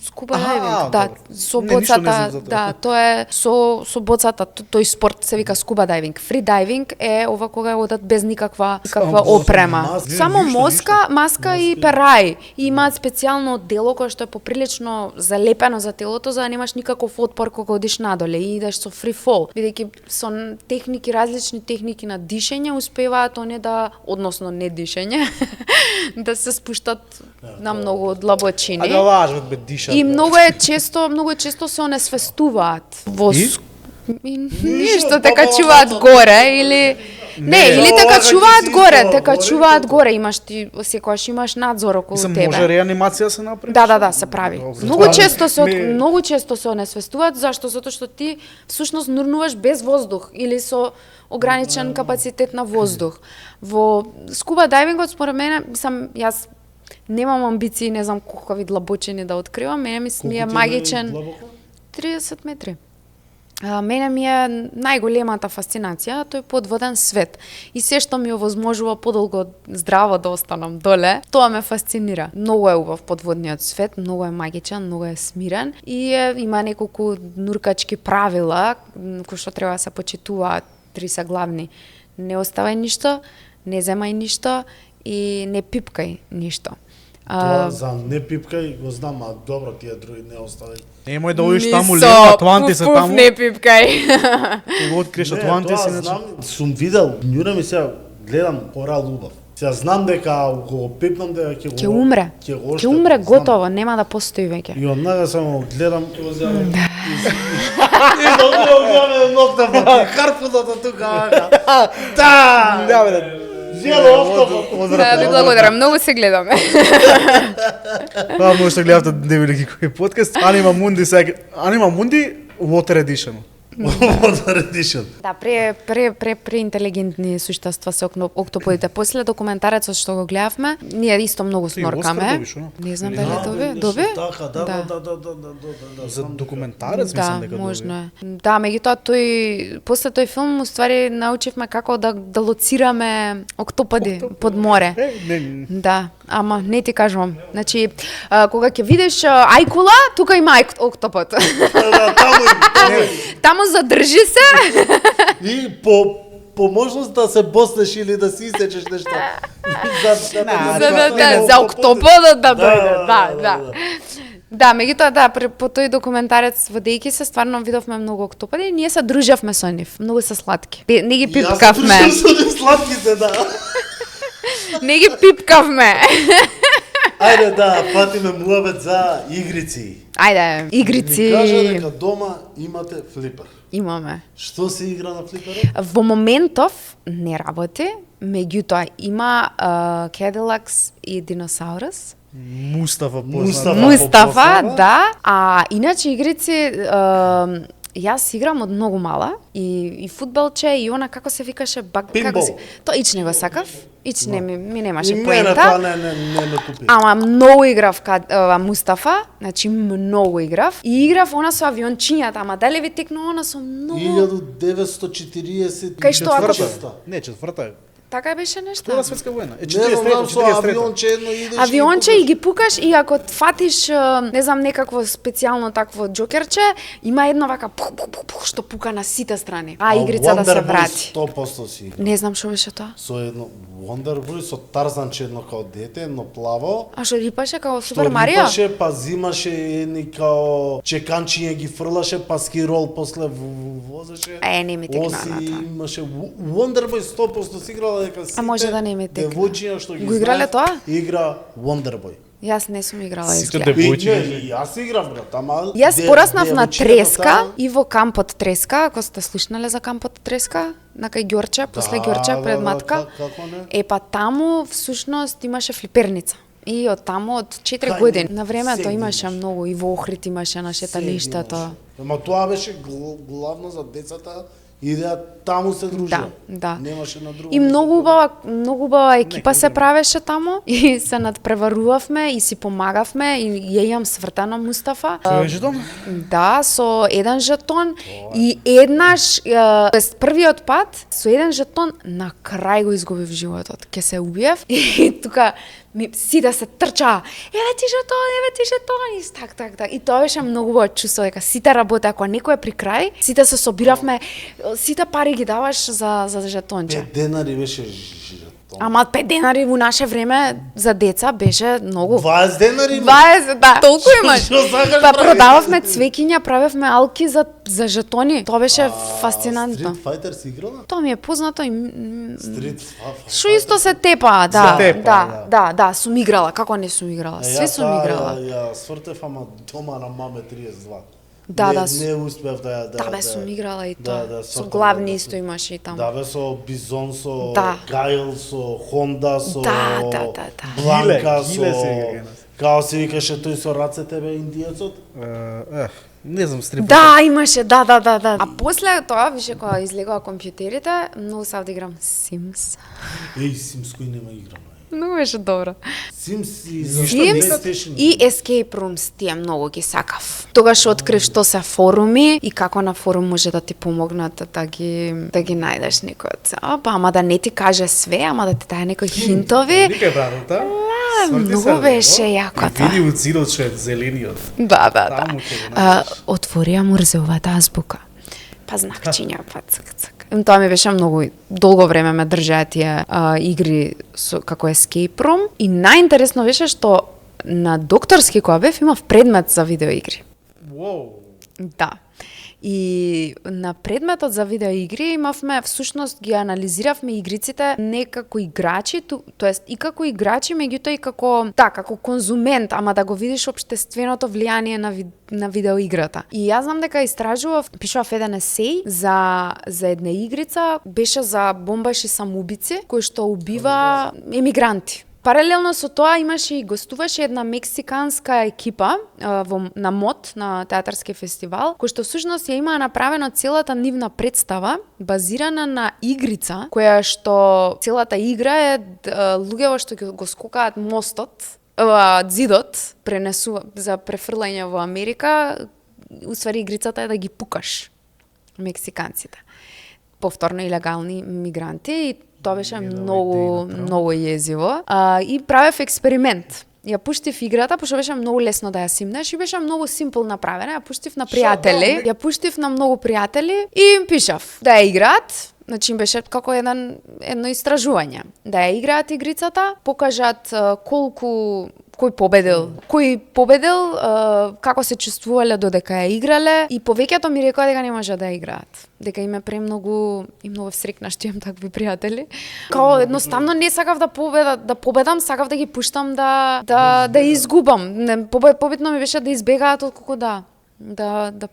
Speaker 3: скуба дайвинг. Да, со боцата, да, тоа е со боцата, тој спорт се вика скуба дайвинг. Фридайвинг е ова кога одат без никаква опрема. Само маска и перај. И имаат специјално дело кое што е поприлично залепено за телото за да немаш никаков отпор кога одиш надоле и идеш со фри фол. Бидејќи со различни техники на дишење успеваат они односно не дишење, да се спуштат на многу длабочини.
Speaker 1: Да лажат бе дишат.
Speaker 3: И многу често се онесвестуваат во ништо те качуваат горе или или те качуваат горе, имаш ти секогаш имаш надзор околу тебе.
Speaker 1: Може реанимација се направи?
Speaker 3: Да, се прави. Многу често се онесвестуваат, затоа што ти всушност нурнуваш без воздух или со ограничен капацитет на воздух. Во скуба дайвингот според мене, јас немам амбиции, не знам колку длабочини да откривам, мене ми е магичен 30 метри. Мене ми е најголемата фасцинација тој подводен свет. И се што ми овозможува подолго здраво да останам доле, тоа ме фасцинира. Многу е убав подводниот свет, многу е магичен, многу е смирен и има неколку нуркачки правила кои што треба да се почитуваат. 3 се главни. Не оставај ништо, не земај ништо и не пипкај ништо.
Speaker 2: Тоа за не пипкај го знам, а добро тие други не оставај.
Speaker 1: Немој да одиш таму лево, Атланти се таму.
Speaker 3: Не пипкај.
Speaker 1: Ти го откриеш Атланти се
Speaker 2: иначе. Сум видел, њурам и сега гледам корал убав. Сега знам дека го пипнам дека ќе
Speaker 3: умре. Ќе умре готово, нема да постои веќе.
Speaker 2: И однага само гледам и да ноктава, харпудото тука. Да.
Speaker 3: Ви благодарам, многу се гледаме.
Speaker 1: Може да гледате Дебели кој подкаст. Анима Мунди Water Edition.
Speaker 2: Да,
Speaker 3: преинтелигентни суштества се октоподите. После документарецот што го гледавме, ние исто многу сноркаме. Не знам дали доби.
Speaker 2: Да.
Speaker 1: За документарец мислам дека доби.
Speaker 3: Да, можно е. Да, меѓутоа после тој филм уствари научивме како да лоцираме октоподи под море. Да, ама не ти кажувам. Значи, кога ќе видиш ајкула, тука има октопод. Таму задржи се.
Speaker 2: И по можност да се боснеш или да си исечеш нешто.
Speaker 3: За октоподот да дојде. Да. Да, меѓутоа по тој документарец водејќи се стварно видовме многу октоподи и ние се дружевме со нив. Многу се сладки. Не ги пипкавме.
Speaker 2: Јас се дружам со сладките, да.
Speaker 3: Не ги пипкавме.
Speaker 2: Ајде да фатиме муабет за игрици.
Speaker 3: Ајде,
Speaker 2: Ми
Speaker 3: игрици
Speaker 2: кажа дека дома имате флипер.
Speaker 3: имаме.
Speaker 2: Што се игра на флиперот?
Speaker 3: Во моментов не работи, меѓутоа има Cadillacs и Dinosaurus.
Speaker 1: Мустафа
Speaker 2: Мустафа.
Speaker 1: познат.
Speaker 3: Мустафа,
Speaker 2: познава?
Speaker 3: да. А иначе игрици јас играм од многу мала и фудбалче и она како се викаше како
Speaker 2: Пинбол.
Speaker 3: се Тоа ич не го сакав. Ич не ми немаше
Speaker 2: И мене тоа
Speaker 3: поента.
Speaker 2: не ме купи.
Speaker 3: Ама многу играв Мустафа, значи многу играв. И играв она со авиончињата, ама дали ви текнува она со многу
Speaker 2: 1940
Speaker 3: Кај што ако-
Speaker 2: четврта.
Speaker 1: Не, четврта е.
Speaker 3: така беше нешто.
Speaker 1: Втора светска војна.
Speaker 2: Не знам, со
Speaker 1: 43-та.
Speaker 2: авионче едно идеш.
Speaker 3: Авионче и ги пукаш и ако фатиш, не знам, некакво специјално такво џокерче, има едно вака пух, пух, пух, пух, што пука на сите страни. А игрица да се врати.
Speaker 2: 100% си игра.
Speaker 3: Не знам што беше тоа.
Speaker 2: Со едно Wonderboy, со Тарзанче едно као дете, едно плаво.
Speaker 3: А што рипаше како
Speaker 2: Што
Speaker 3: Супер Марио?
Speaker 2: рипаше, па зимаше едни као чеканчиња ги фрлаше, па скирол после возеше.
Speaker 3: Не ми текна
Speaker 2: Оси
Speaker 3: на тоа.
Speaker 2: имаше Wonderboy 100% си играла дека сите.
Speaker 3: А може да не ми текна.
Speaker 2: Девојчиња што ги
Speaker 3: Го играле
Speaker 2: знаев,
Speaker 3: тоа?
Speaker 2: Игра Wonderboy.
Speaker 3: Јас не сум играла
Speaker 1: Сите
Speaker 3: изгледа.
Speaker 1: девојчиња.
Speaker 2: И јас играв брат, ама
Speaker 3: Јас пораснав на
Speaker 2: девојчињата
Speaker 3: Треска
Speaker 2: таа-
Speaker 3: и во кампот Треска, ако сте слушнале за кампот Треска, на кај Ѓорче, после Ѓорче пред Матка.
Speaker 2: Како не?
Speaker 3: Па таму всушност имаше флиперница. И од таму од 4
Speaker 2: Кај
Speaker 3: години.
Speaker 2: не?
Speaker 3: На времето
Speaker 2: Сегде
Speaker 3: имаше
Speaker 2: имаше.
Speaker 3: многу и во Охрид имаше на шеталиштето.
Speaker 2: Имаше. Ама тоа беше главно за децата, идеја таму се дружеа.
Speaker 3: Да.
Speaker 2: Немаше на друго.
Speaker 3: И многу убава екипа се правеше таму и се надпреварувавме и си помагавме и ја имам свртено Мустафа.
Speaker 1: Кој е жетон?
Speaker 3: Да, со еден жетон и еднаш, тоест првиот пат со еден жетон на крај го изгубив животот. Ке се убиев и тука сите се трчаа. Еве ти жетон, и так. И тоа беше многу убаво чувство дека сите работеа, ако некој е при крај, сите се собиравме, сите пари ги даваш за жетонче.
Speaker 2: 5 денари беше жетон.
Speaker 3: Ама 5 денари во наше време за деца беше многу.
Speaker 2: 20 денари?
Speaker 3: 20, да. Толку имаш.
Speaker 2: Што сакаш,
Speaker 3: Па
Speaker 2: бре?
Speaker 3: продававме цвеќиња, правевме алки за жетони. Тоа беше фасцинантно.
Speaker 2: Street Fighter си играла?
Speaker 3: Тоа ми е познато и
Speaker 2: Street
Speaker 3: Шо исто се тепа, да.
Speaker 1: Се тепа,
Speaker 3: Да, сум играла, како не сум играла? Све сум играла.
Speaker 2: Ја свртев, ама дома на маме 32.
Speaker 3: Да,
Speaker 2: не,
Speaker 3: да.
Speaker 2: Не успев да
Speaker 3: Да, бе, сум играла и тоа. Со
Speaker 2: свртам,
Speaker 3: главни
Speaker 2: да.
Speaker 3: исто имаше и таму.
Speaker 2: Да, бе, со Бизон, со
Speaker 3: Да.
Speaker 2: Гайл, со Хонда, со
Speaker 3: Да.
Speaker 2: Бланка,
Speaker 1: Гиле
Speaker 2: со...
Speaker 1: се игра.
Speaker 2: Као се викаше тој со рацете, бе, индиецот?
Speaker 1: Не знам, стрипа.
Speaker 3: Да, имаше, да. А после тоа, више кога излегоа компјутерите, многу сав да играм Sims.
Speaker 2: Еј, Sims кој нема играм, бе.
Speaker 3: Многу беше добро.
Speaker 2: Sims и за
Speaker 3: Sims
Speaker 2: PlayStation.
Speaker 3: и Escape Rooms тие многу ги сакав. Тогаш открив што се форуми и како на форум може да ти помогнат да ги најдеш некој. Ама да не ти каже све, ама да ти даде некои хинтови.
Speaker 1: Никај вратата.
Speaker 3: Многу беше јако тоа.
Speaker 1: Види од зидот што е зелениот.
Speaker 3: Да.
Speaker 1: Таму ќе го најдеш.
Speaker 3: Отворија Мурзеовата азбука. Па знакчиња, па цк. Тоа ми беше многу долго време ме држаа тие игри како Escape Room и најинтересно беше што на докторски кога бев имав предмет за видеоигри.
Speaker 1: Воу.
Speaker 3: Да. И на предметот за видеоигри имавме, всушност ги анализиравме игриците не како играчи, тоест и како играчи, меѓутоа и како конзумент, ама да го видиш општественото влијание на видеоиграта. И јас знам дека истражував, пишував еден есеј за една игрица, беше за бомбаши самоубици кои што убива емигранти. Паралелно со тоа имаше и гостуваше една мексиканска екипа на МОД, на театарски фестивал, кој што всушност ја имаа направено целата нивна представа, базирана на игрица, која што целата игра е луѓето што го скокаат мостот, зидот, за префрлање во Америка, уствари игрицата е да ги пукаш мексиканците. Повторно илегални мигранти и тоа беше многу језиво. И правев експеримент. Ја пуштив играта, пошто беше многу лесно да ја симнеш и беше многу симпл направена. Ја пуштив на пријатели, на многу пријатели и им пишав да ја играат. Значи беше како едно истражување. Да ја играат игрицата, покажат кој победил. Кој победил, како се чувствувале додека ја играле и повеќето ми рекоа дека не може да ја играат. Дека им е премногу и многу срекна што имам такви пријатели. Као едноставно не сакав да победам, сакав да ги пуштам да изгубам. Побитно ми беше да избегаат отколку да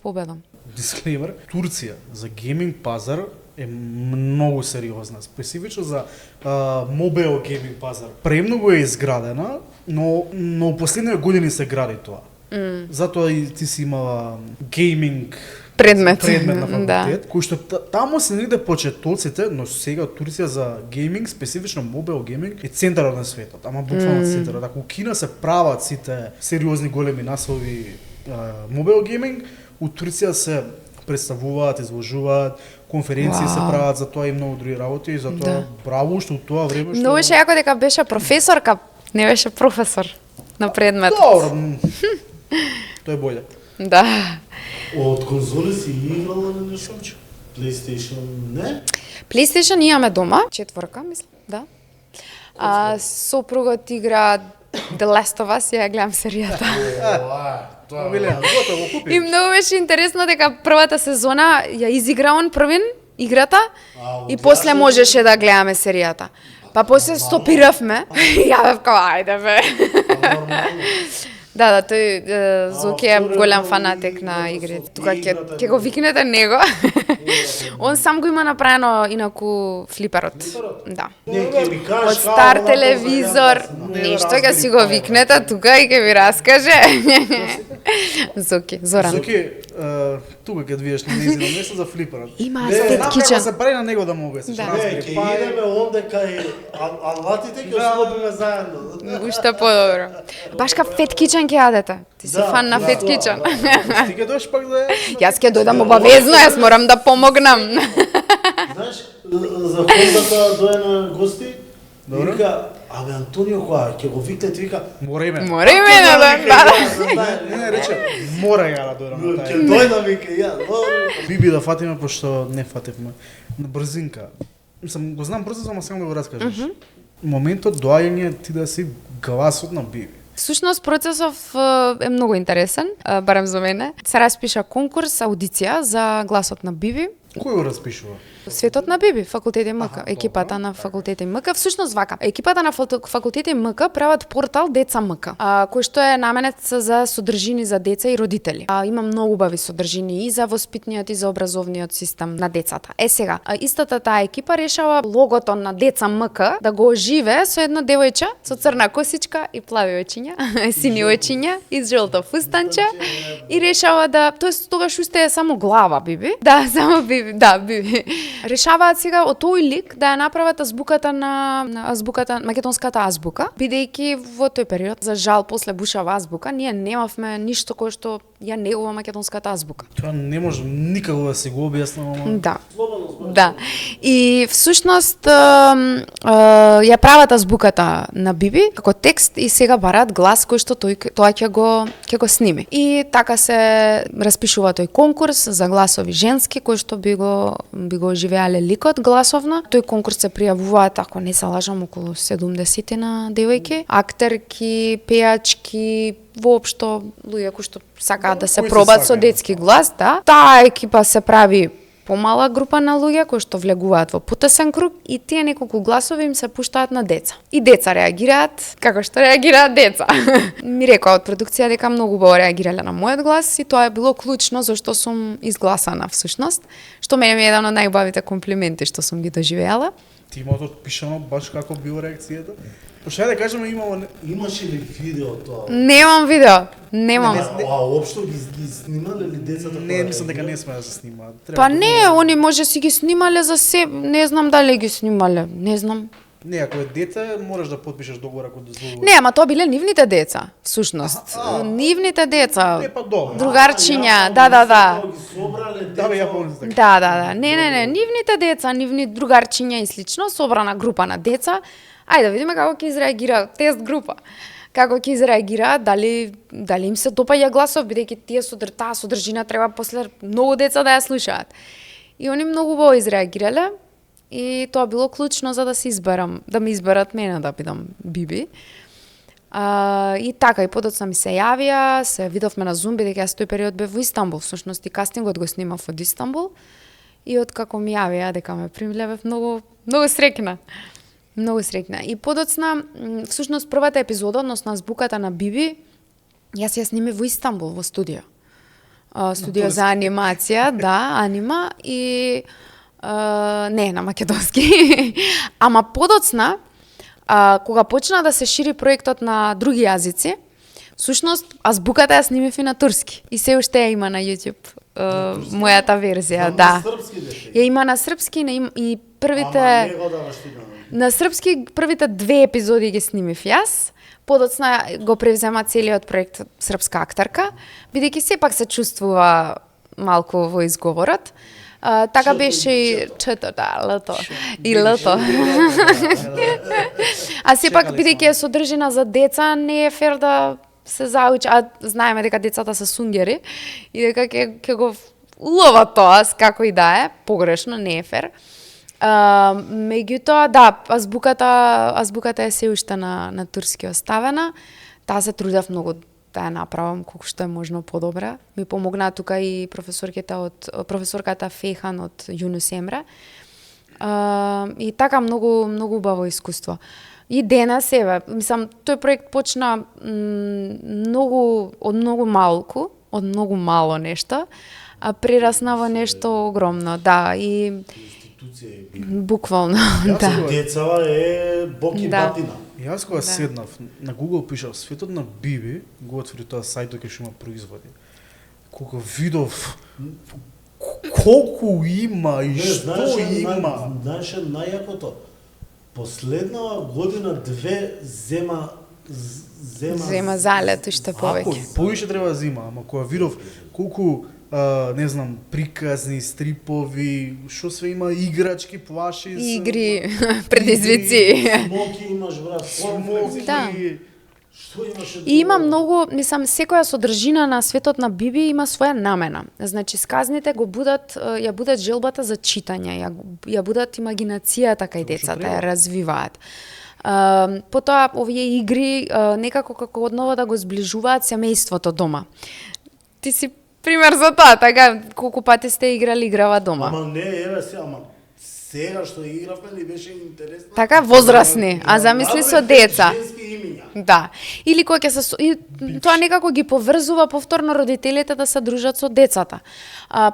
Speaker 3: победам.
Speaker 1: Дисклеймер, Турција за гейминг пазар е многу сериозна, специфично за мобил гейминг пазар. Премногу е изградена, но последните години се гради тоа. Затоа и ти си имала гейминг
Speaker 3: предмет
Speaker 1: на факултет, кој што таму се негде почетоците, но сега Турција за гейминг, специфично мобил гейминг, е центарот на светот, ама буквално центарот. Ако у Кина се прават сите сериозни големи наслови мобил гейминг, у Турција се представуваат, изложуваат, конференции се прават за тоа и многу други работи, и затоа браво што у тоа време што...
Speaker 3: Многу беше јако дека беше професорка, не беше професор на предмет.
Speaker 1: Добро. Тоа е боле.
Speaker 3: Да.
Speaker 2: Од конзоли си играла на нешто? PlayStation, не?
Speaker 3: PlayStation имаме дома, 4, мислам, да. Сопругот игра The Last of Us, ја гледам серијата.
Speaker 1: Тоа Вилијан, готово го купи.
Speaker 3: И многу беше интересно дека првата сезона ја изигра он првин играта и после можеше да гледаме серијата. Па после стопиравме и ја бев као, ајде бе. Да, тој Зоки е голем фанатик на игри. Тука ќе го викнете него. Он сам го има направено инаку флиперот. Да. Од стар телевизор, нешто ќе си го викнете тука и ќе ви раскаже. Зоки, Зоран.
Speaker 1: Зоки, тука ќе видиш на незино место за флиперот.
Speaker 3: Има Fat Kitchen.
Speaker 1: се прави на него да му обясниш.
Speaker 2: Ќе идеме онде кај алатите ќе ослопиме заедно.
Speaker 3: Уште подобро. Баш ка Fat Kitchen ќе јадете. Ти си фан на Fat Kitchen.
Speaker 1: Ти ќе дојдеш пак да
Speaker 3: Јас ќе дојдам обавезно, јас морам да помогнам.
Speaker 2: Знаеш, за хондата дое на гости, вика, абе Антонио која, ќе го викнете, вика,
Speaker 1: мора име.
Speaker 3: Мора име да.
Speaker 1: Не рече, мора ја да дојдам на
Speaker 2: ќе
Speaker 1: тај.
Speaker 2: дојдам, вика, ја,
Speaker 1: Биби да фатиме, пошто не фативме. На брзинка. Мислам, го знам брзо, ама само да го раскажеш. Моментот доаѓање ти да си гласот на Биби.
Speaker 3: Всушност процесов е многу интересен, барем за мене. Се распиша конкурс, аудиција за гласот на Биби.
Speaker 1: Кој го распишува?
Speaker 3: Светот на Биби, факултет МК, екипата на факултет МК, всушност вака. Екипата на факултет МК прават портал Деца МК, кој што е наменет за содржини за деца и родители. Има многу убави содржини и за воспитниот и за образовниот систем на децата. Сега, истата таа екипа решава логото на Деца МК да го оживе со едно девојче со црна косичка и плави очиња, сини очиња и жолто фустанче и решава да, тоест тогаш уште е само глава Биби. Да, само Биби, да, Биби. Решаваат сега од тој лик да ја направат азбуката на азбуката, македонската азбука, бидејќи во тој период, за жал, после Бушава азбука, ние немавме ништо кое што ја негува македонската азбука.
Speaker 1: Тоа не може никако да се го објаснам.
Speaker 3: Да. Да. И всушност ја прават азбуката на Биби како текст и сега бараат глас кој што тоа ќе го сними. И така се распишува тој конкурс за гласови женски кој што би го оживеале ликот гласовно. Тој конкурс се пријавуваат, ако не се лажам, околу 70 на девојки, актерки, пејачки, воопшто луѓе кои што сакаат да се пробат со детски глас, да. Таа екипа се прави помала група на луѓе кои што влегуваат во потесен круг и тие неколку гласови им се пуштаат на деца. И деца реагираат како што реагираат деца. Ми рекоа од продукција дека многу убаво реагирале на мојот глас и тоа е било клучно зашто сум изгласана всушност, што мене ми е еден од најубавите комплименти што сум ги доживеала.
Speaker 1: Ти имаш отпишано баш како било реакцијата? Пошто да кажеме
Speaker 2: имаше ли видео тоа?
Speaker 3: Немам видео. Немам.
Speaker 2: Уопшто ги снимале ли децата?
Speaker 1: Не, мислам дека не сме да се снимаат.
Speaker 3: Па не, они може си ги снимале за себе, не знам дали ги снимале, не знам.
Speaker 1: Не, ако е дете, можеш да потпишеш договор ако дозволуваш.
Speaker 3: Не, ама тоа биле нивните деца, всушност. Нивните деца.
Speaker 1: Не, па добро.
Speaker 3: Другарчиња, да.
Speaker 2: Ги собрале
Speaker 1: Да, бе, ја помнам така.
Speaker 3: Да. Не, нивните деца, нивни другарчиња и слично, собрана група на деца. Ајде да видиме како ќе изреагира тест група. Како ќе изреагира, дали им се допаѓа гласов, бидејќи таа содржина треба после многу деца да ја слушаат. И они многу убаво изреагирале и тоа било клучно за да се изберам, да ме изберат мене да бидам Биби. И така, и подоцна ми се јавија, се видовме на Zoom, бидејќи јас тој период бев во Истанбул, всушност и кастингот го снимав од Истанбул. И откако ми јавија дека ме примиле, бев многу среќна. Многу среќна. И подоцна, всушност првата епизода, односно азбуката на Биби, јас ја снимив во Истанбул, во студио. Студио за анимација, да, анима, и не, на македонски. Ама подоцна, кога почна да се шири проектот на други јазици, всушност азбуката ја снимив и на турски. И се уште ја има на YouTube, мојата верзија, да. Ја има на српски и првите... На српски првите 2 епизоди ги снимив јас. Подоцна го превзема целиот проект српска акторка, бидејќи сепак се чувствува малку во изговорот. Така беше и чето, да, лото. И лото. А сепак, бидејќи е содржина за деца, не е фер да се заучи, а знаеме дека децата се сунгери и дека ќе го улова тоа, како и да е, погрешно, не е фер. Меѓутоа, да, азбуката е се уште на турски оставена. Таа се трудев многу да ја направам колку што е можно подобра. Ми помогна тука и професорката Фехан од Юнус Емре. И така многу убаво искуство. И денес мислам, тој проект почна од многу мало нешто, а прерасна во нешто огромно, да, и буквално, да.
Speaker 2: Децава е бог и батина.
Speaker 1: Јас кога седнав на Google пишав светот на Биби, го отвори тоа сајтот кај што има производи. Кога видов колку има и што има.
Speaker 2: Знаеш најакото, последнава година 2 зема
Speaker 3: залет уште повеќе.
Speaker 1: Повеќе треба да зема, ама кога видов колку не знам, приказни, стрипови, што све има, играчки, плаши,
Speaker 3: игри, предизвици.
Speaker 2: Смоки имаш, брат,
Speaker 1: смоки.
Speaker 3: Да.
Speaker 2: Што имаше?
Speaker 3: И има многу, мислам, секоја содржина на светот на Биби има своја намена. Значи, сказните ја будат желбата за читање, ја будат имагинацијата кај децата, ја развиваат. Потоа, овие игри некако како однова да го зближуваат семејството дома. Ти си пример за тоа, така, колку пати сте играли играва дома.
Speaker 2: Ама не, сега што игравме ни беше интересно.
Speaker 3: Така, возрастни, а замисли со деца. Да. Или кога ќе тоа некако ги поврзува повторно родителите да се дружат со децата.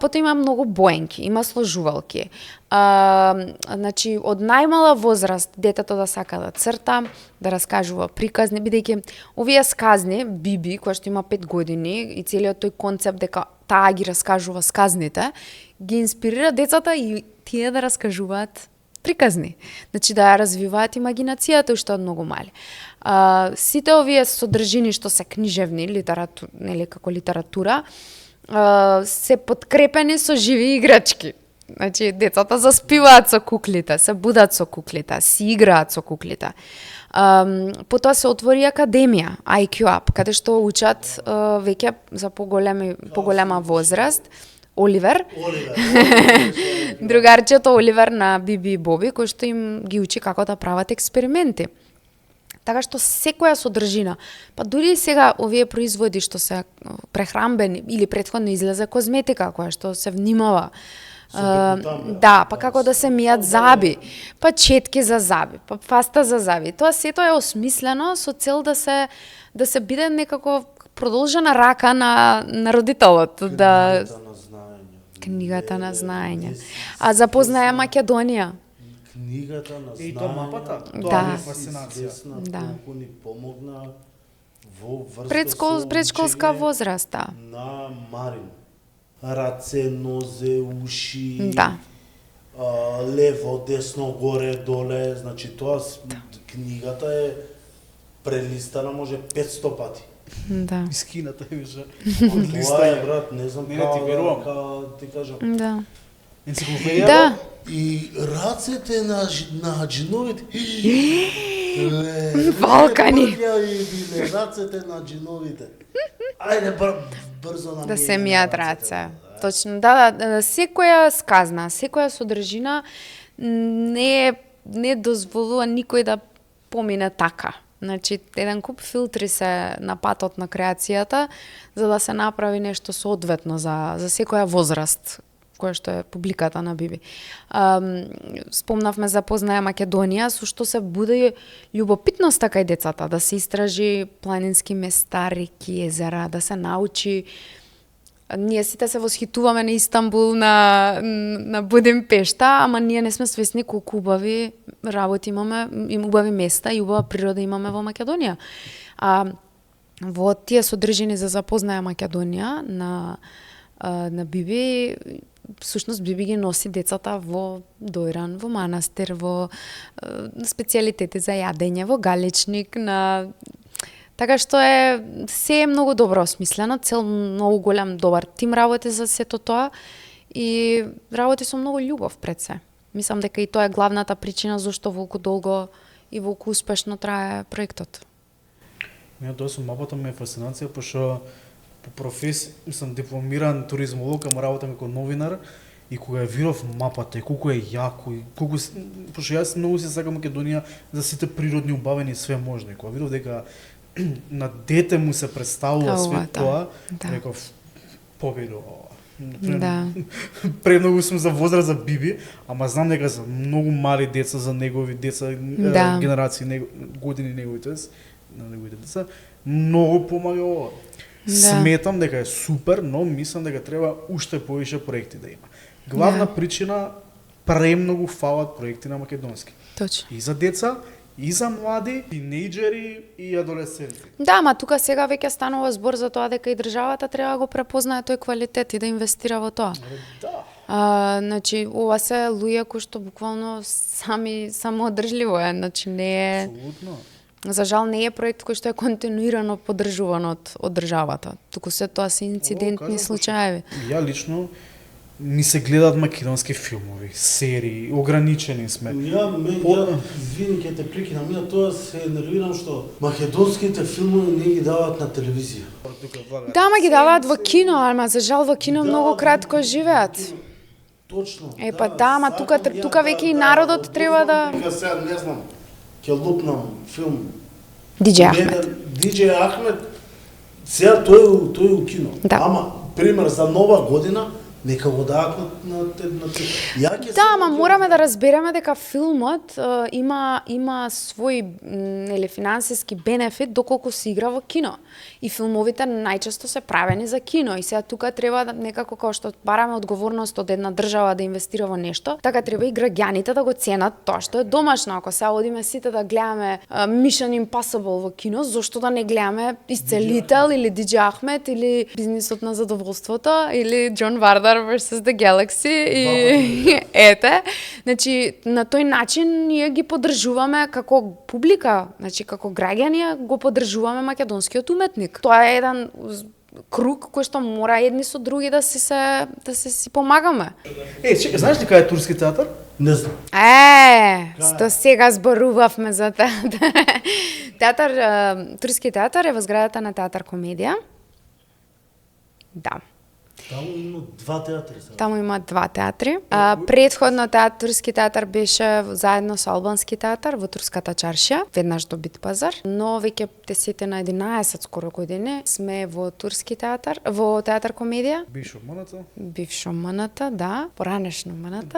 Speaker 3: Потоа има многу боенки, има сложувалки. Значи, од најмала возраст детето да сака да црта, да раскажува приказни, бидејќи овие сказни, Биби, која што има 5 години, и целиот тој концепт дека таа ги раскажува сказните, ги инспирира децата и тие да раскажуваат приказни. Значи, да ја развиваат имагинацијата уште од многу мали. Сите овие содржини што се книжевни, нели, како литература, се подкрепени со живи играчки. Значи, децата заспиваат со куклите, се будат со куклите, си играат со куклите. Потоа се отвори академија, IQ Up, каде што учат веќе за поголема возраст, Оливер. Другарчето Оливер на Биби и Боби, кој што им ги учи како да прават експерименти. Така што секоја содржина, па дури и сега овие производи што се прехранбени или претходно излезе козметика која што се внимава, да, па како да се мијат заби, па четки за заби, па паста за заби. Тоа сето е осмислено со цел да се биде некако продолжена рака на родителот, да книгата на знаење. А запознаја Македонија.
Speaker 2: Книгата на знаење.
Speaker 1: И тоа мапата,
Speaker 3: тоа
Speaker 1: е фасцинација.
Speaker 3: Да.
Speaker 2: Колку ни помогна во врска
Speaker 3: предшколска возраст,
Speaker 2: на Марин. Раце, нозе, уши,
Speaker 3: да.
Speaker 2: Лево, десно, горе, доле, значи тоа книгата е прелистана може 500 пати.
Speaker 3: Да.
Speaker 1: Искината е више.
Speaker 2: Тоа е, брат, не знам
Speaker 1: како
Speaker 2: ти кажам.
Speaker 3: Да.
Speaker 1: Енциклопедија?
Speaker 3: Да.
Speaker 2: И рацете на джиновите.
Speaker 3: Балкани.
Speaker 2: Рацете на джиновите. Ајде брзо на
Speaker 3: да се мијат раце. Точно, да, секоја сказна, секоја содржина не дозволува никој да помине така. Значи, еден куп филтри се на патот на креацијата, за да се направи нешто соодветно за секоја возраст, која што е публиката на Биби. Спомнавме за Познаја Македонија, со што се буди љубопитноста кај децата, да се истражи планински места, реки, езера, да се научи. Ние сите се восхитуваме на Истанбул, на Будимпешта, ама ние не сме свесни колку убави работи имаме, убави места и убава природа имаме во Македонија. Во тие содржини за Запознаја Македонија на Биби, всушност Биби ги носи децата во Дојран, во манастир, во специјалитети за јадење, во Галичник, така што се е многу добро осмислено, цел многу голем добар тим работи за сето тоа и работи со многу љубов пред се. Мислам дека и тоа е главната причина зашто волку долго и волку успешно трае проектот.
Speaker 1: Мене тоа со мапата ми е фасцинација, пошто по професија сум дипломиран туризмолог, ама работам како новинар и кога ја видов мапата и колку е јако и колку пошто јас многу се сакам Македонија за сите природни убавени све можно. И кога видов дека на дете му се представува све тоа, реков победо.
Speaker 3: Да.
Speaker 1: Премногу сум за возраст за Биби, ама знам дека за многу мали деца, за негови деца, генерации, години негови, тоест на неговите деца, многу помага ова. Сметам дека е супер, но мислам дека треба уште повише проекти да има. Главна причина, премногу фалат проекти на македонски.
Speaker 3: Точно.
Speaker 1: И за деца, и за млади, тинејџери и адолесценти.
Speaker 3: Да, ама тука сега веќе станува збор за тоа дека и државата треба да го препознае тој квалитет и да инвестира во тоа.
Speaker 1: Да.
Speaker 3: Значи, ова се луѓе кои што буквално самоодржливо е, значи не е.
Speaker 1: Апсолутно.
Speaker 3: За жал не е проект кој што е континуирано поддржуван од државата. Туку се тоа се инцидентни случаи.
Speaker 1: Ја лично ми се гледаат македонски филмови, серии, ограничени сме.
Speaker 2: Извини, ќе те прекинам, тоа се нервирам што македонските филмови не ги даваат на телевизија.
Speaker 3: Да, ама ги даваат во кино, ама за жал во кино многу кратко живеат.
Speaker 2: Точно.
Speaker 3: Ама тука веќе и народот треба да...
Speaker 2: Сега не знам, ќе лупнам филм
Speaker 3: Диџеј Ахмет.
Speaker 2: Диџеј Ахмет, сега тој у кино.
Speaker 3: Да.
Speaker 2: Ама, пример, за нова година, нека го даат на
Speaker 3: Да, ама мораме да разбереме дека филмот има свој финансиски бенефит доколку се игра во кино. И филмовите најчесто се правени за кино и сега тука треба некако како што бараме одговорност од една држава да инвестира во нешто, така треба и граѓаните да го ценат тоа што е домашно. Ако сега одиме сите да гледаме Mission Impossible во кино, зошто да не гледаме Исцелител или Диџеј Ахмет или Бизнисот на задоволството или Џон Вардар versus the Galaxy и ете, значи на тој начин ние ги поддржуваме како публика, значи како граѓани го поддржуваме македонскиот уметник. Тоа е еден круг кој што мора едни со други да си помагаме.
Speaker 1: Чекај, знаеш ли кај е турски театар?
Speaker 2: Не знам.
Speaker 3: Сто сега зборувавме за театар. Турски театар е во зградата на Театар Комедија. Да.
Speaker 2: Таму има два театри.
Speaker 3: Таму има два театри. Претходно Турски театар беше заедно со Албански театар во Турската чаршија, веднаш до Битпазар, но веќе 10 на 11 скоро години сме во Турски театар, во Театар Комедија. Бившо МНТ, да, поранешно МНТ.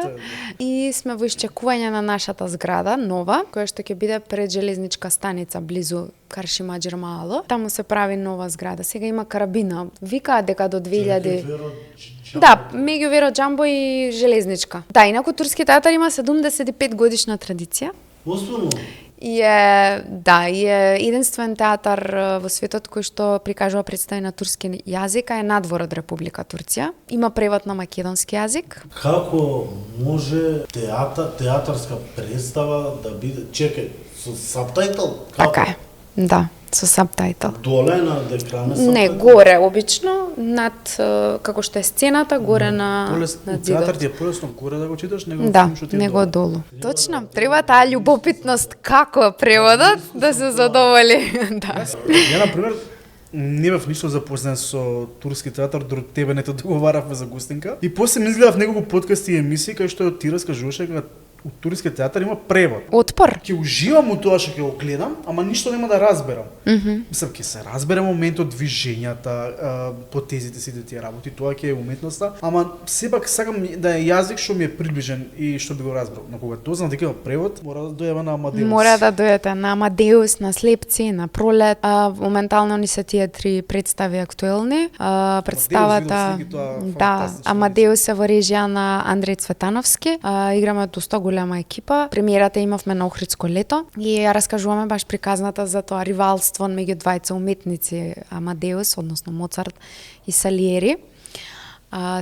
Speaker 3: И сме во исчекување на нашата зграда, нова, која што ќе биде пред железничка станица близу Каршимаџер Мало. Таму се прави нова зграда. Сега има карабина. Викаат дека до 2000... Да, меѓу Веро Џамбо и железничка. Да, инаку Турски театар има 75 годишна традиција.
Speaker 2: Оспорно.
Speaker 3: И е единствен театар во светот кој што прикажува представи на турски јазик, а е надвор од Република Турција. Има превод на македонски јазик. Како
Speaker 2: може театарска представа да биде, чекај, со сабтајтл?
Speaker 3: Така е. Да, со сабтајтл.
Speaker 2: Доле на екрана сабтајтл?
Speaker 3: Не, горе обично, над како што е сцената, горе на зидот.
Speaker 1: Театар ти е полесно горе да го читаш, него
Speaker 3: него долу. Точно, треба таа љубопитност како преводот да се задоволи. Да.
Speaker 1: Ја на пример не бев ништо запознат со турски театар, до тебе не те договаравме за гостинка. И после ми изгледав неколку подкасти и емисии кај што ти раскажуваше дека турскиот театар има превод.
Speaker 3: Отпор.
Speaker 1: Ќе уживам у тоа што ќе го гледам, ама ништо нема да разберам. Мислам, ќе се разбере моментот, движењата, потезите, сите тие работи, тоа ќе е уметноста, ама сепак сакам да е јазик што ми е приближен и што би го разбрал. Но кога дознам дека има превод, мора да дојдеме на Амадеус.
Speaker 3: Мора да дојдете на Амадеус, на Слепци, на Пролет. Моментално ни се тие 3 представи актуелни. Представата Амадеус е во режија на Андреј Цветановски. Играме доста голема екипа. Премиерата имавме на Охридско лето и ја раскажуваме баш приказната за тоа ривалство меѓу двајца уметници, Амадеус, односно Моцарт и Салиери.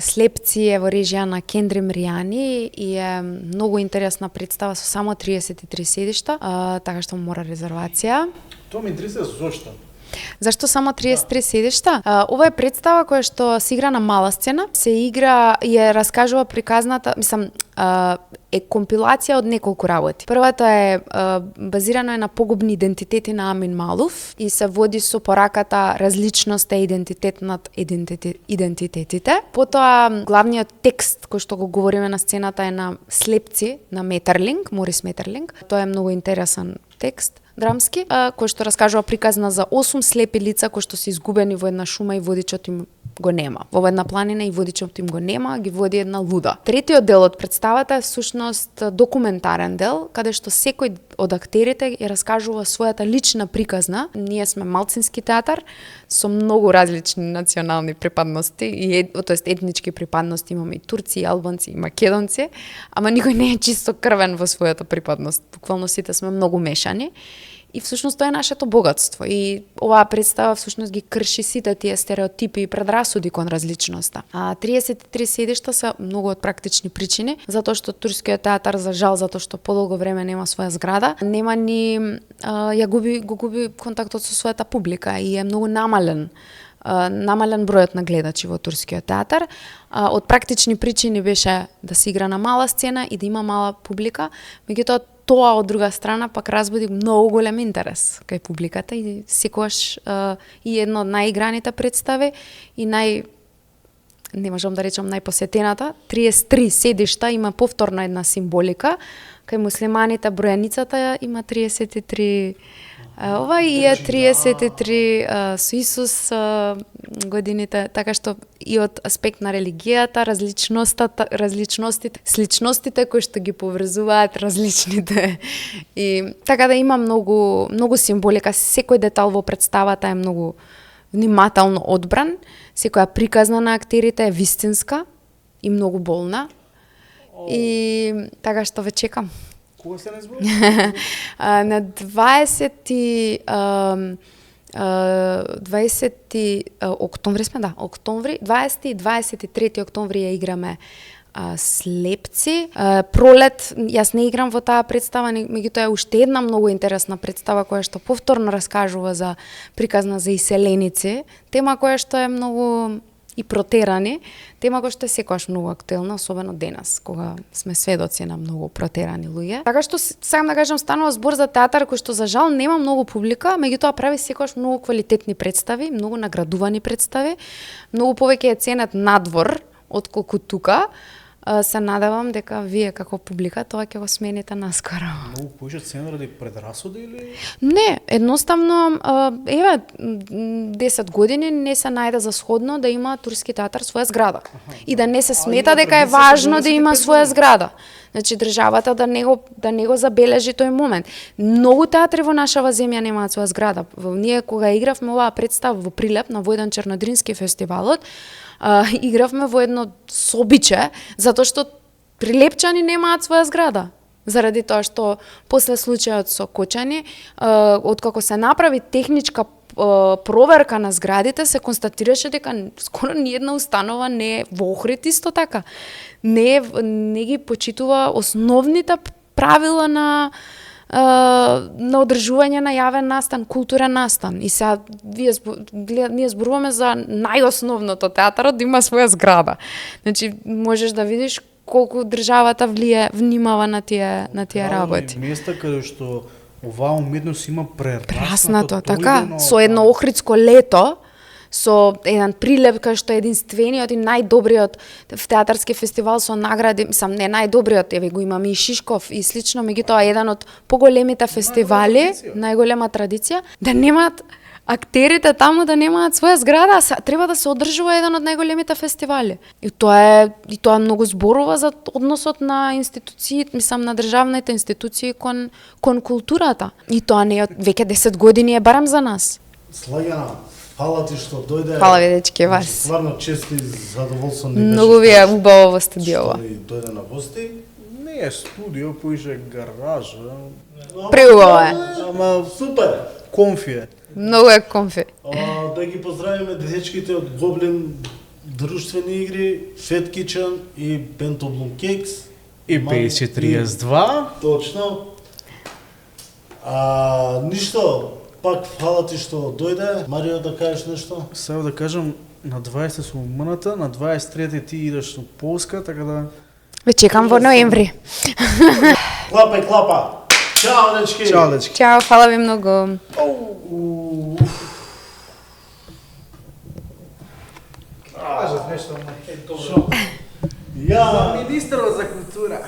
Speaker 3: Слепци е во режија на Кендри Мријани и е многу интересна представа со само 33 седишта, така што мора резервација.
Speaker 1: Тоа ме интересира зошто.
Speaker 3: Зашто само 33 седишта? Ова е представа која што се игра на мала сцена, се игра и ја раскажува приказната, мислам, е компилација од неколку работи. Првата е базирано е на погубни идентитети на Амин Малов и се води со пораката различност е идентитет над идентитетите. Потоа главниот текст кој што го говориме на сцената е на Слепци на Метерлинг, Морис Метерлинг. Тоа е многу интересен текст драмски, кој што раскажува приказна за 8 слепи лица кои што се изгубени во една шума и водичот им го нема. Во една планина и водичот им го нема, ги води една луда. Третиот дел од представата е всушност документарен дел, каде што секој од актерите ја раскажува својата лична приказна. Ние сме малцински театар со многу различни национални припадности и тоест етнички припадности, имаме и турци, и албанци, и македонци, ама никој не е чисто крвен во својата припадност. Буквално сите сме многу мешани. И всушност тоа е нашето богатство и оваа представа всушност ги крши сите тие стереотипи и предрасуди кон различноста. 33 седишта се многу од практични причини, затоа што турскиот театар за жал затоа што подолго време нема своја зграда, нема ни го губи контактот со својата публика и е многу намален бројот на гледачи во турскиот театар. Од практични причини беше да се игра на мала сцена и да има мала публика, меѓутоа тоа од друга страна пак разбуди многу голем интерес кај публиката и секогаш и едно од наиграните представи и не можам да речам најпосетената, 33 седишта има повторна една символика, кај муслиманите бројаницата има 33 ова и е 33 со Исус годините, така што и од аспект на религијата, различностите, сличностите кои што ги поврзуваат различните. И така да има многу символика, секој детал во представата е многу внимателно одбран, секоја приказна на актерите е вистинска и многу болна. И така што ве чекам.
Speaker 1: Кога се не збор?
Speaker 3: На 20 октомври сме, да, октомври, 20 и 23 октомври ја играме Слепци. Пролет, јас не играм во таа представа, меѓутоа е уште една многу интересна представа која што повторно раскажува за приказна за иселеници, тема која што е многу и протерани, тема која што е секогаш многу актуелна, особено денес, кога сме сведоци на многу протерани луѓе. Така што сакам да кажам, станува збор за театар кој што за жал нема многу публика, меѓутоа прави секогаш многу квалитетни представи, многу наградувани представи, многу повеќе е ценет надвор отколку тука. Се надевам дека вие како публика тоа ќе го смените наскоро.
Speaker 1: Многу повеќе цена ради предрасуди или?
Speaker 3: Не, едноставно, 10 години не се најде за сходно да има турски театар своја зграда. И да не се смета дека е важно да има своја зграда. Значи државата да не го забележи тој момент. Многу театри во нашава земја немаат своја зграда. Ние кога игравме оваа представа во Прилеп на Војдан Чернодрински фестивалот, игравме во едно собиче, затоа што прилепчани немаат своја зграда. Заради тоа што после случајот со Кочани, откако се направи техничка проверка на зградите, се констатираше дека скоро ниедна установа не е во Охрид исто така. Не ги почитува основните правила на одржување на јавен настан, културен настан. И сега ние зборуваме за најосновното театарот да има своја зграда. Значи можеш да видиш колку државата внимава на тие работи.
Speaker 1: Места каде што оваа уметност има прераснато,
Speaker 3: така, со едно охридско лето, со еден прилеп кај што е единствениот и најдобриот театарски фестивал со награди, мислам не најдобриот, еве го имаме и Шишков и слично, меѓутоа еден од поголемите фестивали, најголема традиција, да немаат актерите таму да немаат своја зграда, треба да се одржува еден од најголемите фестивали. И тоа многу зборува за односот на институции, мислам на државните институции кон културата. И тоа не е веќе 10 години е барем за нас.
Speaker 2: Слагана, фала ти што дојде.
Speaker 3: Фала ви дечки вас.
Speaker 2: Стварно чест и задоволство ни беше.
Speaker 3: Многу ви е убаво во студиова.
Speaker 2: Што ни дојде на гости.
Speaker 1: Не е студио, поише гаража.
Speaker 3: Преубаво е.
Speaker 2: Ама супер.
Speaker 1: Комфи е.
Speaker 3: Многу е комфи.
Speaker 2: Да ги поздравиме дечките од Гоблин друштвени игри, Fat Kitchen и Bento Bloom Cakes.
Speaker 1: И 542.
Speaker 2: Точно. Ништо, пак фала ти што дојде. Марио, да кажеш нешто?
Speaker 1: Сега да кажам, на 20 сум умната, на 23 ти идеш на Полска, така да...
Speaker 3: Ве чекам во ноември.
Speaker 2: Клапа. Чао, дечки.
Speaker 1: Чао, дечки.
Speaker 3: Чао, фала ви многу.
Speaker 1: Кажат нешто,
Speaker 2: Ја
Speaker 1: министерот за култура.